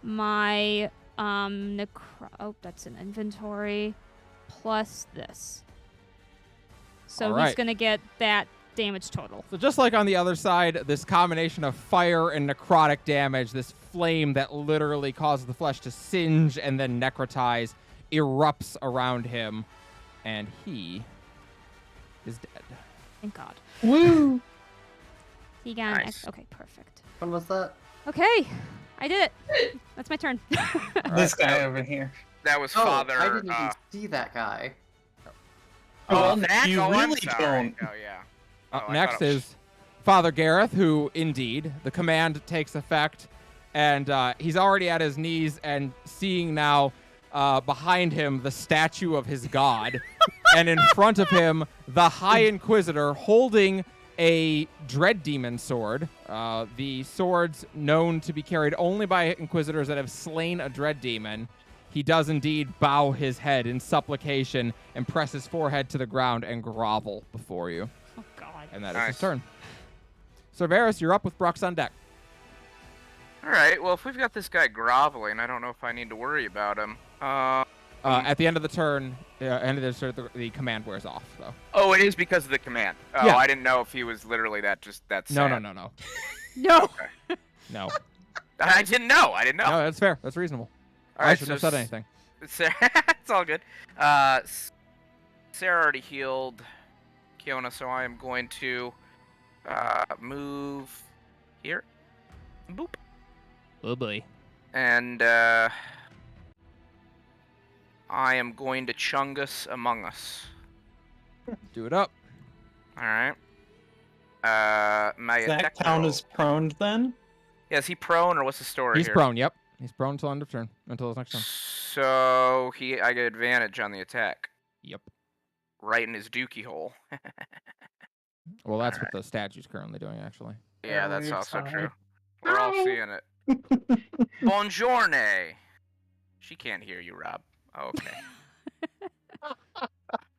my, that's an inventory, plus this. So All he's right. gonna get that damage total. So just like on the other side, this combination of fire and necrotic damage, this flame that literally causes the flesh to singe and then necrotize, erupts around him, and he is dead. Thank God. Woo! He got an Nice. okay, perfect. When was that? Okay, I did it. That's my turn. This guy over here. That was Oh, Father. I didn't even see that guy. Oh, that? you I'm really sorry. don't. Oh yeah. Up Oh, I next thought it was- is Father Gareth, who indeed the command takes effect, and he's already at his knees and seeing now behind him the statue of his god, and in front of him the High Inquisitor holding a dread demon sword. The swords known to be carried only by Inquisitors that have slain a dread demon. He does indeed bow his head in supplication and press his forehead to the ground and grovel before you. Oh God. And that is his Nice. turn. So Varys, you're up with Brooks on deck. All right. Well, if we've got this guy groveling, I don't know if I need to worry about him. At the end of the turn, the command wears off, though. Oh, it is because of the command. Oh, Yeah. I didn't know if he was literally that sad. No. No. No. I didn't know. I didn't know. No, that's fair. That's reasonable. All I right, shouldn't so have said anything. It's all good. Sarah already healed Kiona, so I am going to move here. Boop. Oh boy. And I am going to Chungus Among Us. Do it up. All right. My Does that attack count roll- as prone then? Yeah, is he prone or what's the story He's here? prone. Yep. He's prone until end of turn. Until his next turn. So I get advantage on the attack. Yep. Right in his dookie hole. Well, that's what the statue's currently doing, actually. Yeah, that's Eric, also hi. true. We're all Hi. seeing it. Buongiorno. She can't hear you, Rob. Oh, okay.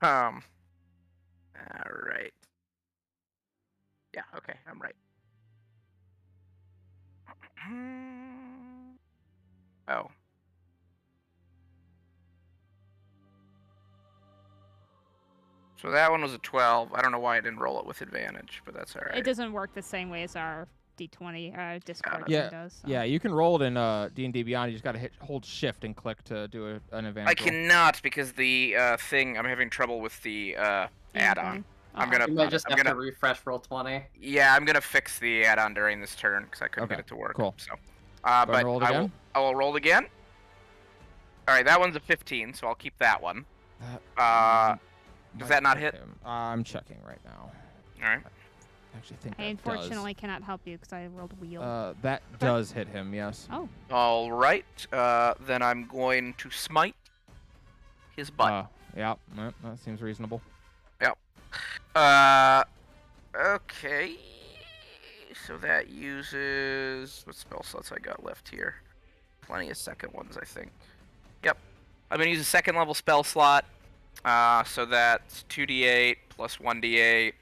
All right. Yeah, okay, I'm right. Oh. So that one was a 12. I don't know why I didn't roll it with advantage, but that's all right. It doesn't work the same way as our D20 Discord Yeah, thing does. So. Yeah, you can roll it in D&D Beyond. You just got to hold shift and click to do an advantage. I cannot because the thing, I'm having trouble with the add-on. I'm Uh-oh. gonna. You might just I'm have gonna. to refresh roll 20. Yeah, I'm gonna fix the add-on during this turn because I couldn't Okay, get it to work. cool. So, Go ahead but and roll it I again. will roll again. All right, that one's a 15, so I'll keep that one. That Does might that not hit? him. I'm checking right now. All right. I actually think I that unfortunately cannot help you because I rolled wheel. does. That does hit him, yes. Oh, All right. Then I'm going to smite his butt. Yeah, that seems reasonable. Okay. So that uses what spell slots I got left here? Plenty of second ones, I think. Yep. I'm gonna use a second level spell slot. So that's 2d8 plus 1d8.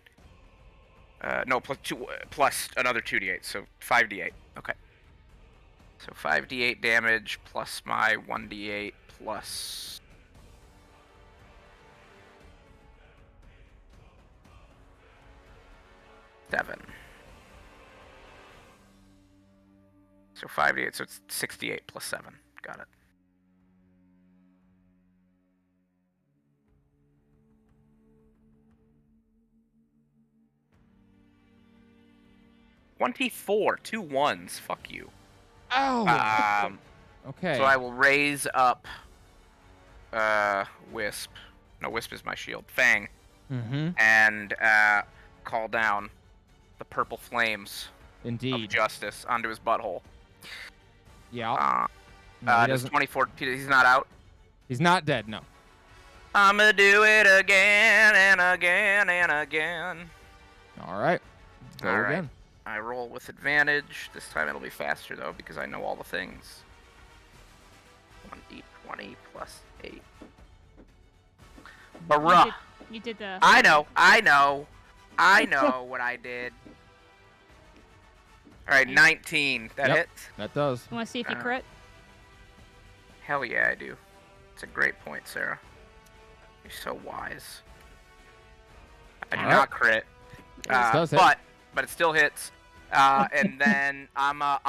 No, plus another 2d8, so 5d8. Okay. So 5d8 damage plus my 1d8 plus. Seven. So 5d8, so it's 68 plus 7. Got it. $24, 2 1s. Fuck you. Oh! Okay. So I will raise up Wisp. No, Wisp is my shield. Fang. Mm-hmm. And call down the purple flames of Indeed. justice onto his butthole. Yeah. No, he Does doesn't. 24... He's not out? He's not dead, no. I'ma do it again and again and again. All right. Go All right. again. I roll with advantage. This time it'll be faster, though, because I know all the things. 1d20 plus 8. Hurrah! you did the. I know what I did. Alright, 19. That Yep. hits? That does. You want to see if you Uh, crit? Hell yeah, I do. It's a great point, Sarah. You're so wise. I do All right. not crit. This does hit. But it still hits. And then I'm a.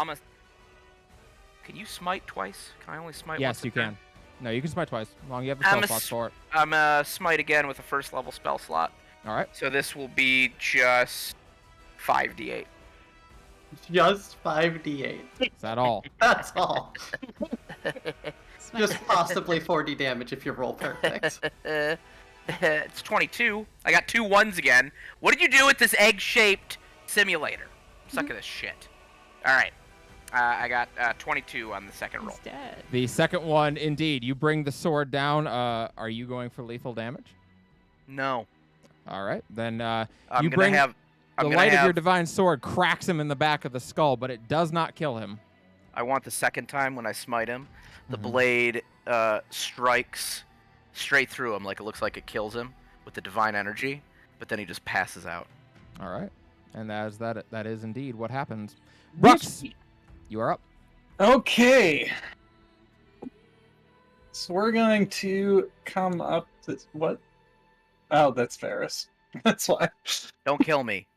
Can you smite twice? Can I only smite once? Yes, a you turn? can. No, you can smite twice. As long as you have the I'm spell a slots s- for it. I'm a smite again with a first level spell slot. All right. So this will be just 5d8. Just 5d8. Is that all? That's all. Smite. Just possibly 40 damage if you roll perfect. It's 22. I got 2 1s again. What did you do with this egg-shaped simulator? Suck at this shit. All right. I got 22 on the second roll. He's dead. The second one, indeed. You bring the sword down. Are you going for lethal damage? No. All right. Then I'm you gonna bring have. I'm the gonna light of have. your divine sword cracks him in the back of the skull, but it does not kill him. I want the second time when I smite him, the Mhm. blade strikes straight through him, like it looks like it kills him with the divine energy, but then he just passes out. All right. And that is indeed what happens. Brooks, you are up. Okay. So we're going to come up to what? Oh, that's Ferris. That's why. Don't kill me.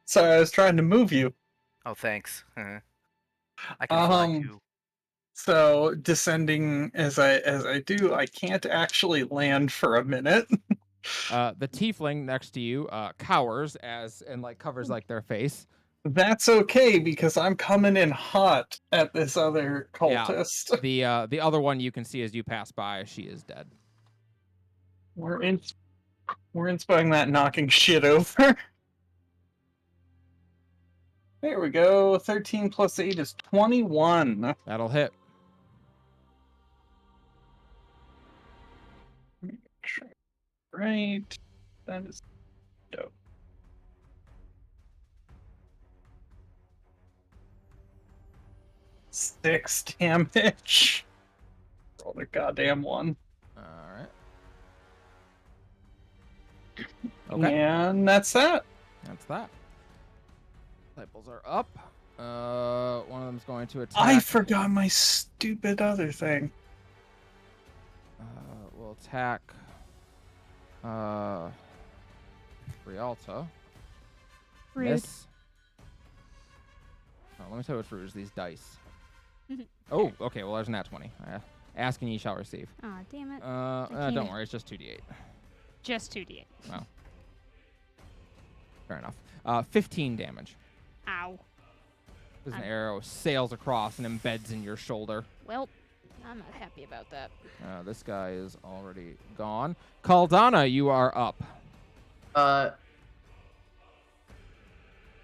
Sorry, I was trying to move you. Oh, thanks. I can fly too. So descending as I do, I can't actually land for a minute. The tiefling next to you cowers and covers their face. That's okay because I'm coming in hot at this other Yeah. cultist. The other one you can see as you pass by, she is dead. We're inspecting that, knocking shit over. There we go. 13 plus 8 is 21. That'll hit. Right. That is dope. Six damage. Roll the goddamn one. All right. Okay. And that's that. That's that. Disciples are up. One of them's going to attack. I forgot my stupid other thing. Will attack. Rialta. Rude. Miss. Oh, let me tell you what's rude is these dice. Oh, okay. Well, there's an nat 20. Ask and ye shall receive. Aw, damn it. Don't can't- worry. It's just 2d8. Just 2d8. Well, fair enough. 15 damage. Ow. As an I'm- arrow sails across and embeds in your shoulder. Well, I'm not happy about that. This guy is already gone. Caldana, you are up.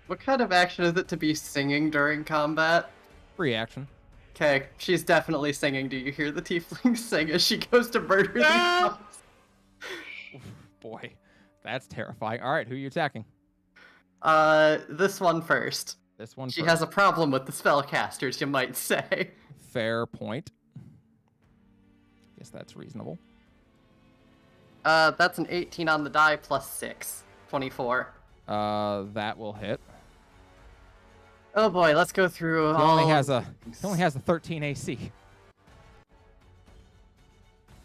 What kind of action is it to be singing during combat? Free action. Okay, she's definitely singing. Do you hear the tiefling sing as she goes to murder these Ah! mobs? Boy, that's terrifying. All right, who are you attacking? This one first. This one. She first. has a problem with the spellcasters, you might say. Fair point. Guess that's reasonable. That's an 18 on the die plus 6. 24. That will hit. Oh boy, let's go through He all only has a these. he only has a 13 AC.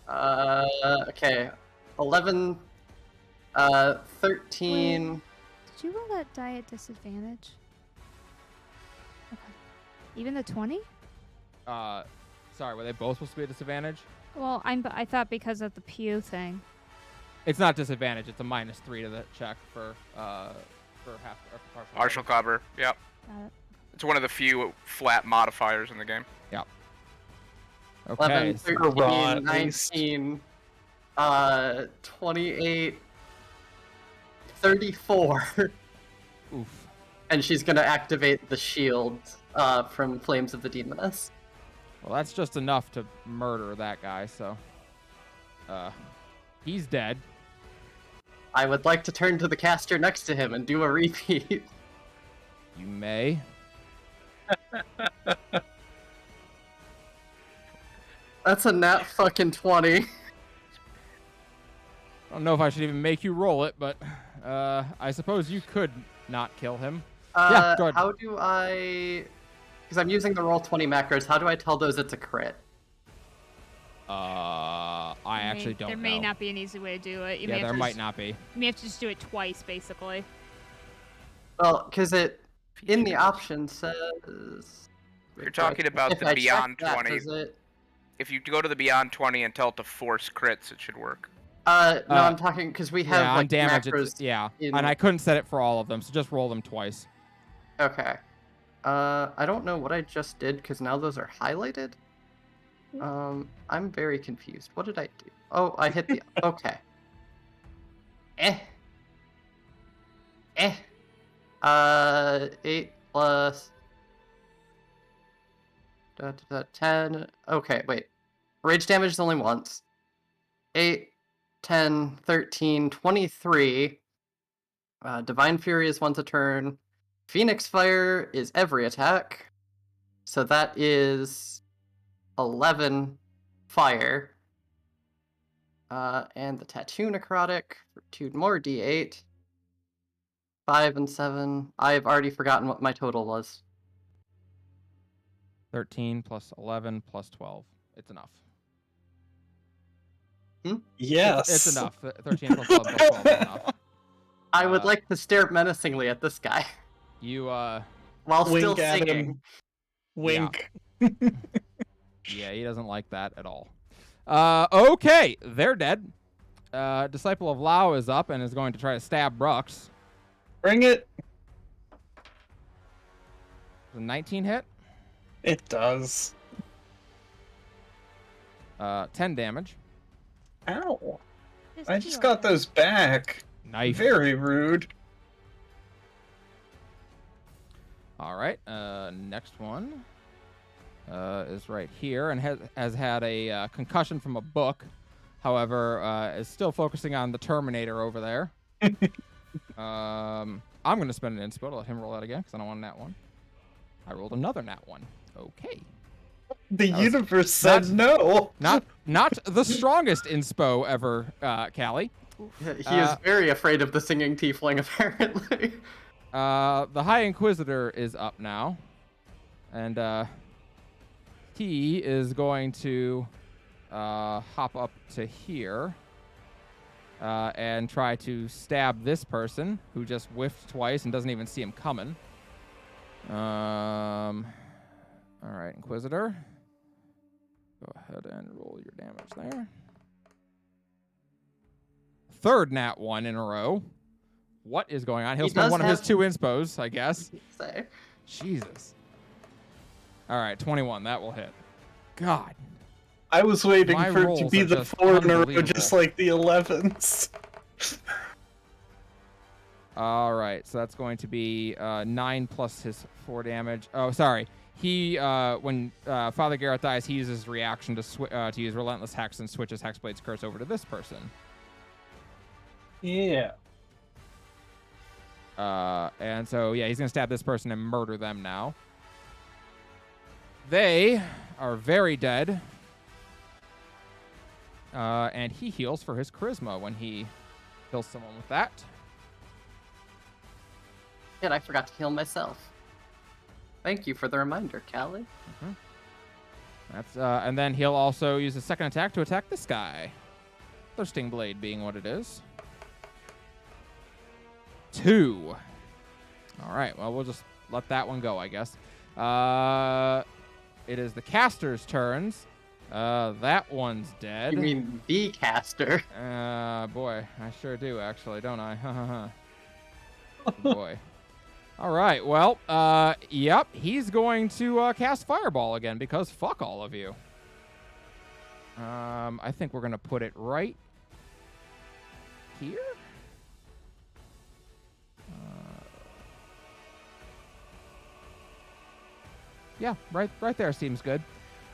Okay. 11, 13. Did you roll that die at disadvantage? Okay. Even the 20? Sorry, were they both supposed to be a disadvantage? Well, I thought because of the pew thing. It's not disadvantage. It's a -3 to the check for half or partial. Partial cover. Yep. Got it. It's one of the few flat modifiers in the game. Okay. 11, so- 13, Raw, at least. 19, 28, 34. Oof. And she's gonna activate the shield from Flames of the Demoness. Well, that's just enough to murder that guy. So, he's dead. I would like to turn to the caster next to him and do a repeat. You may. That's a nat fucking 20. I don't know if I should even make you roll it, but I suppose you could not kill him. Yeah, go ahead. How do I... Because I'm using the roll 20 macros, how do I tell those it's a crit? I actually don't There know. may not be an easy way to do it. You Yeah, may have there to might just- not be. You may have to just do it twice, basically. Well, because it, in the option says... You're talking about If the I check Beyond that, 20. does it... If you go to the Beyond 20 and tell it to force crits, it should work. No, I'm talking because we have Yeah, on like damage, macros. it's, yeah. in- And I couldn't set it for all of them, so just roll them twice. Okay. I don't know what I just did because now those are highlighted. I'm very confused. What did I do? Oh, I hit the. Okay. 8 plus 10. Okay, wait. Rage damage is only once. 8, 10, 13, 23. Divine Fury is once a turn. Phoenix Fire is every attack. So that is 11 fire. And the Tattoo Necrotic for 2 more d8. 5 and 7. I've already forgotten what my total was. 13 plus 11 plus 12. It's enough. Yes. It's enough. 13 plus 11 plus 12 is enough. I would Uh, like to stare menacingly at this guy You, while Wink still at him. singing. Wink. yeah, he doesn't like that at all. Okay, they're dead. Disciple of Lao is up and is going to try to stab Brux. Bring it. The 19 hit. It does. 10 damage. Ow. I just got those back. Knife. Very rude. All right. Next one is right here and has had a concussion from a book. however, is still focusing on the Terminator over there. I'm going to spend an inspo to let him roll that again because I don't want a nat 1. I rolled another nat 1. Okay. The That was universe said no. Not the strongest inspo ever, Callie. He is very afraid of the singing tiefling, apparently. The High Inquisitor is up now. And he is going to hop up to here and try to stab this person who just whiffed twice and doesn't even see him coming. All right, Inquisitor. Go ahead and roll your damage there. Third nat 1 in a row. What is going on? He'll He spend does one of his have- 2 inspos, I guess. Say. Jesus. All right, 21. That will hit. God. I was waiting My for it to rolls be are the just 4 in a row, unbelievable. just like the 11s. All right, so that's going to be 9 plus his 4 damage. Oh, sorry. He, when Father Gareth dies, he uses reaction to use Relentless Hex and switches Hexblade's Curse over to this person. Yeah. And so, yeah, he's going to stab this person and murder them now. They are very dead. And he heals for his charisma when he kills someone with that. Shit, I forgot to heal myself. Thank you for the reminder, Callie. That's and then he'll also use a second attack to attack this guy. Thirsting Blade being what it is. 2. All right, well, we'll just let that one go, I guess. It is the caster's turns. That one's dead. You mean the caster? Boy, I sure do, actually, don't I? Boy. All right, well, yep, he's going to cast Fireball again because fuck all of you. I think we're going to put it right here. Yeah, right there seems good.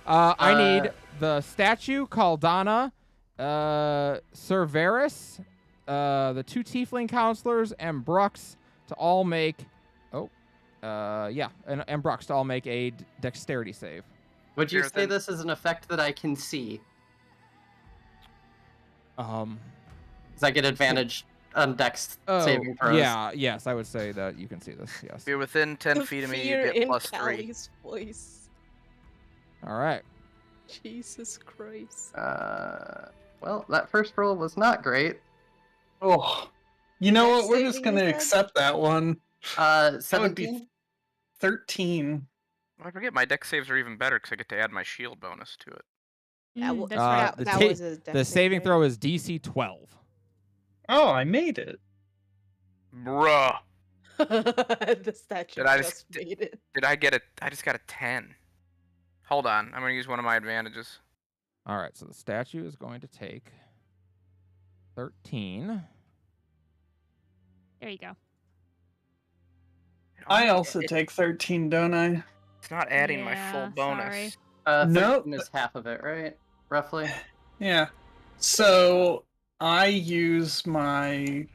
I need the statue, Caldana, Cerberus, the 2 Tiefling counselors, and Brux to all make... and Brux to all make a dexterity save. Would you Here, say then. this is an effect that I can see? Because I get advantage on dex saving throws. Yes, I would say that you can see this, yes. If you're within 10 The feet of me, fear you get in plus 3. Callie's voice. All right. Jesus Christ. Well, that first roll was not great. Oh. You know Dex what? We're just saving, going to you said? accept that one. That would 17? be 13. I forget my deck saves are even better because I get to add my shield bonus to it. That's right. the that ta- was a The dex saving save, throw is DC 12. Oh, I made it. Bruh. right? The statue Did I just just- made it. Did I get it? I just got a 10. Hold on. I'm going to use one of my advantages. All right, so the statue is going to take 13. There you go. I also It- take 13, don't I? It's not adding my Yeah, full bonus. sorry. 13 Nope. is half of it, right? Roughly. Yeah. So I use my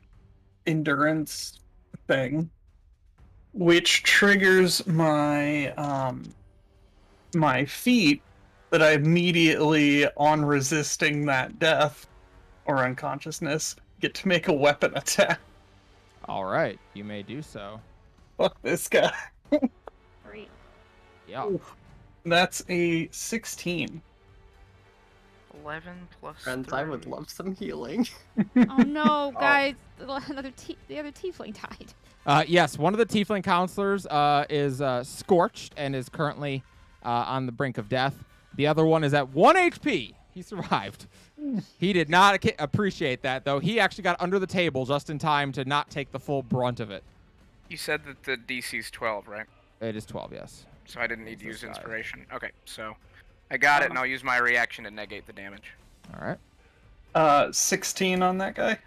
endurance thing, which triggers my my feat that I immediately, on resisting that death or unconsciousness, get to make a weapon attack. All right, you may do so. Fuck this guy. Great. Yeah. That's a 16. 11 plus Friends, I would 3. love some healing. Oh no, guys! The other tiefling died. Yes, one of the Tiefling counselors is scorched and is currently on the brink of death. The other one is at 1 HP. He survived. He did not appreciate that, though. He actually got under the table just in time to not take the full brunt of it. You said that the DC's 12, right? It is 12, yes. So I didn't need to This use guy. inspiration. Okay, so I got it, and I'll use my reaction to negate the damage. All right. 16 on that guy.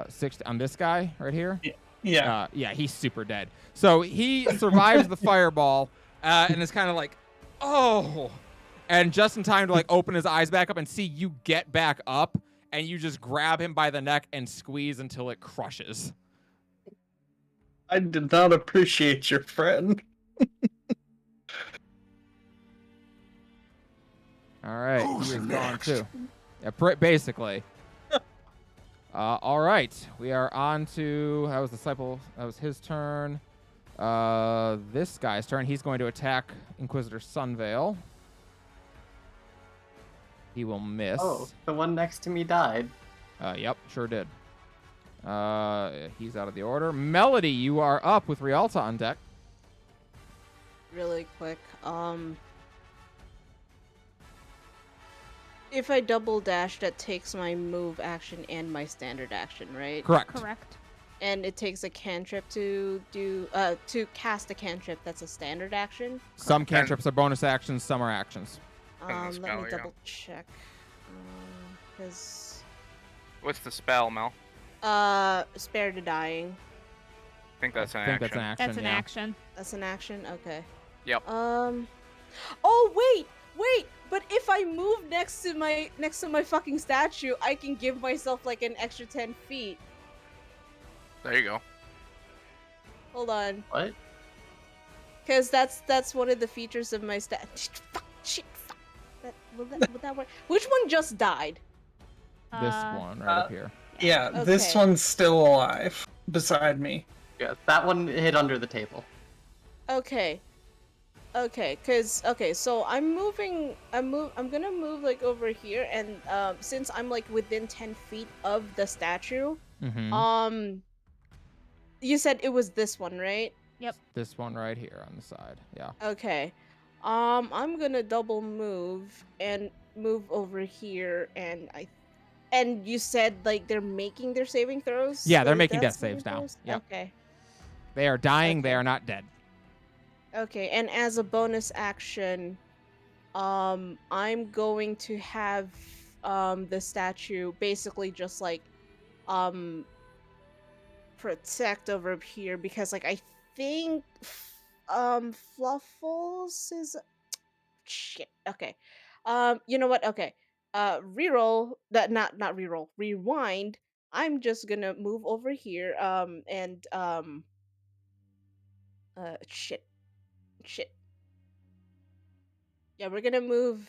6 on this guy right here. Yeah. Yeah, he's super dead. So he survives the fireball and is kind of like, oh. and just in time to like open his eyes back up and see you get back up, and you just grab him by the neck and squeeze until it crushes. I did not appreciate your friend. All right, he is gone too. Yeah, basically. All right, we are on to that was disciple. That was his turn. This guy's turn. He's going to attack Inquisitor Sunvale. He will miss. Oh, the one next to me died. Yep, sure did. He's out of the order. Melody, you are up with Rialta on deck. Really quick. If I double dash, that takes my move action and my standard action, right? Correct. Correct. And it takes a cantrip to cast a cantrip that's a standard action. Some cantrips are bonus actions, some are actions. And the Let spell, me yeah. double check. Because What's the spell, Mel? spare the dying. I think that's an I think action. that's an action. That's an yeah. action. That's an action. Okay. Yep. Oh wait. But if I move next to my fucking statue, I can give myself like an extra 10 feet. There you go. Hold on. What? Because that's one of the features of my Fuck. Will that work? Which one just died? This one right up here. Yeah, this Okay. one's still alive beside me. Yeah, that one hit under the table. Okay, so I'm gonna move like over here, and since I'm like within 10 feet of the statue, Mm-hmm. You said it was this one, right? This one right here on the side. Yeah. Okay. I'm gonna double move and move over here, and you said like they're making their saving throws? Yeah, they're Like, making death death saves saving now. throws? Yep. Okay. They are dying. They Okay. are not dead. Okay, and as a bonus action, I'm going to have the statue basically just like protect over here, because like I think Fluffles is shit. Okay. You know what? Okay. Reroll that not reroll. Rewind. I'm just gonna move over here and shit. Yeah, we're gonna move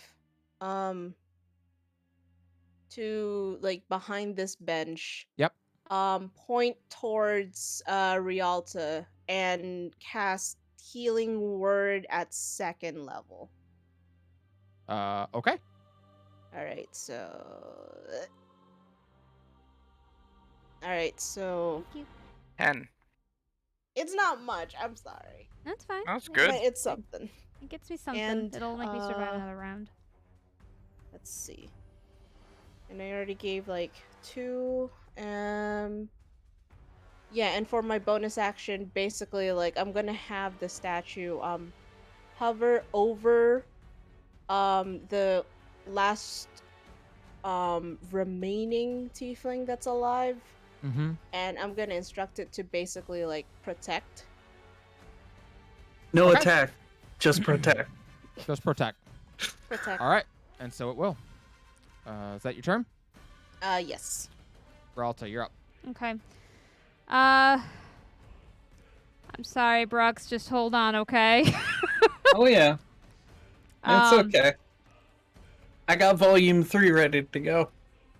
to like behind this bench. Yep. Point towards Rialta and cast Healing Word at 2nd level. Okay. Alright, so 10. it's not much, I'm sorry. That's fine. That's Yeah, good. But it's something. It gets me something. And, It'll make me survive another round. Let's see. And I already gave like 2. Yeah, and for my bonus action, basically like I'm gonna have the statue hover over the last remaining tiefling that's alive, Mm-hmm. and I'm gonna instruct it to basically like protect. No Okay. attack, just protect. Just protect. Protect. All right. And so it will. Is that your turn? Yes. Rialta, you're up. Okay. I'm sorry, Brooks. Just hold on, okay? Oh yeah, that's Um, okay. I got volume 3 ready to go.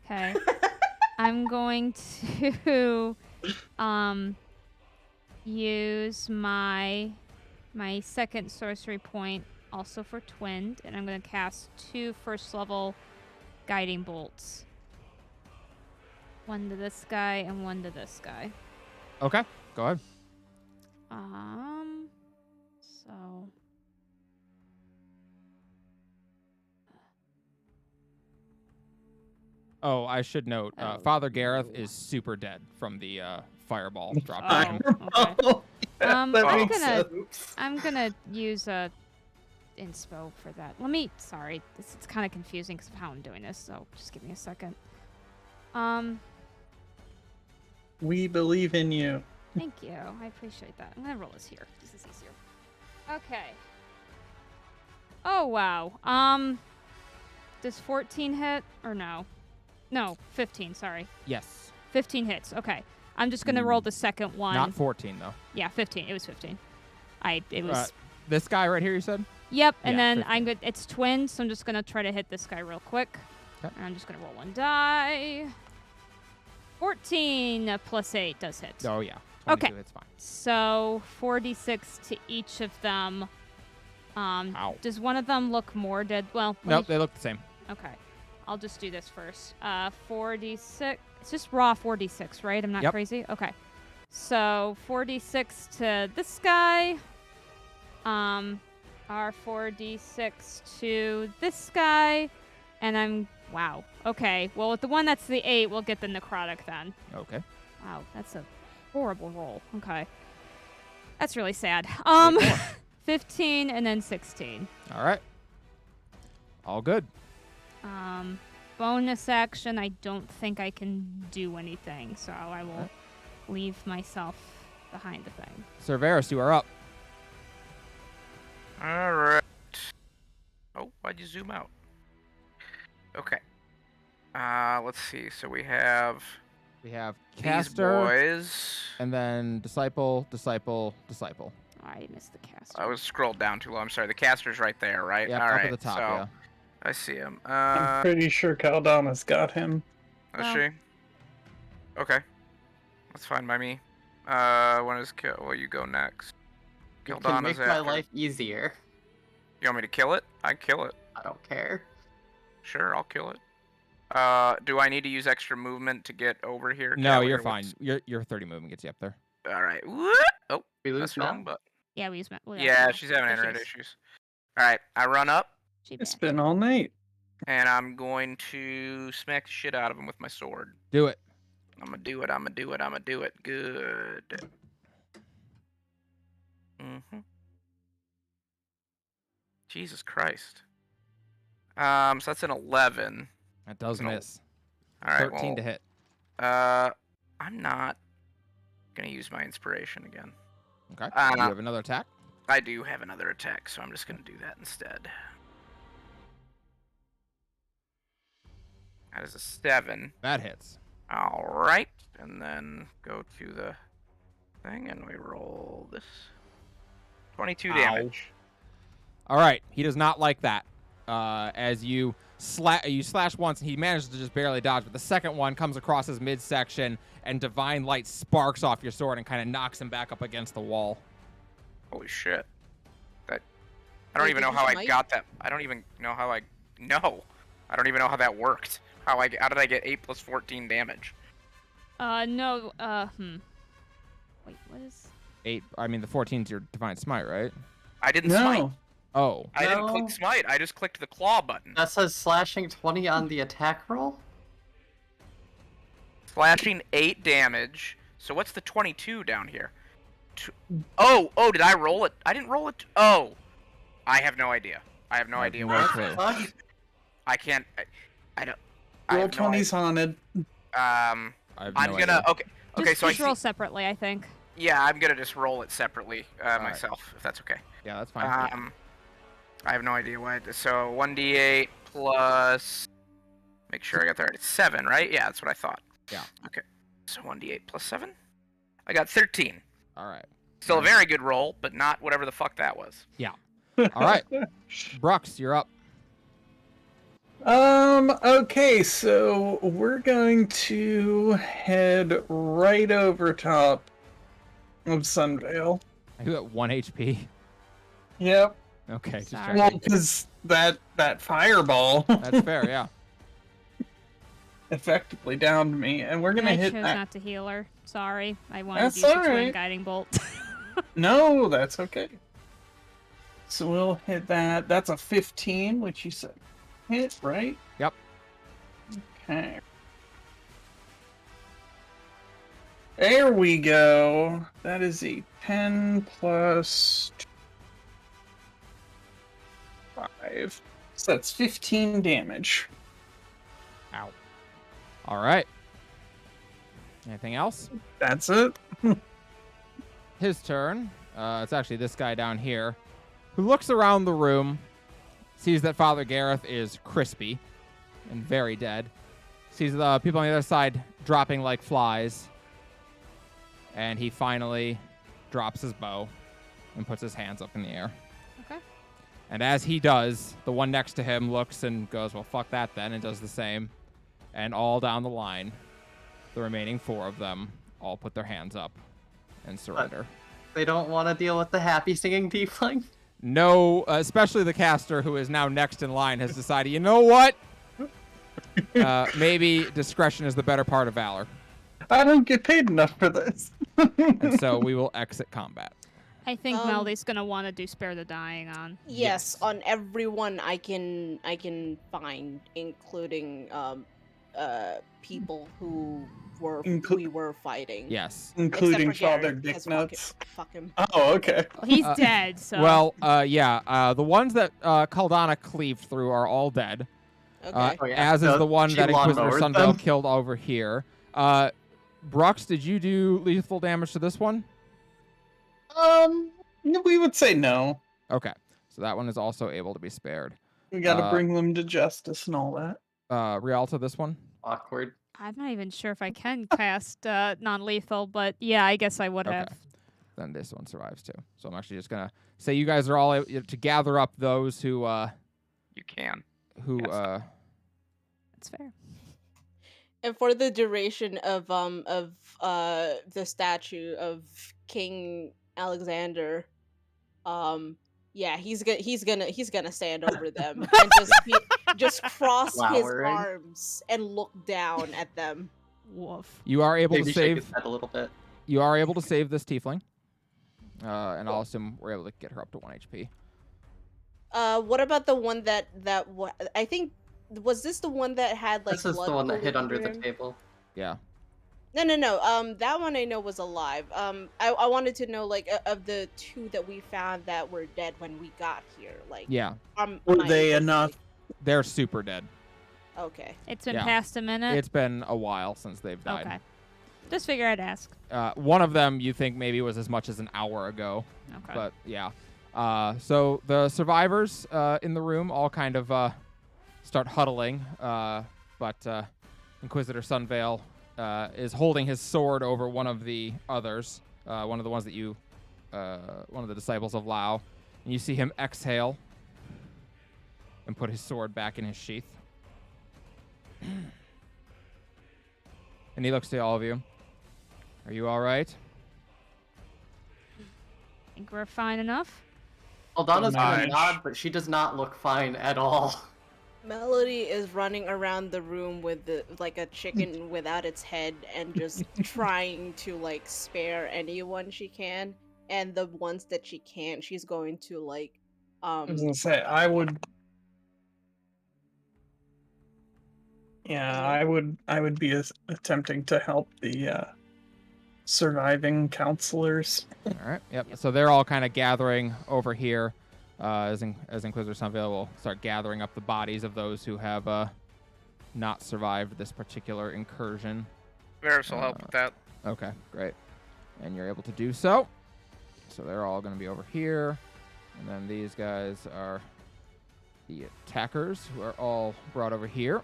Okay. I'm going to use my second sorcery point also for twinned, and I'm going to cast 2 first level guiding bolts. 1 to this guy and 1 to this guy. Okay. Go ahead. So Oh, I should note, Oh, Father Gareth no. is super dead from the fireball drop Oh, down. okay. That I'm makes gonna sense. I'm gonna use a inspo for that. Sorry, it's kind of confusing because of how I'm doing this, so just give me a second. We believe in you. Thank you. I appreciate that. I'm gonna roll this here. This is easier. Okay. Oh, wow. Does 14 hit or no? No, 15, sorry. Yes. 15 hits. Okay. I'm just going to roll the second one. Not 14 though. Yeah, 15. It was 15. It was This guy right here, you said? Yep, and Yeah, then 15. I'm good. It's twins, so I'm just gonna try to hit this guy real quick. Okay. And I'm just gonna roll one die. 14 plus 8 does hit. Oh yeah. Okay. 22, it's fine. So 4d6 to each of them. Ow. Does one of them look more dead? Well, let Nope, me- they look the same. okay. I'll just do this first. 4d6. It's just raw 4d6, right? I'm not Yep. crazy. Okay. So 4d6 to this guy. R4d6 to this guy. And I'm... Wow. Okay. Well, with the one that's the 8, we'll get the necrotic then. Okay. Wow, that's a horrible roll. Okay. That's really sad. Eight more. 15 and then 16. All right. All good. Bonus action, I don't think I can do anything, so I will Alright. leave myself behind the thing. Cerberus, you are up. All right. Oh, why'd you zoom out? Okay. Let's see. So we have We have these caster, boys. and then disciple, disciple, disciple. I missed the caster. I was scrolled down too low. I'm sorry. The caster's right there, right? Yep, All up right. at the top. so Yeah. I see him. I'm pretty sure Caldana's got him. Is Well. she? Okay. That's fine by me. When is kill? Well, you go next. You can Caldana's make my after. life easier. You want me to kill it? I kill it. I don't care. Sure, I'll kill it. Do I need to use extra movement to get over here? No, Callie, you're or fine. what's- Your 30 movement gets you up there. All right. Whoop! Oh, We lose that's now? wrong, but Yeah, we use yeah, she's having internet issues. All right, I run up It's been all night. and I'm going to smack the shit out of him with my sword. Do it. I'm gonna do it. I'm gonna do it. I'm gonna do it. Good. Jesus Christ. So that's an 11. That does No. miss. All right. 13 to well, hit. I'm not gonna use my inspiration again. Okay. you uh, have another attack. I do have another attack, so I'm just gonna do that instead. That is a 7. That hits. All right, and then go to the thing, and we roll this. 22 Ow. damage. All right. He does not like that. As you slash once, and he manages to just barely dodge, but the second one comes across his midsection, and divine light sparks off your sword and kind of knocks him back up against the wall. Holy shit! That I don't Wait, even did know you how I smite? got that. I don't even know how I. No, I don't even know how that worked. How did I get 8 plus 14 damage? No, Wait, what is... 8. I mean, the 14's your divine smite, right? I didn't smite. No. Oh. I didn't No. click smite. I just clicked the claw button. That says slashing 20 on the attack roll? Slashing 8 damage. So what's the 22 down here? Oh, did I roll it? I didn't roll it. Oh, I have no idea. I have no I have idea no what. clue. Fuck. I can't. I don't. I Roll have no 20's haunted. idea. I have I'm no gonna. idea. Okay. So I just roll see. separately, I think. Yeah, I'm gonna just roll it separately right. myself, if that's okay. Yeah, that's fine. I have no idea why. So 1d8 plus. Make sure I got that right. It's 7, right? Yeah, that's what I thought. Yeah. Okay. So 1d8 plus 7. I got 13. All right. Still a very good roll, but not whatever the fuck that was. All right. Brux, you're up. Okay, so we're going to head right over top of Sunvale. Are you at 1 HP? Yep. Okay, just Sorry. Well, checking. because that fireball That's fair, yeah. effectively downed me, and we're gonna I hit chose that. not to heal her. Sorry. I wanted That's to use the twin alright. guiding bolt. No, that's okay. So we'll hit that. That's a 15, which you said hit, right? Yep. Okay. There we go. That is a 10 plus 5. So that's 15 damage. Ow. All right. Anything else? That's it. His turn. It's actually this guy down here, who looks around the room, sees that Father Gareth is crispy and very dead. Sees the people on the other side dropping like flies. And he finally drops his bow and puts his hands up in the air. Okay. And as he does, the one next to him looks and goes, well, fuck that then, and does the same. And all down the line, the remaining 4 of them all put their hands up and surrender. They don't want to deal with the happy singing tiefling. No, especially the caster who is now next in line has decided, you know what? Maybe discretion is the better part of valor. I don't get paid enough for this. And so we will exit combat. I think Um, Melody's gonna want to do spare the dying on. Yes, on everyone I can find, including people who we were fighting. Yes. Including Except for Father Garrett, 'cause Dicknuts. Fuck him. Oh, okay. Well, he's dead, so. Well, yeah. The ones that Caldana cleaved through are all dead. Okay. Oh, yeah. As is So the one she that Inquisitor lawnmowered Sunvale them. killed over here. Brux, did you do lethal damage to this one? We would say no. Okay. So that one is also able to be spared. We got to Uh, bring them to justice and all that. Rialta, this one? Awkward. I'm not even sure if I can cast non-lethal, but yeah, I guess I would Okay. have. Then this one survives too. So I'm actually just going to say you guys are all able to gather up those who You can. Yes. That's fair. And for the duration of the statue of King Alexander, yeah, he's gonna stand over them and just cross his Glowering. arms and look down at them. Woof. You are able Maybe to shake his save. head a little bit. You are able to save this tiefling. And I'll assume we're able to get her up to 1 HP. What about the one that I think was this the one that had like This is the blood one that hid pooling under the through him? table. Yeah. No. That one I know was alive. I wanted to know like of the 2 that we found that were dead when we got here. Like, Yeah. Were my they interest, enough? They're super dead. like- okay. It's been Yeah. past a minute. It's been a while since they've died. Okay. Just figure I'd ask. One of them you think maybe was as much as an hour ago. Okay. But yeah. So the survivors in the room all kind of start huddling. But Inquisitor Sunvale is holding his sword over one of the others, one of the ones that you, one of the disciples of Lao. And you see him exhale and put his sword back in his sheath. And he looks to all of you. Are you all right? Think we're fine enough? Aldana's gonna Fine. nod, but she does not look fine at all. Melody is running around the room with like a chicken without its head and just trying to like spare anyone she can, and the ones that she can't, she's going to like I was gonna say I would. Yeah, I would be attempting to help the surviving counselors. All right. Yep. So they're all kind of gathering over here, as Inquisitor Sunvale will start gathering up the bodies of those who have not survived this particular incursion. Varys will help with that. Okay, great. And you're able to do so. So they're all going to be over here, and then these guys are the attackers who are all brought over here.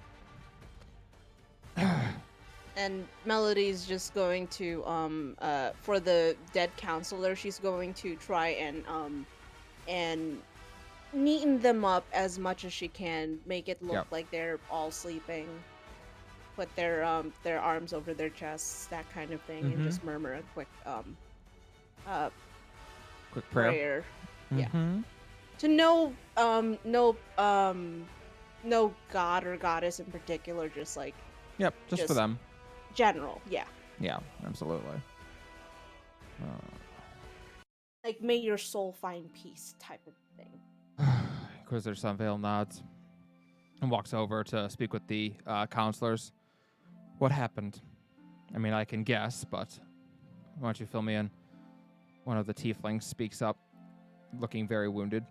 and Melody's just going to for the dead counselor, she's going to try and neaten them up as much as she can, make it look Yep. like they're all sleeping. Put their arms over their chests, that kind of thing, and just murmur a quick Quick prayer. prayer. Yeah. Mhm. To no god or goddess in particular, just like Yep, just for Just- them. general, yeah. Yeah, absolutely. Like may your soul find peace type of thing. Inquisitor Sunvale nods and walks over to speak with the counselors. What happened? I mean, I can guess, but why don't you fill me in? One of the tieflings speaks up, looking very wounded.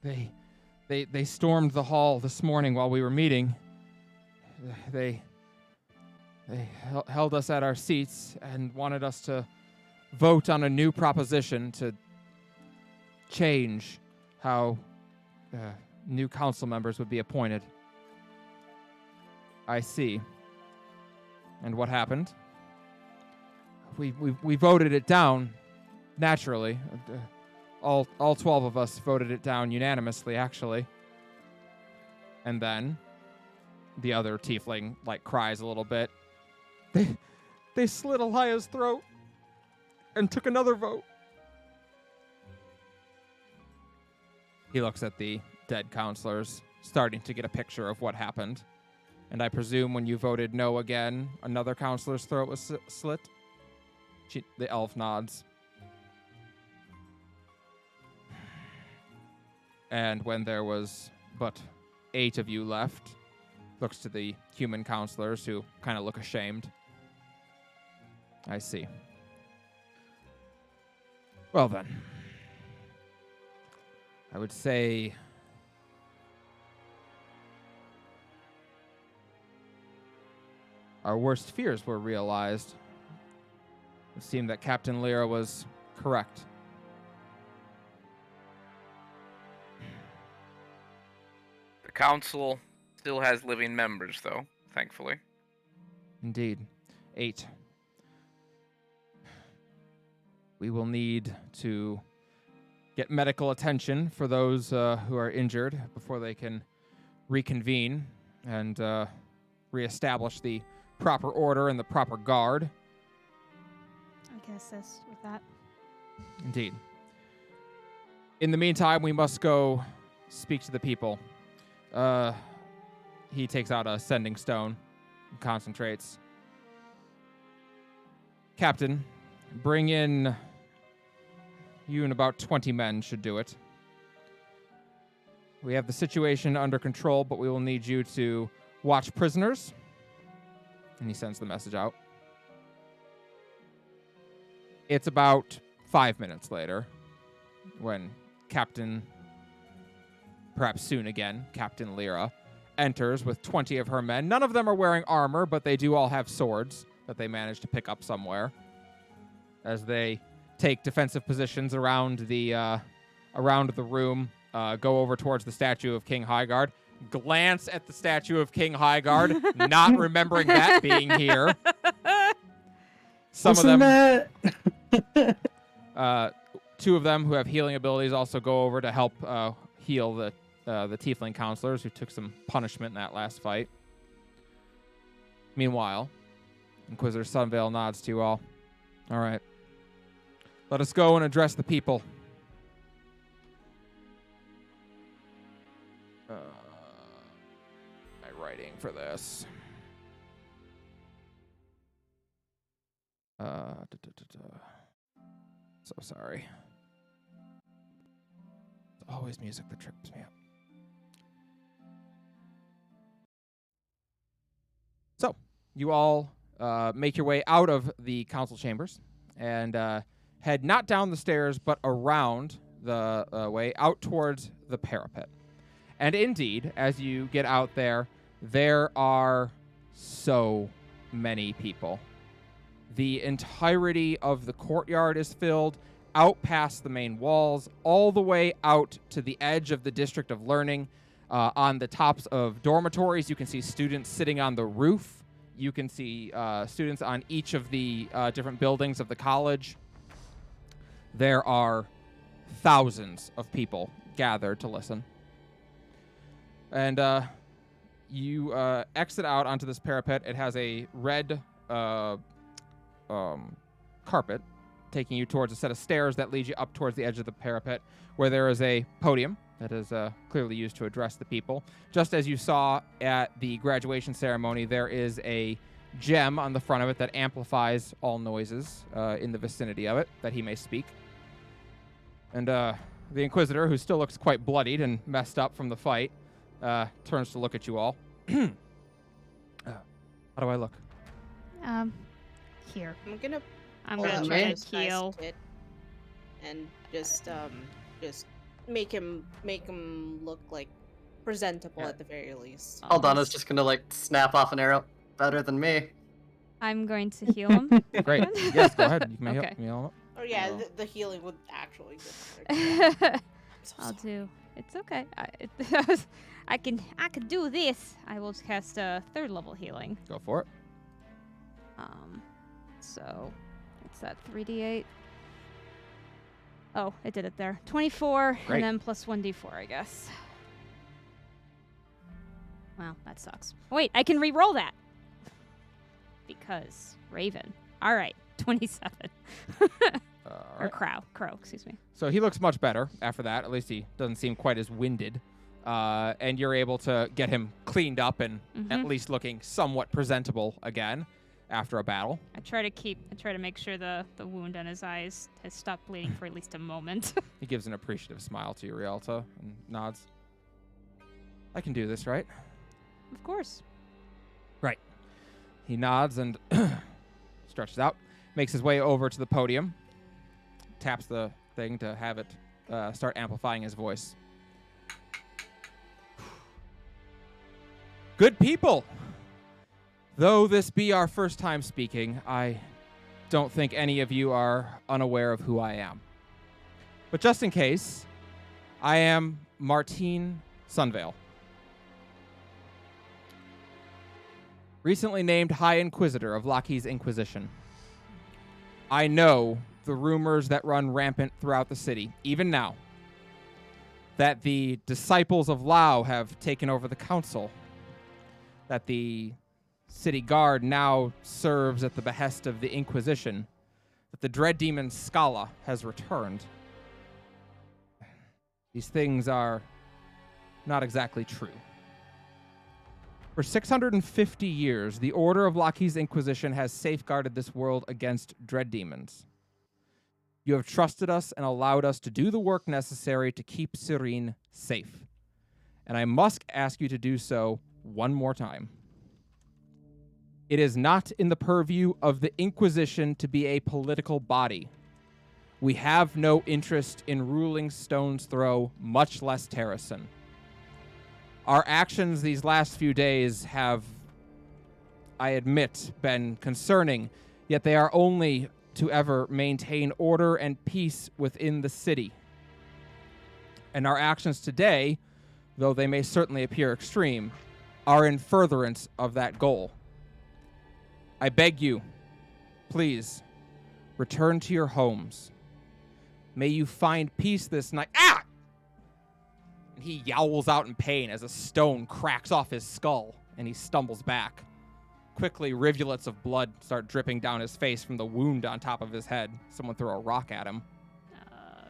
They stormed the hall this morning while we were meeting. They held us at our seats and wanted us to vote on a new proposition to change how new council members would be appointed. I see. And what happened? We voted it down, naturally. All 12 of us voted it down unanimously, actually. And then the other tiefling, cries a little bit. They slit Elia's throat and took another vote. He looks at the dead counselors, starting to get a picture of what happened. And I presume when you voted no again, another counselor's throat was slit? The elf nods. And when there was but 8 of you left, looks to the human counselors who kind of look ashamed. I see. Well then. I would say our worst fears were realized. It seemed that Captain Lyra was correct. The council still has living members, though, thankfully. Indeed. 8. We will need to get medical attention for those who are injured before they can reconvene and reestablish the proper order and the proper guard. I can assist with that. Indeed. In the meantime, we must go speak to the people. He takes out a sending stone and concentrates. Captain, bring in... You and about 20 men should do it. We have the situation under control, but we will need you to watch prisoners. And he sends the message out. It's about 5 minutes later when Captain, perhaps soon again, Captain Lyra, enters with 20 of her men. None of them are wearing armor, but they do all have swords that they managed to pick up somewhere as they take defensive positions around the room, go over towards the statue of King Highguard, glance at the statue of King Highguard, not remembering that being here. Some of them, 2 of them who have healing abilities also go over to help heal the tiefling counselors who took some punishment in that last fight. Meanwhile, Inquisitor Sunvale nods to you all. All right. Let us go and address the people. My writing for this. So sorry. It's always music that trips me up. So, you all make your way out of the council chambers and head not down the stairs, but around the way out towards the parapet. And indeed, as you get out there, there are so many people. The entirety of the courtyard is filled, out past the main walls, all the way out to the edge of the District of Learning. On the tops of dormitories, you can see students sitting on the roof. You can see students on each of the different buildings of the college. There are thousands of people gathered to listen. And you exit out onto this parapet. It has a red carpet taking you towards a set of stairs that lead you up towards the edge of the parapet, where there is a podium that is clearly used to address the people. Just as you saw at the graduation ceremony, there is a gem on the front of it that amplifies all noises in the vicinity of it, that he may speak. And the Inquisitor, who still looks quite bloodied and messed up from the fight, turns to look at you all. How do I look? Here. I'm gonna gonna try try to heal. and just make him look like presentable Yeah. at the very least. Aldana's just gonna snap off an arrow. Better than me. I'm going to heal him. Great. Yes, go ahead. You can Okay. heal him. Or yeah, Oh. the healing would actually get better. I'm so I'll sorry. do It's okay. I can do this. I will cast a 3rd level healing. Go for it. So it's that 3d8. Oh, it did it there. 24, Great. and then plus 1d4, I guess. Well, that sucks. Wait, I can re-roll that. Because Raven. All right, 27. All Or right. Crow, excuse me. So he looks much better after that. At least he doesn't seem quite as winded. And you're able to get him cleaned up and at least looking somewhat presentable again after a battle. I try to make sure the wound on his eyes has stopped bleeding for at least a moment. He gives an appreciative smile to you, Rialta, and nods. I can do this, right? Of course. Right. He nods and stretches out, makes his way over to the podium, taps the thing to have it start amplifying his voice. Good people! Though this be our first time speaking, I don't think any of you are unaware of who I am. But just in case, I am Martine Sunvale. Recently named High Inquisitor of Lackey's Inquisition. I know the rumors that run rampant throughout the city, even now, that the disciples of Lao have taken over the council, that the city guard now serves at the behest of the Inquisition, that the dread demon Scala has returned. These things are not exactly true. For 650 years, the Order of Lackey's Inquisition has safeguarded this world against dread demons. You have trusted us and allowed us to do the work necessary to keep Serene safe. And I must ask you to do so one more time. It is not in the purview of the Inquisition to be a political body. We have no interest in ruling Stone's Throw, much less Terrason. Our actions these last few days have, I admit, been concerning, yet they are only to ever maintain order and peace within the city. And our actions today, though they may certainly appear extreme, are in furtherance of that goal. I beg you, please, return to your homes. May you find peace this night. Ah! And he yowls out in pain as a stone cracks off his skull, and he stumbles back. Quickly, rivulets of blood start dripping down his face from the wound on top of his head. Someone threw a rock at him.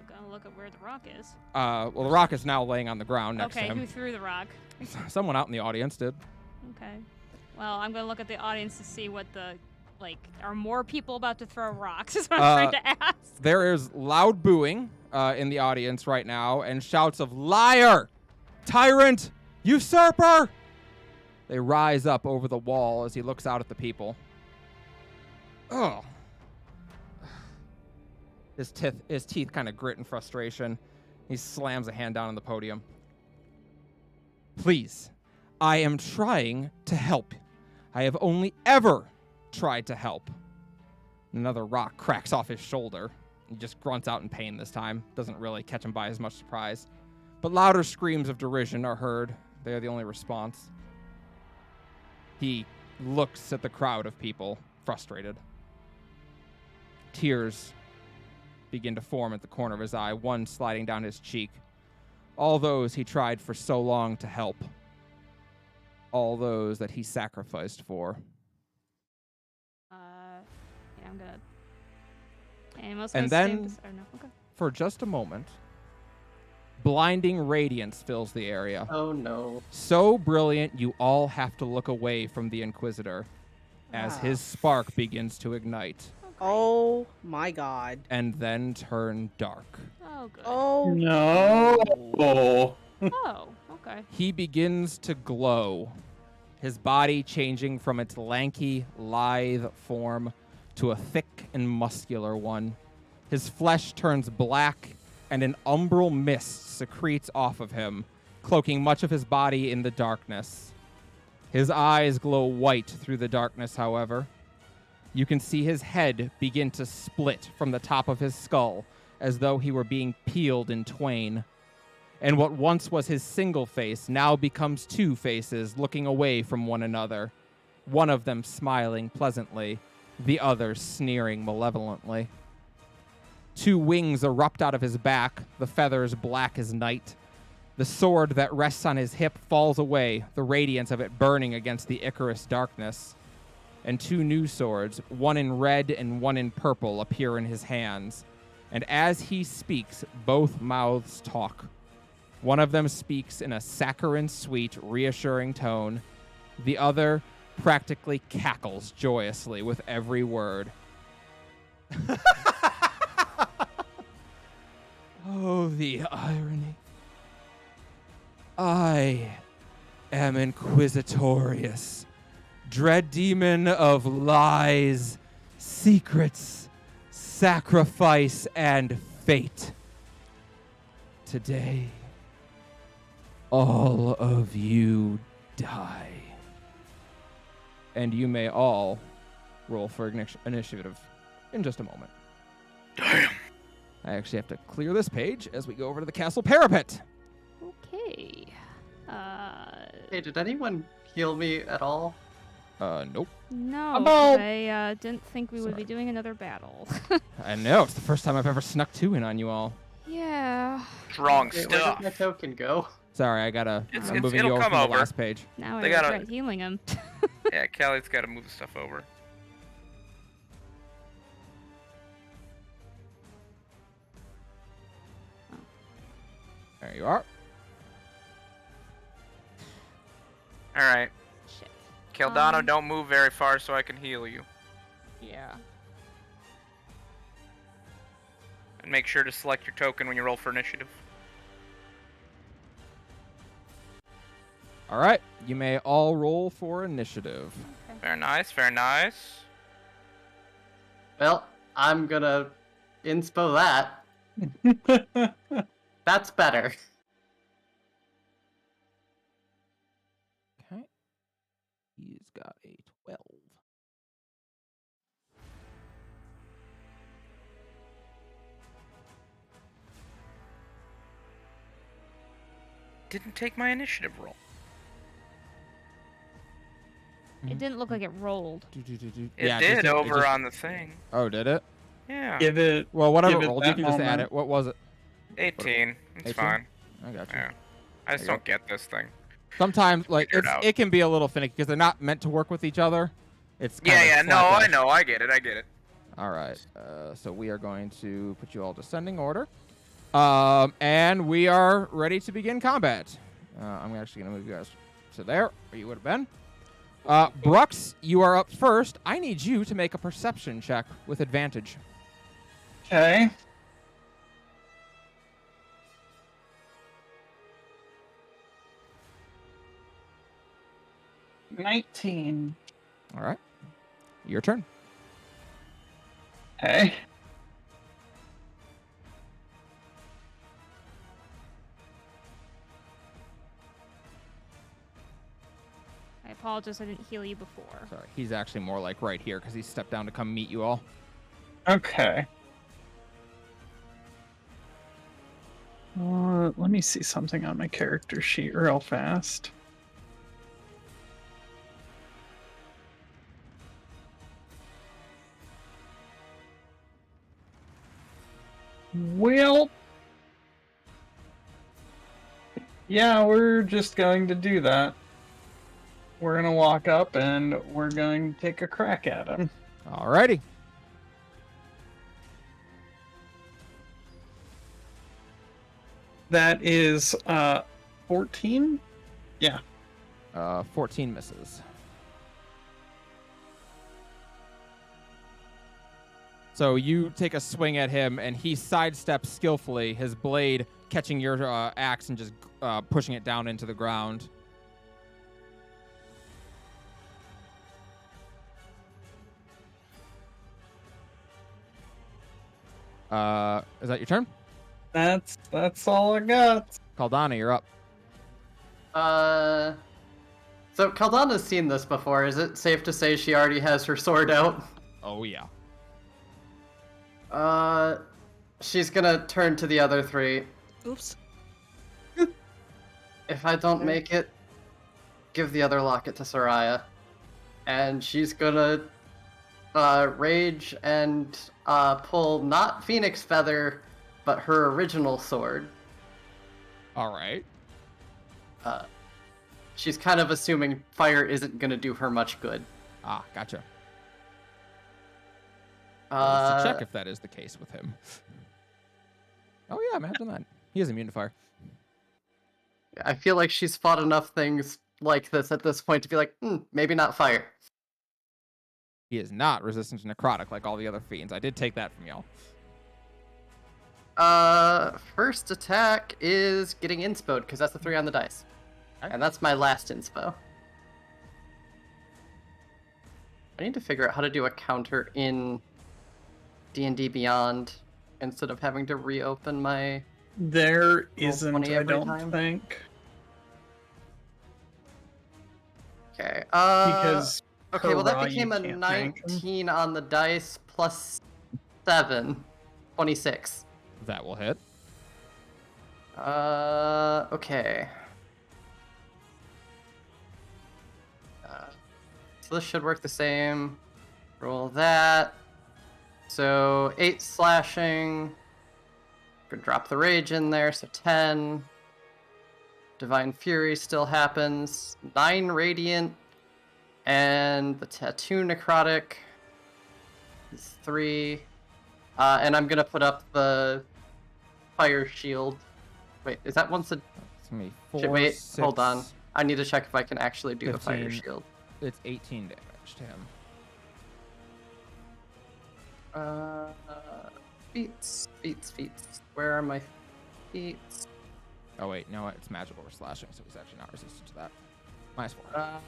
Gonna look at where the rock is. Well, the rock is now laying on the ground next to Okay, him. who threw the rock? Someone out in the audience did. Okay. Well, I'm gonna look at the audience to see what are more people about to throw rocks? Is what I'm trying to ask. There is loud booing in the audience right now and shouts of liar, tyrant, usurper. They rise up over the wall as he looks out at the people. Oh. His teeth kind of grit in frustration. He slams a hand down on the podium. Please, I am trying to help. I have only ever tried to help. Another rock cracks off his shoulder. He just grunts out in pain this time. Doesn't really catch him by as much surprise. But louder screams of derision are heard. They are the only response. He looks at the crowd of people, frustrated. Tears begin to form at the corner of his eye, one sliding down his cheek. All those he tried for so long to help. All those that he sacrificed for. Yeah, I'm gonna. And then, for just a moment, blinding radiance fills the area. Oh no. So brilliant, you all have to look away from the Inquisitor as his spark begins to ignite Oh my god. and then turn dark. Oh, good. Oh No. Oh, okay. He begins to glow, his body changing from its lanky, lithe form to a thick and muscular one. His flesh turns black, and an umbral mist secretes off of him, cloaking much of his body in the darkness. His eyes glow white through the darkness, however. You can see his head begin to split from the top of his skull, as though he were being peeled in twain. and what once was his single face now becomes two faces looking away from one another, one of them smiling pleasantly, the other sneering malevolently. Two wings erupt out of his back, the feathers black as night. The sword that rests on his hip falls away, the radiance of it burning against the Icarus darkness. And two new swords, one in red and one in purple, appear in his hands. And as he speaks, both mouths talk. One of them speaks in a saccharine, sweet, reassuring tone. The other practically cackles joyously with every word. Oh, the irony. I am Inquisitorius, dread demon of lies, secrets, sacrifice, and fate. Today, all of you die. And you may all roll for initiative in just a moment. Damn. I actually have to clear this page as we go over to the castle parapet. Okay. Hey, did anyone heal me at all? Nope. No, About- 'cause I didn't think we would be Sorry. doing another battle. I know, it's the first time I've ever snuck two in on you all. Yeah. Wrong Wait, where stuff. did my token go? Sorry, I'm moving it'll you over come from the over. last page. Now I They gotta- regret healing him. Yeah, Callie's got to move the stuff over. There you are. All right. Shit. Caldano, don't move very far so I can heal you. Yeah. And make sure to select your token when you roll for initiative. All right, you may all roll for initiative. Very nice, very nice. Well, I'm gonna inspo that. That's better. Okay. He's got a 12. Didn't take my initiative roll. It didn't look like it rolled. It Yeah, did just- over just- on the thing. Oh, did it? Yeah. Give it. Well, whatever Give it it rolled, you that can just add moment. it. What was it? 18. It's 18? fine. I got you. Yeah. I just There you don't get this thing. Sometimes, like, Figure it out. it can be a little finicky because they're not meant to work with each other. It's Yeah, kinda yeah, no, I slapdash. know. I get it. I get it. All right. So we are going to put you all descending order. And we are ready to begin combat. I'm actually going to move you guys to there, where you would have been. Brooks, you are up first. I need you to make a perception check with advantage. Okay. $19. All right. Your turn. Okay. I apologize, I didn't heal you before. Sorry. He's actually more like right here because he stepped down to come meet you all. Okay. Let me see something on my character sheet real fast. Well, yeah, we're just going to do that. We're going to walk up and we're going to take a crack at him. All righty. That is 14. 14 misses. So you take a swing at him, and he sidesteps skillfully, his blade catching your axe and just pushing it down into the ground. Is that your turn? That's all I got. Caldana, you're up. So Caldana's seen this before. Is it safe to say she already has her sword out? Oh, yeah. She's gonna turn to the other three. Oops. if I don't make it, give the other locket to Soraya. And she's gonna rage and pull not Phoenix Feather, but her original sword. All right. She's kind of assuming fire isn't gonna do her much good. Ah, gotcha. Let's check Uh, if that is the case with him. Oh yeah, imagine that. He is immune to fire. I feel like she's fought enough things like this at this point to be like, maybe not fire. He is not resistant to necrotic like all the other fiends. I did take that from y'all. First attack is getting inspoed because that's the 3 on the dice. Okay. And that's my last inspo. I need to figure out how to do a counter in D&D Beyond instead of having to reopen my... There 20 isn't, I every don't time? think. Okay, Because okay, well that Hurrah, became you a can't make 'em. 19 on the dice plus 7. 26. That will hit. Okay. So this should work the same. Roll that. So 8 slashing. Could drop the rage in there, so 10. Divine Fury still happens. 9 radiant. And the tattoo necrotic is 3. And I'm gonna put up the fire shield. Wait, is that once a... It's gonna be 4, Shit, wait, 6, hold on. I need to check if I can actually do the fire 15. shield. It's 18 damage to him. Feats. Where are my feats? Oh wait, no, it's magical slashing, so he's actually not resistant to that. -4.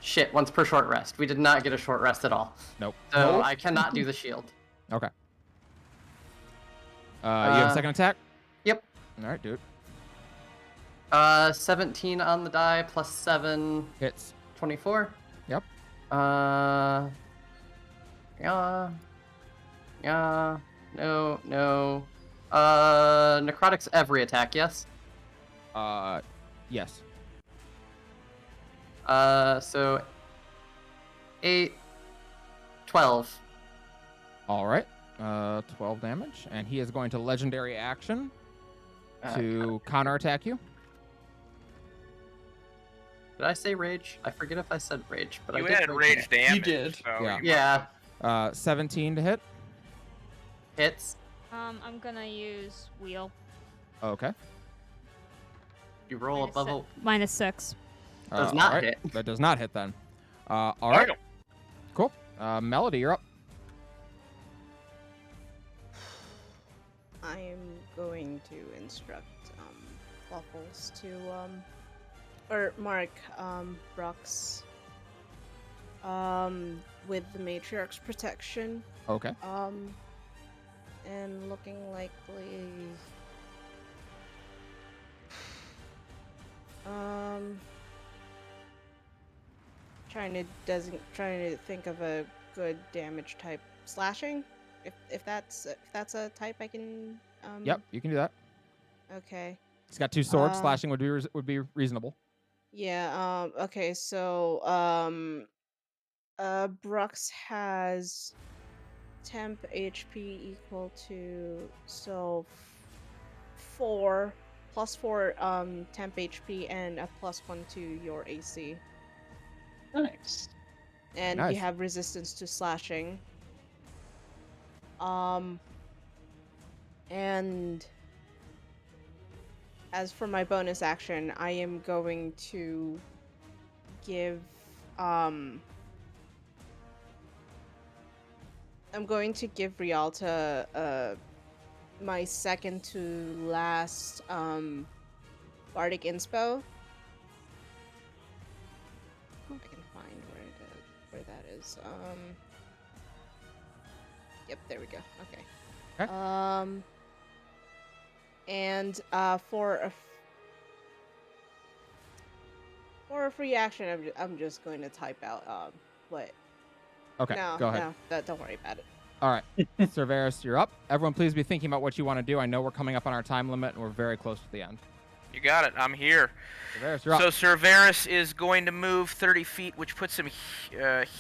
Shit, once per short rest. We did not get a short rest at all. Nope. So Nope. I cannot do the shield. Okay. You have a second attack? Yep. All right, dude. 17 on the die plus 7, Hits. 24. Yep. Yeah. No. Necrotic's every attack, yes? Yes. So 8, 12. All right. 12 damage, and he is going to legendary action to counterattack you. Did I say rage? I forget if I said rage, but You I did. had rage damage. did. So Yeah. you Yeah, 17 to hit. hits. I'm gonna use wheel. Okay. You roll above a... -6. Does not all right. hit. That does not hit then. All right. Alright. Cool. Melody, you're up. I am going to instruct Waffles to or Mark Brooks with the Matriarch's protection Okay. and looking likely trying to think of a good damage type. Slashing, if that's a type I can Yep, you can do that. Okay. He's got 2 swords. Uh, Slashing would be reasonable. Yeah, okay, so Brooks has temp HP equal to 4 +4 temp HP and a +1 to your AC. Nice. And Nice. you have resistance to slashing. And as for my bonus action, I am going to give Rialta my second to last Bardic Inspo. I can find where that is. Yep, there we go. Okay. Okay. And for a free action, I'm just going to type out what. Okay, No, go ahead. no, don't worry about it. All right. Cerberus, you're up. Everyone, please be thinking about what you want to do. I know we're coming up on our time limit, and we're very close to the end. You got it. I'm here. Cerberus, you're up. So Cerberus is going to move 30 feet, which puts him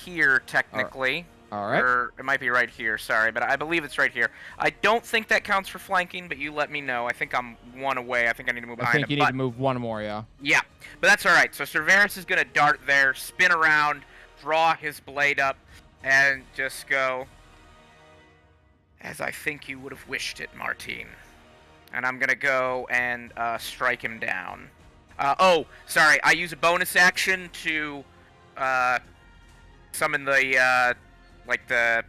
here technically. All right. Or it might be right here, sorry, but I believe it's right here. I don't think that counts for flanking, but you let me know. I think I'm one away. I think I need to move I behind think him. you need to move one more, yeah. Yeah, but that's all right. So Cerberus is going to dart there, spin around, draw his blade up, and just go, as I think you would have wished it, Martine. And I'm going to go and strike him down. Oh, sorry. I use a bonus action to summon the the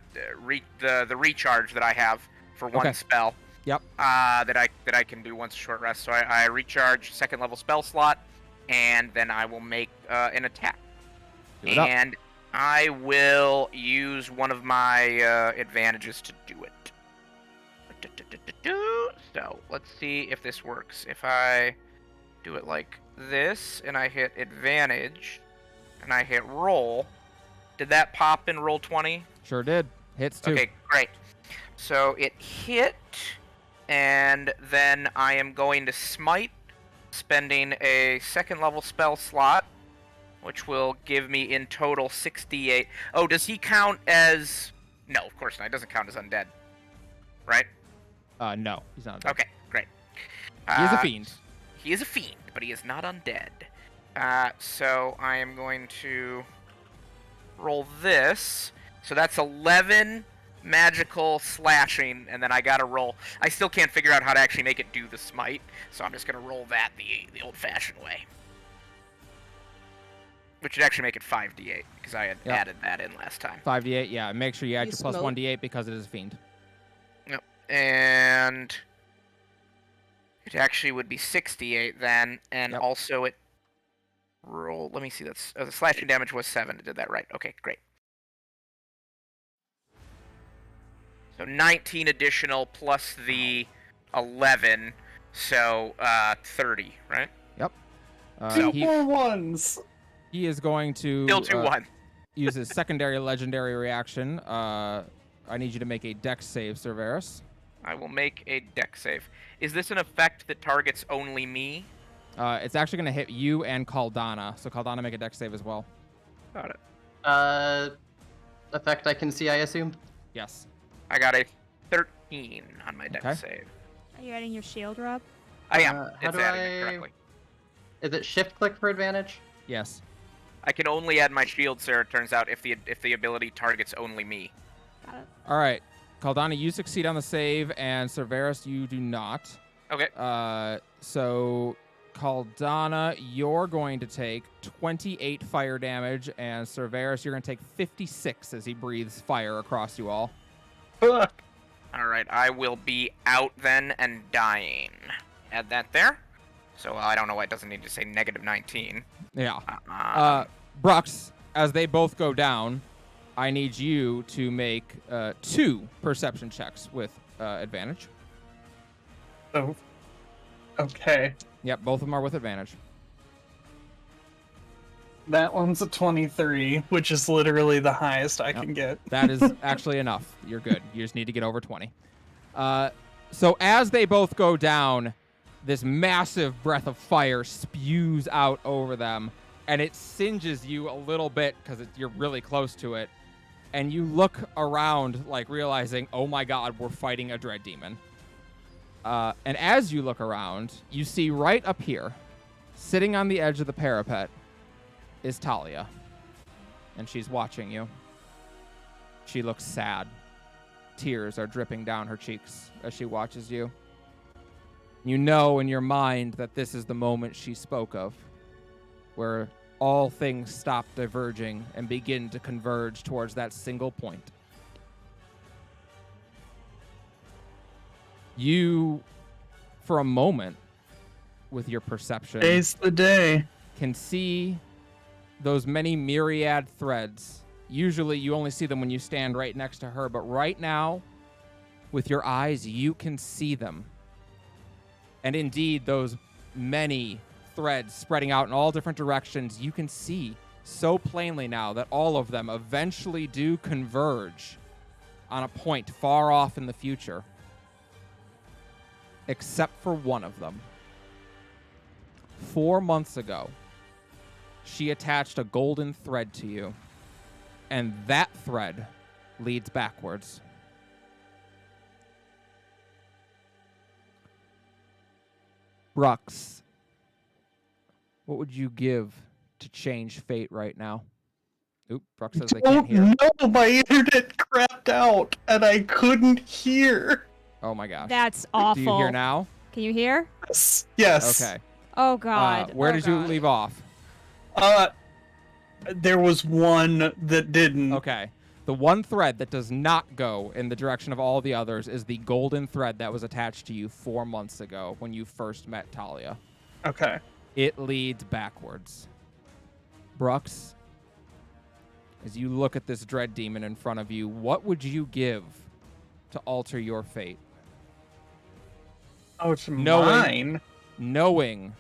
recharge that I have for one Okay. spell. Yep. That I can do once a short rest. So I recharge second level spell slot, and then I will make an attack. Do it up. And I will use one of my advantages to do it. So let's see if this works. If I do it like this, and I hit advantage, and I hit roll, did that pop in roll 20? Sure did. Hits too. Okay, great. So it hit, and then I am going to smite, spending a second level spell slot, which will give me in total 68. Oh, does he count as... No, of course not. It doesn't count as undead. Right? No, he's not. Okay, great. He is a fiend. He is a fiend, but he is not undead. So I am going to roll this. So that's 11 magical slashing, and then I gotta roll. I still can't figure out how to actually make it do the smite, so I'm just gonna roll that the old-fashioned way. Which would actually make it 5d8, because I had Yep. added that in last time. 5d8, yeah. Make sure you add You your plus smoke. 1d8 because it is a fiend. And it actually would be 68 then, and Yep. also it roll. Let me see. That's the slashing damage was 7. It did that right. Okay, great. So 19 additional plus the 11, so 30, right? Two He, more ones. he is going to Still 2-1. use his secondary legendary reaction. I need you to make a dex save, Cerberus. I will make a dex save. Is this an effect that targets only me? It's actually going to hit you and Caldana, so Caldana make a dex save as well. Got it. Effect I can see, I assume. Yes. I got a 13 on my dex Okay. save. Are you adding your shield, Rob? I am. How It's do adding it I- correctly. Is it shift click for advantage? Yes. I can only add my shield, sir. It turns out if the ability targets only me. Got it. All right. Caldana, you succeed on the save, and Cerberus, you do not. Okay. So Caldana, you're going to take 28 fire damage, and Cerberus, you're going to take 56 as he breathes fire across you all. Fuck. All right. I will be out then and dying. Add that there. So I don't know why it doesn't need to say negative 19. Yeah. Um, Brux, as they both go down, I need you to make 2 perception checks with advantage. Oh. Okay. Yep, both of them are with advantage. That one's a 23, which is literally the highest I can get. That is actually enough. You're good. You just need to get over 20. So as they both go down, this massive breath of fire spews out over them, and it singes you a little bit because you're really close to it. And you look around, like realizing, oh my god, we're fighting a dread demon. And as you look around, you see right up here, sitting on the edge of the parapet, is Talia. And she's watching you. She looks sad. Tears are dripping down her cheeks as she watches you. You know in your mind that this is the moment she spoke of, where all things stop diverging and begin to converge towards that single point. You, for a moment, with your perception, Today's the day. can see those many myriad threads. Usually you only see them when you stand right next to her, but right now, with your eyes, you can see them. And indeed, those many threads spreading out in all different directions, you can see so plainly now that all of them eventually do converge on a point far off in the future. Except for one of them. 4 months ago, she attached a golden thread to you, and that thread leads backwards. Brux, what would you give to change fate right now? Oop, Brux says they can't hear. No, my internet crapped out and I couldn't hear. Oh my gosh. That's awful. Do you hear now? Can you hear? Yes. Okay. Oh God. Where Oh, did you God. leave off? There was one that didn't. Okay. The one thread that does not go in the direction of all the others is the golden thread that was attached to you 4 months ago when you first met Talia. Okay. It leads backwards. Brux, as you look at this dread demon in front of you, what would you give to alter your fate? Oh, it's Knowing- mine. Knowing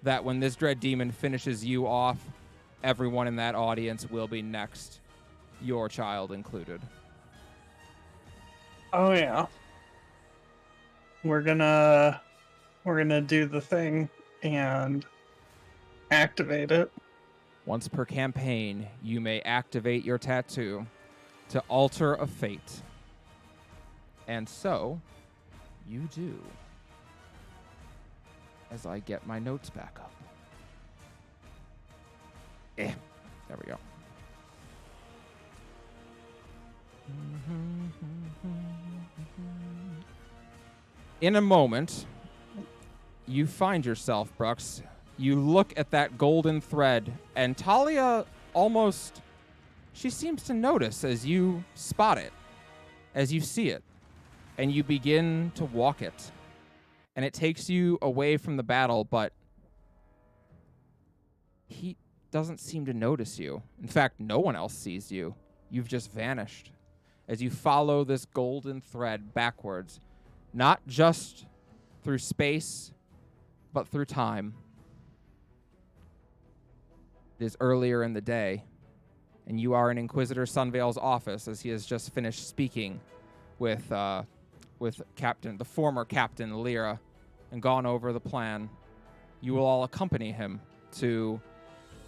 that when this dread demon finishes you off, everyone in that audience will be next, your child included. Oh yeah. We're gonna do the thing and activate it. Once per campaign, you may activate your tattoo to alter a fate. And so, you do. As I get my notes back up. There we go. In a moment, you find yourself, Brux. You look at that golden thread, and Talia almost, she seems to notice as you spot it, as you see it, and you begin to walk it. And it takes you away from the battle, but he doesn't seem to notice you. In fact, no one else sees you. You've just vanished. As you follow this golden thread backwards, not just through space, but through time. It is earlier in the day, and you are in Inquisitor Sunvale's office as he has just finished speaking with Captain, the former Captain Lyra, and gone over the plan. You will all accompany him to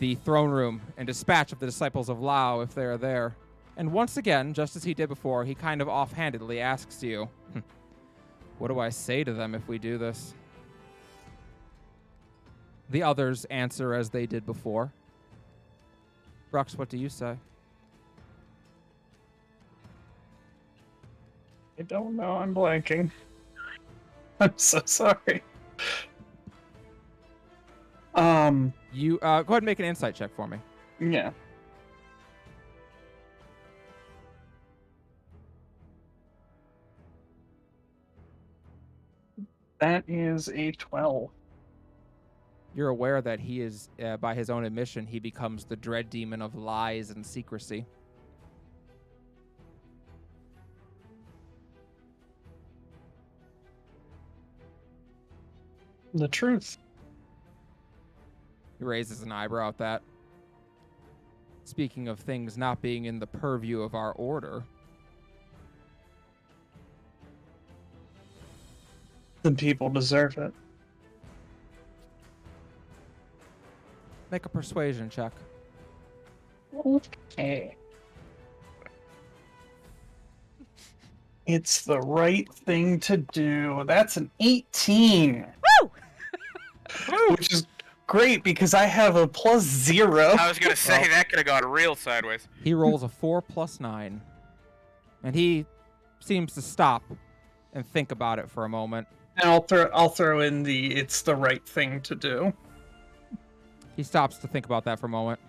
the throne room and dispatch of the disciples of Lao if they are there. And once again, just as he did before, he kind of offhandedly asks you, what do I say to them if we do this? The others answer as they did before. Brux, what do you say? I don't know. I'm blanking. I'm so sorry. You go ahead and make an insight check for me. Yeah. That is a 12. You're aware that he is, by his own admission, he becomes the dread demon of lies and secrecy. The truth. He raises an eyebrow at that. Speaking of things not being in the purview of our order, The people deserve it. make a persuasion check. Okay. It's the right thing to do. That's an 18. Woo! Which is great because I have a +0. I was gonna say Well- that could have gone real sideways. He rolls a 4 plus 9, and he seems to stop and think about it for a moment. And I'll throw in the it's the right thing to do. He stops to think about that for a moment.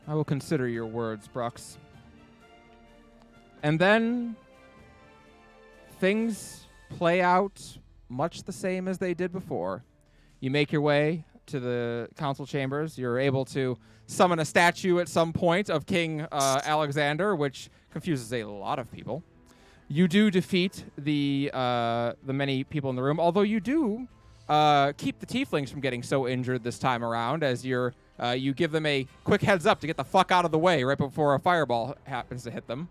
I will consider your words, Brux. And then things play out much the same as they did before. You make your way to the council chambers. You're able to summon a statue at some point of King Alexander, which confuses a lot of people. You do defeat the many people in the room, although you do keep the tieflings from getting so injured this time around, as you give them a quick heads up to get the fuck out of the way right before a fireball happens to hit them.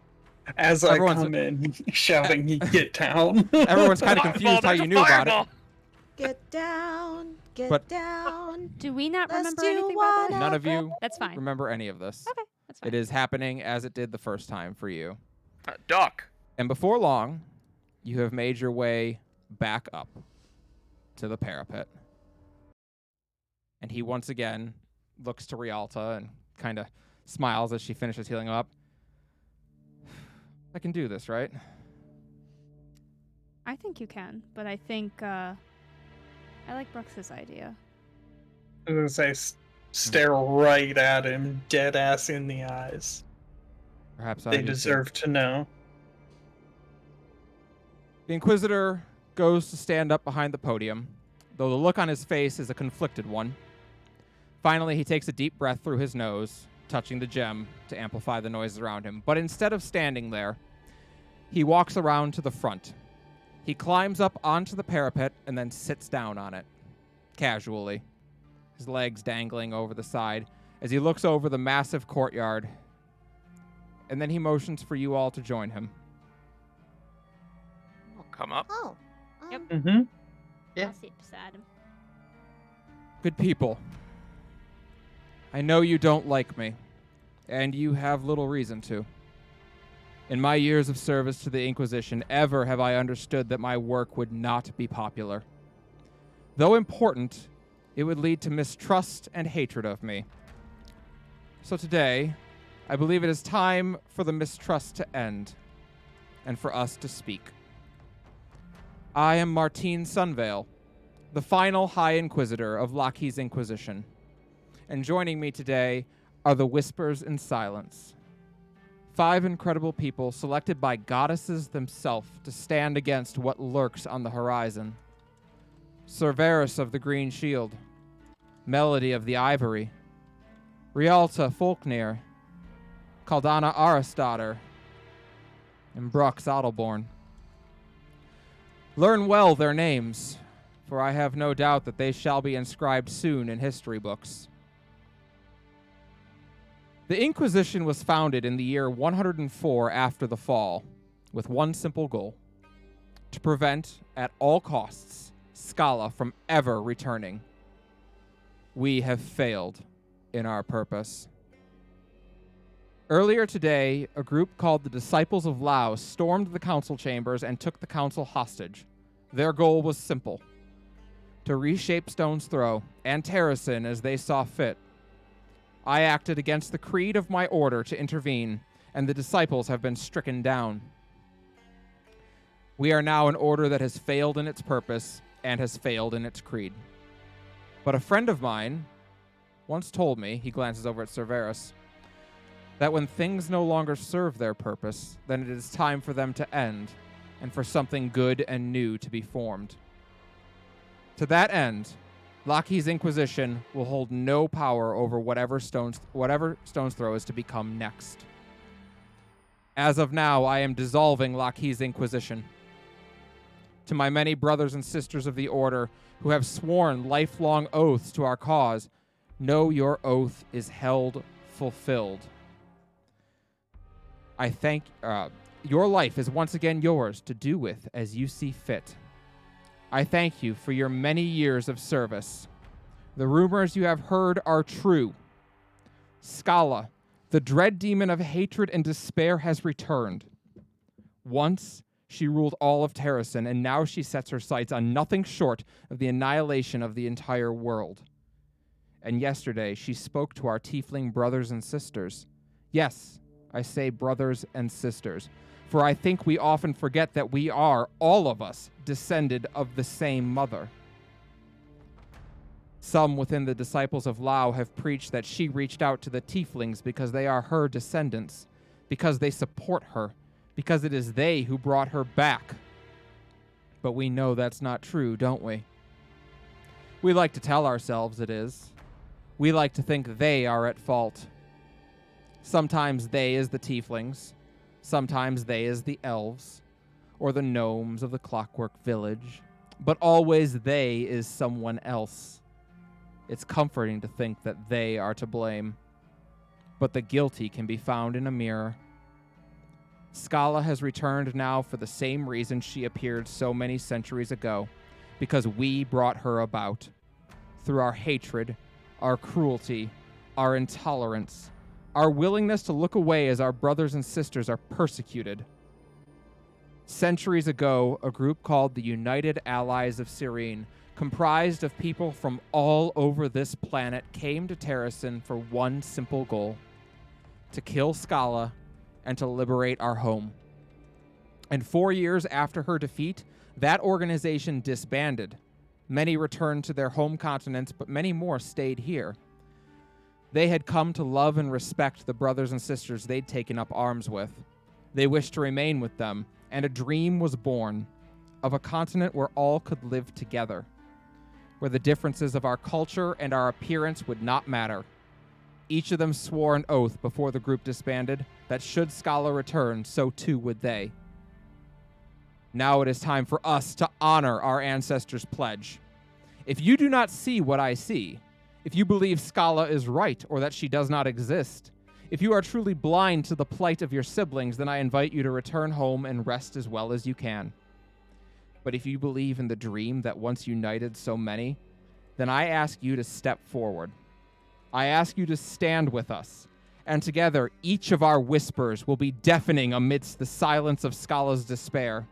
As Everyone's- I come in shouting, "Get down!" Everyone's kind of Fireball, confused how there's you a knew about it. fireball! Get down, get But- down. Do we not Let's remember do anything about None it? of you That's fine. remember any of this. Okay, that's fine. It is happening as it did the first time for you. Doc. And before long, you have made your way back up to the parapet. And he once again looks to Rialta and kind of smiles as she finishes healing up. I can do this, right? I think you can, but I think I like Brux's idea. I was gonna say, stare right at him, dead ass in the eyes. Perhaps I They do too. deserve to know. The Inquisitor goes to stand up behind the podium, though the look on his face is a conflicted one. Finally, he takes a deep breath through his nose, touching the gem to amplify the noises around him. But instead of standing there, he walks around to the front. He climbs up onto the parapet and then sits down on it, casually, his legs dangling over the side as he looks over the massive courtyard. And then he motions for you all to join him. I'll come up. Oh. Yep. Mm-hmm. Yeah. I'll sit beside him. Good people, I know you don't like me, and you have little reason to. In my years of service to the Inquisition, ever have I understood that my work would not be popular. Though important, it would lead to mistrust and hatred of me. So today, I believe it is time for the mistrust to end, and for us to speak. I am Martine Sunvale, the final High Inquisitor of Lackey's Inquisition. And joining me today are the Whispers in Silence. 5 incredible people selected by goddesses themselves to stand against what lurks on the horizon. Cerberus of the Green Shield, Melody of the Ivory, Rialta Folknir, Caldana Aristotter, and Brux Adelborn. Learn well their names, for I have no doubt that they shall be inscribed soon in history books. The Inquisition was founded in the year 104 after the Fall, with one simple goal: to prevent, at all costs, Scala from ever returning. We have failed in our purpose. Earlier today, a group called the Disciples of Laos stormed the council chambers and took the council hostage. Their goal was simple: to reshape Stone's Throw and Terracin as they saw fit. I acted against the creed of my order to intervene, and the disciples have been stricken down. We are now an order that has failed in its purpose and has failed in its creed. But a friend of mine once told me, he glances over at Cerberus, that when things no longer serve their purpose, then it is time for them to end, and for something good and new to be formed. To that end, Lackey's Inquisition will hold no power over whatever Stone's Throw is to become next. As of now, I am dissolving Lackey's Inquisition. To my many brothers and sisters of the Order who have sworn lifelong oaths to our cause, know your oath is held fulfilled. I thank your life is once again yours to do with as you see fit. I thank you for your many years of service. The rumors you have heard are true. Scala, the dread demon of hatred and despair, has returned. Once, she ruled all of Terracin, and now she sets her sights on nothing short of the annihilation of the entire world. And yesterday, she spoke to our tiefling brothers and sisters. Yes, I say brothers and sisters, for I think we often forget that we are, all of us, descended of the same mother. Some within the Disciples of Lao have preached that she reached out to the tieflings because they are her descendants, because they support her, because it is they who brought her back. But we know that's not true, don't we? We like to tell ourselves it is. We like to think they are at fault. Sometimes they is the tieflings, sometimes they is the elves, or the gnomes of the Clockwork Village, but always they is someone else. It's comforting to think that they are to blame, but the guilty can be found in a mirror. Scala has returned now for the same reason she appeared so many centuries ago, because we brought her about. Through our hatred, our cruelty, our intolerance, our willingness to look away as our brothers and sisters are persecuted. Centuries ago, a group called the United Allies of Cyrene, comprised of people from all over this planet, came to Terrasen for one simple goal: to kill Scala and to liberate our home. And 4 years after her defeat, that organization disbanded. Many returned to their home continents, but many more stayed here. They had come to love and respect the brothers and sisters they'd taken up arms with. They wished to remain with them, and a dream was born of a continent where all could live together, where the differences of our culture and our appearance would not matter. Each of them swore an oath before the group disbanded that should Scala return, so too would they. Now it is time for us to honor our ancestors' pledge. If you do not see what I see, if you believe Scala is right or that she does not exist, if you are truly blind to the plight of your siblings, then I invite you to return home and rest as well as you can. But if you believe in the dream that once united so many, then I ask you to step forward. I ask you to stand with us, and together each of our whispers will be deafening amidst the silence of Scala's despair.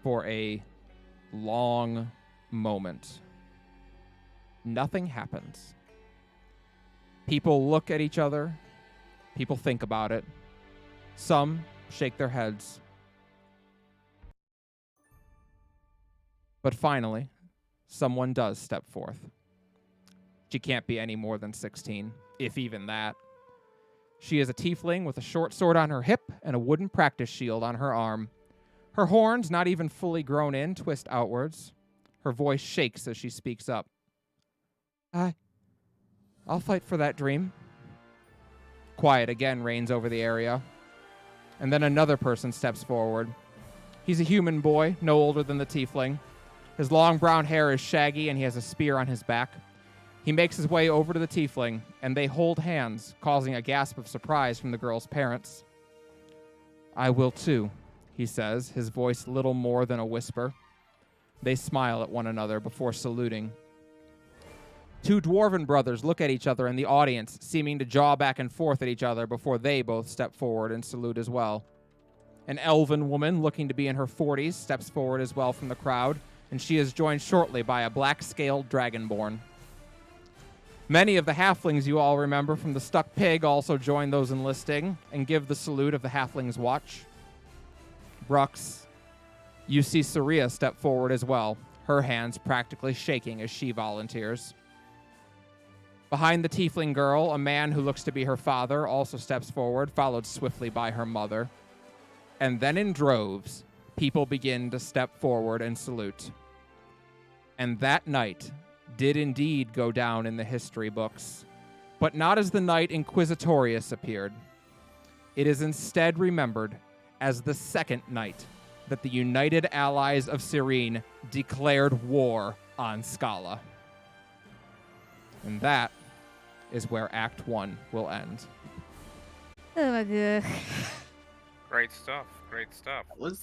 For a long moment, nothing happens. People look at each other. People think about it. Some shake their heads. But finally, someone does step forth. She can't be any more than 16, if even that. She is a tiefling with a short sword on her hip and a wooden practice shield on her arm. Her horns, not even fully grown in, twist outwards. Her voice shakes as she speaks up. I'll fight for that dream. Quiet again reigns over the area. And then another person steps forward. He's a human boy, no older than the tiefling. His long brown hair is shaggy and he has a spear on his back. He makes his way over to the tiefling, and they hold hands, causing a gasp of surprise from the girl's parents. I will too, he says, his voice little more than a whisper. They smile at one another before saluting. Two dwarven brothers look at each other in the audience, seeming to jaw back and forth at each other before they both step forward and salute as well. An elven woman, looking to be in her 40s, steps forward as well from the crowd, and she is joined shortly by a black-scaled dragonborn. Many of the halflings you all remember from the Stuck Pig also join those enlisting and give the salute of the halfling's watch. Brux, you see Saria step forward as well, her hands practically shaking as she volunteers. Behind the tiefling girl, a man who looks to be her father also steps forward, followed swiftly by her mother. And then in droves, people begin to step forward and salute. And that night did indeed go down in the history books, but not as the night Inquisitorius appeared. It is instead remembered as the second night that the United Allies of Cyrene declared war on Scala. And that is where Act 1 will end. Oh my god. Great stuff. Great stuff. That was